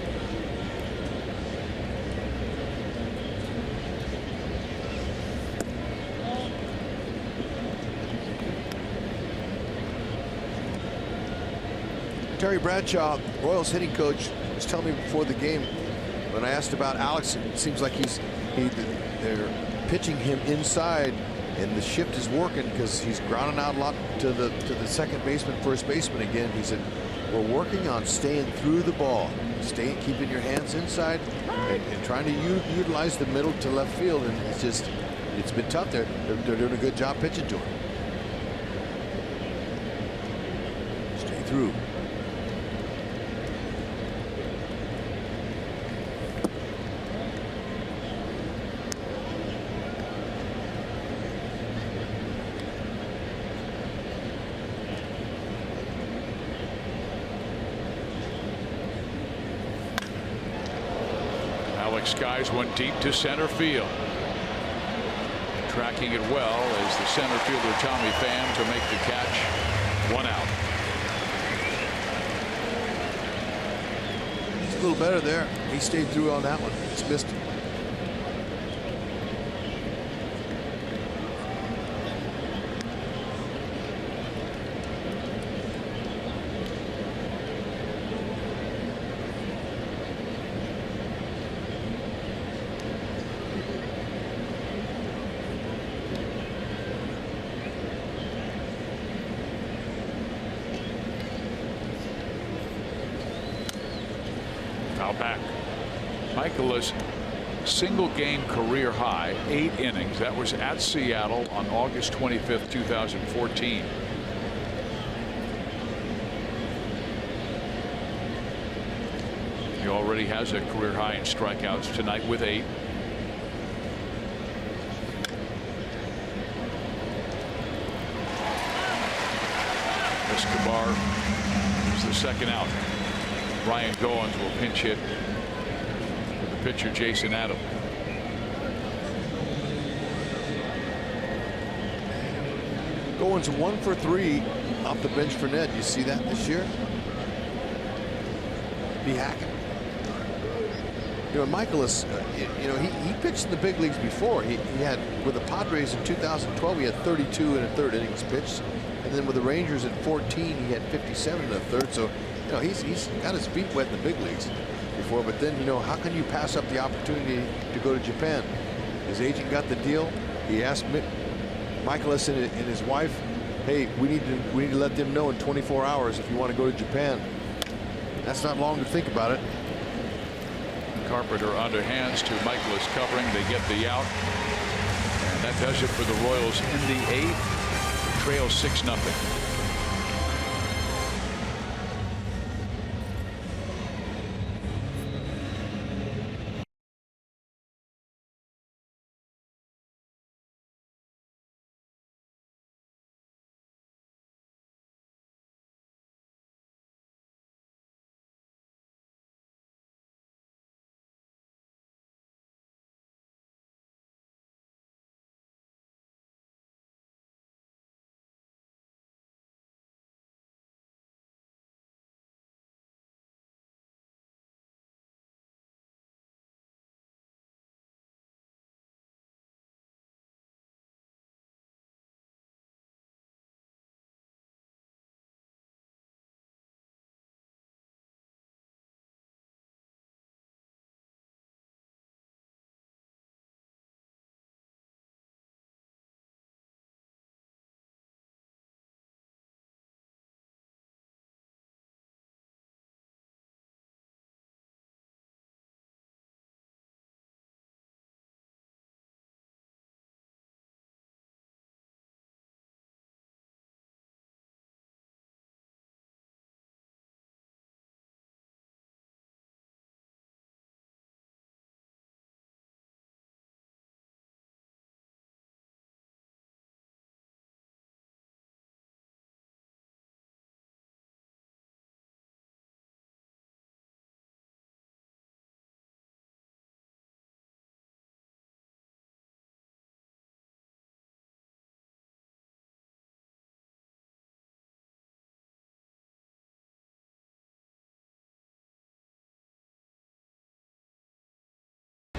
B: Terry Bradshaw, Royals hitting coach, was telling me before the game when I asked about Alex, it seems like they're pitching him inside, and the shift is working because he's grounding out a lot to the second baseman, first baseman again. He said, we're working on staying through the ball, keeping your hands inside, and trying to utilize the middle to left field. And it's been tough. They're doing a good job pitching to him. Stay through.
A: Alex skies one deep to center field. Tracking it well as the center fielder Tommy Pham to make the catch. 1 out.
B: It's a little better there. He stayed through on that one. It's missed him.
A: Foul back. Michaelis single game career high 8 innings. That was at Seattle on August 25th 2014. He already has a career high in strikeouts tonight with 8. Escobar is the second out. Ryan Goins will pinch hit with the pitcher Jason Adams.
B: Goins 1 for 3 off the bench for Ned. You see that this year? Be hacking. You know, Michaelis, you know, he pitched in the big leagues before. He had with the Padres in 2012. He had 32 1/3 innings pitched, and then with the Rangers at 14, he had 57 1/3. So, you know, he's got his feet wet in the big leagues before. But then, you know, how can you pass up the opportunity to go to Japan? His agent got the deal. He asked Michaelis and his wife, "Hey, we need to let them know in 24 hours if you want to go to Japan." That's not long to think about it.
A: Carpenter underhands to Michaelis covering. They get the out, and that does it for the Royals in the 8th. Trail 6-0.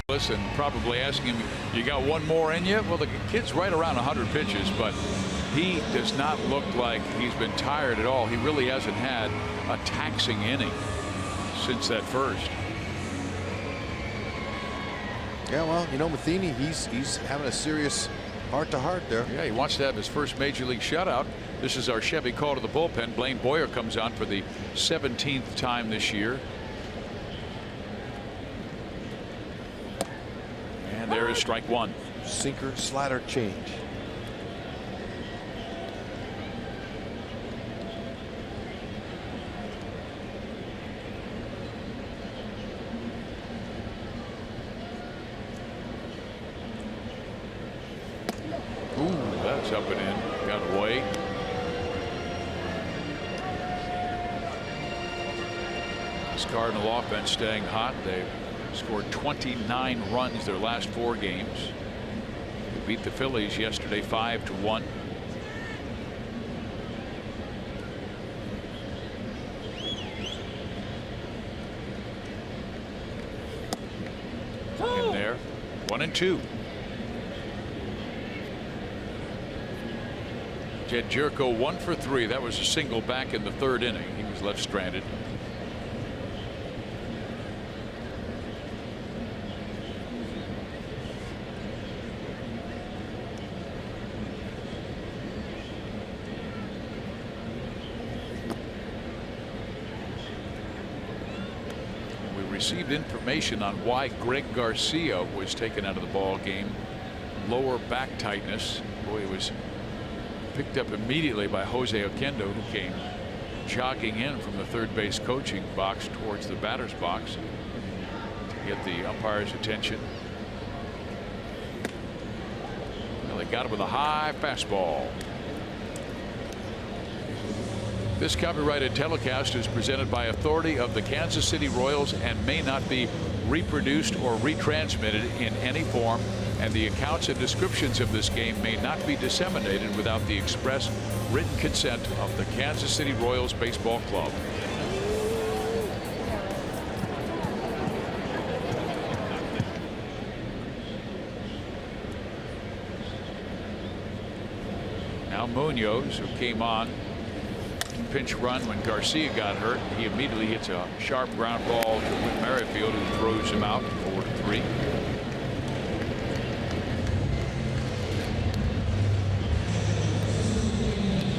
A: And probably asking him, "You got one more in you?" Well, the kid's right around 100 pitches, but he does not look like he's been tired at all. He really hasn't had a taxing inning since that first.
B: Yeah, well, you know, Matheny, he's having a serious heart-to-heart there.
A: Yeah, he wants to have his first major league shutout. This is our Chevy call to the bullpen. Blaine Boyer comes on for the 17th time this year. And there is strike one.
B: Sinker, slider, change.
A: Ooh, that's up and in. Got away. This Cardinal offense staying hot. They Scored 29 runs their last 4 games. They beat the Phillies yesterday 5-1. In there, 1-2. Jed Jerko 1 for 3. That was a single back in the 3rd inning. He was left stranded. Received information on why Greg Garcia was taken out of the ball game. Lower back tightness. Boy, he was picked up immediately by Jose Oquendo, who came jogging in from the third base coaching box towards the batter's box to get the umpire's attention. Well, they got him with a high fastball. This copyrighted telecast is presented by authority of the Kansas City Royals and may not be reproduced or retransmitted in any form, and the accounts and descriptions of this game may not be disseminated without the express written consent of the Kansas City Royals Baseball Club. Now Munoz, who came on pinch run when Garcia got hurt, he immediately hits a sharp ground ball to Whit Merrifield, who throws him out 4-3.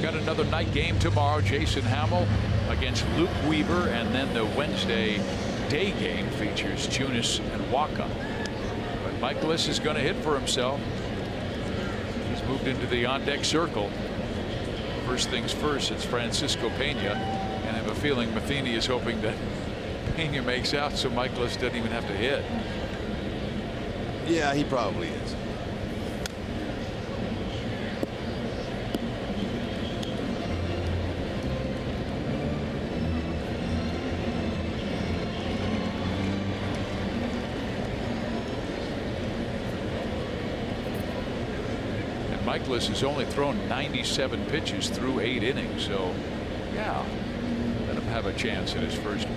A: Got another night game tomorrow. Jason Hamill against Luke Weaver, and then the Wednesday day game features Tunis and Waka. But Michaelis is going to hit for himself. He's moved into the on-deck circle. First things first, it's Francisco Pena, and I have a feeling Matheny is hoping that Pena makes out so Michaelis doesn't even have to hit.
B: Yeah, he probably is.
A: Michaelis has only thrown 97 pitches through 8 innings, so yeah, let him have a chance at his first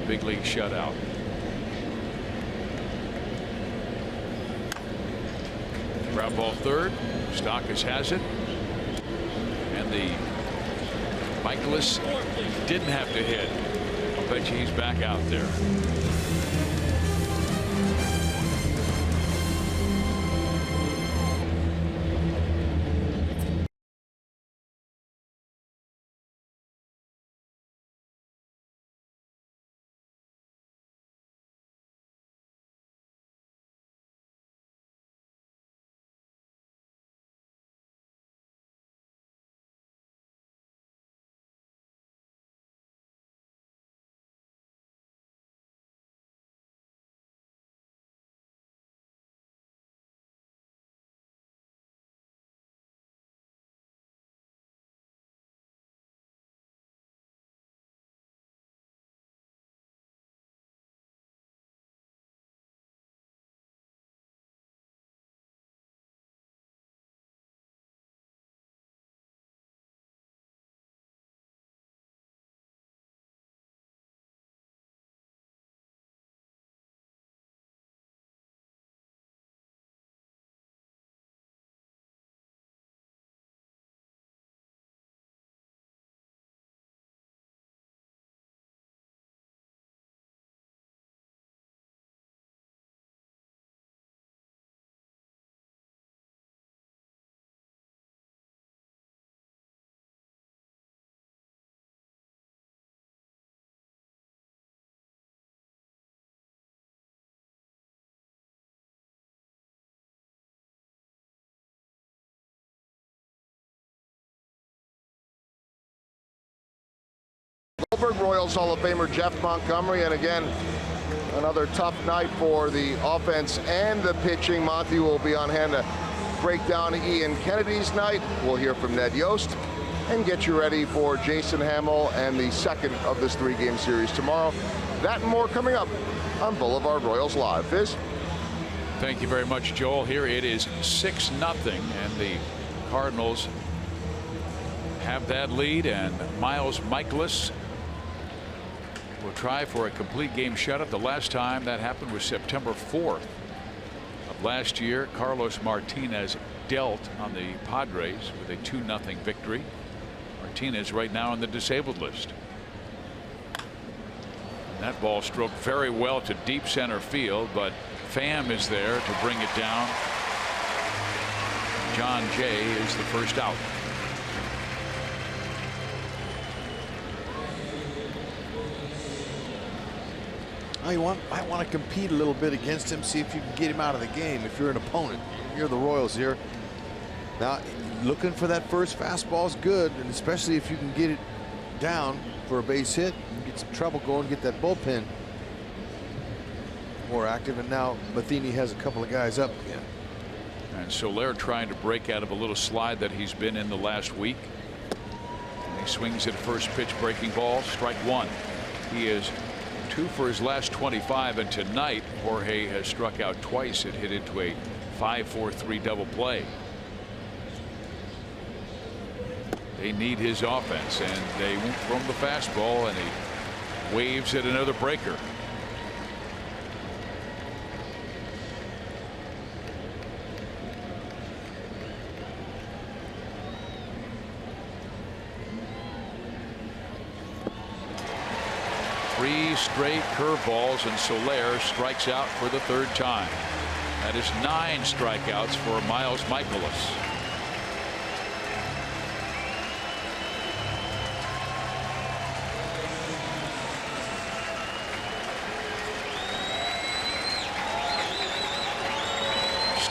A: big league shutout. Ground ball third. Stockus has it, and the Michaelis didn't have to hit. I'll bet you he's back out there.
C: Goldberg, Royals Hall of Famer Jeff Montgomery, and again, another tough night for the offense and the pitching. Monty will be on hand to break down Ian Kennedy's night. We'll hear from Ned Yost and get you ready for Jason Hamill and the second of this 3-game series tomorrow. That and more coming up on Boulevard Royals Live. Fizz?
A: Thank you very much, Joel. Here it is 6-0, and the Cardinals have that lead, and Miles Michaelis will try for a complete game shutout. The last time that happened was September 4th of last year. Carlos Martinez dealt on the Padres with a 2-0 victory. Martinez right now on the disabled list. And that ball stroked very well to deep center field, but Pham is there to bring it down. John Jay is the first out.
B: Oh, you might want to compete a little bit against him, see if you can get him out of the game if you're an opponent. You're the Royals here. Now, looking for that first fastball is good, and especially if you can get it down for a base hit, get some trouble going, get that bullpen more active. And now Matheny has a couple of guys up again.
A: And Soler trying to break out of a little slide that he's been in the last week. And he swings at a first pitch breaking ball, strike one. He is 2 for his last 25, and tonight Jorge has struck out twice. It hit into a 5-4-3 double play. They need his offense, and they won't throw him the fastball, and he waves at another breaker. Three straight curveballs, and Soler strikes out for the third time. That is 9 strikeouts for Miles Michaelis.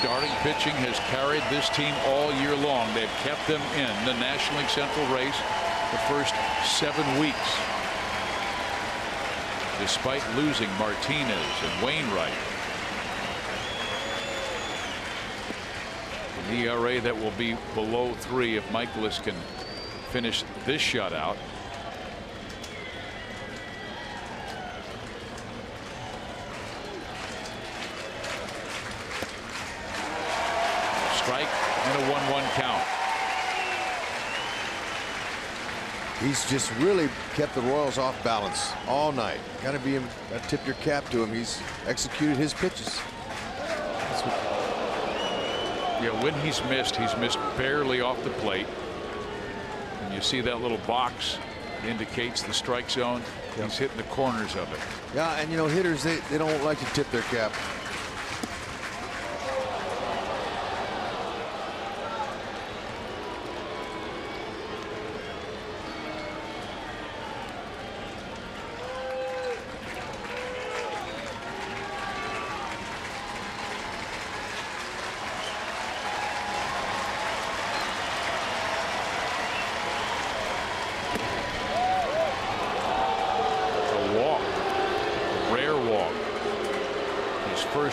A: Starting pitching has carried this team all year long. They've kept them in the National League Central race the first 7 weeks. Despite losing Martinez and Wainwright. An ERA that will be below 3 if Michaelis can finish this shutout. Strike and a 1-1 count.
B: He's just really kept the Royals off balance all night. Got to be tip your cap to him. He's executed his pitches.
A: Yeah, when he's missed barely off the plate. And you see that little box indicates the strike zone. Yep. He's hitting the corners of it.
B: Yeah, and you know, hitters, they don't like to tip their cap.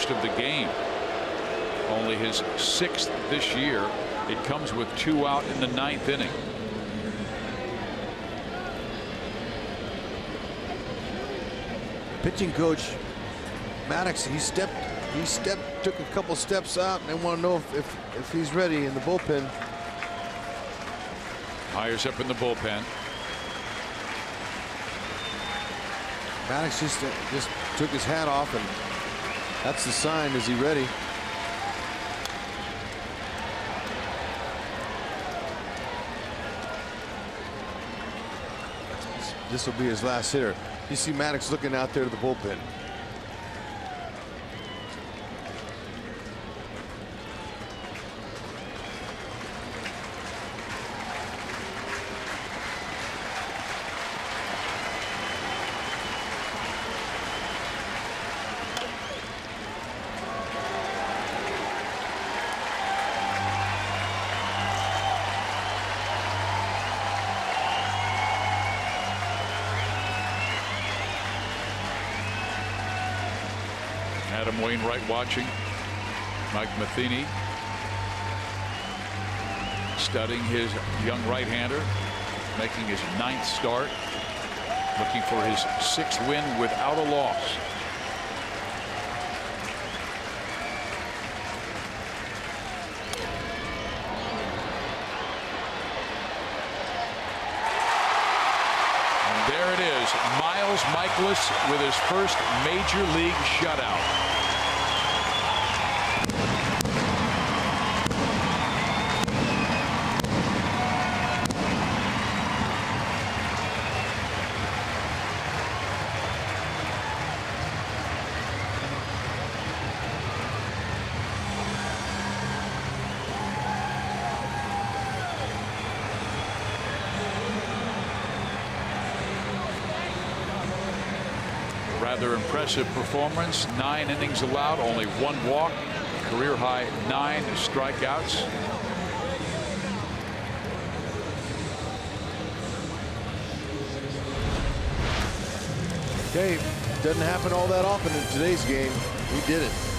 A: Of the game, only his 6th this year. It comes with 2 out in the 9th inning.
B: Pitching coach Maddox, he took a couple steps out, and they want to know if he's ready in the bullpen.
A: Hires up in the bullpen.
B: Maddox just took his hat off, and that's the sign. Is he ready? This will be his last hitter. You see Maddox looking out there to the bullpen.
A: Adam Wainwright watching. Mike Matheny studying his young right-hander, making his 9th start. looking for his 6th win without a loss. And there it is, Miles Michaelis with his first major league shutout. Rather impressive performance. 9 innings allowed, only 1 walk, career high 9 strikeouts.
B: Okay, doesn't happen all that often in today's game. He did it.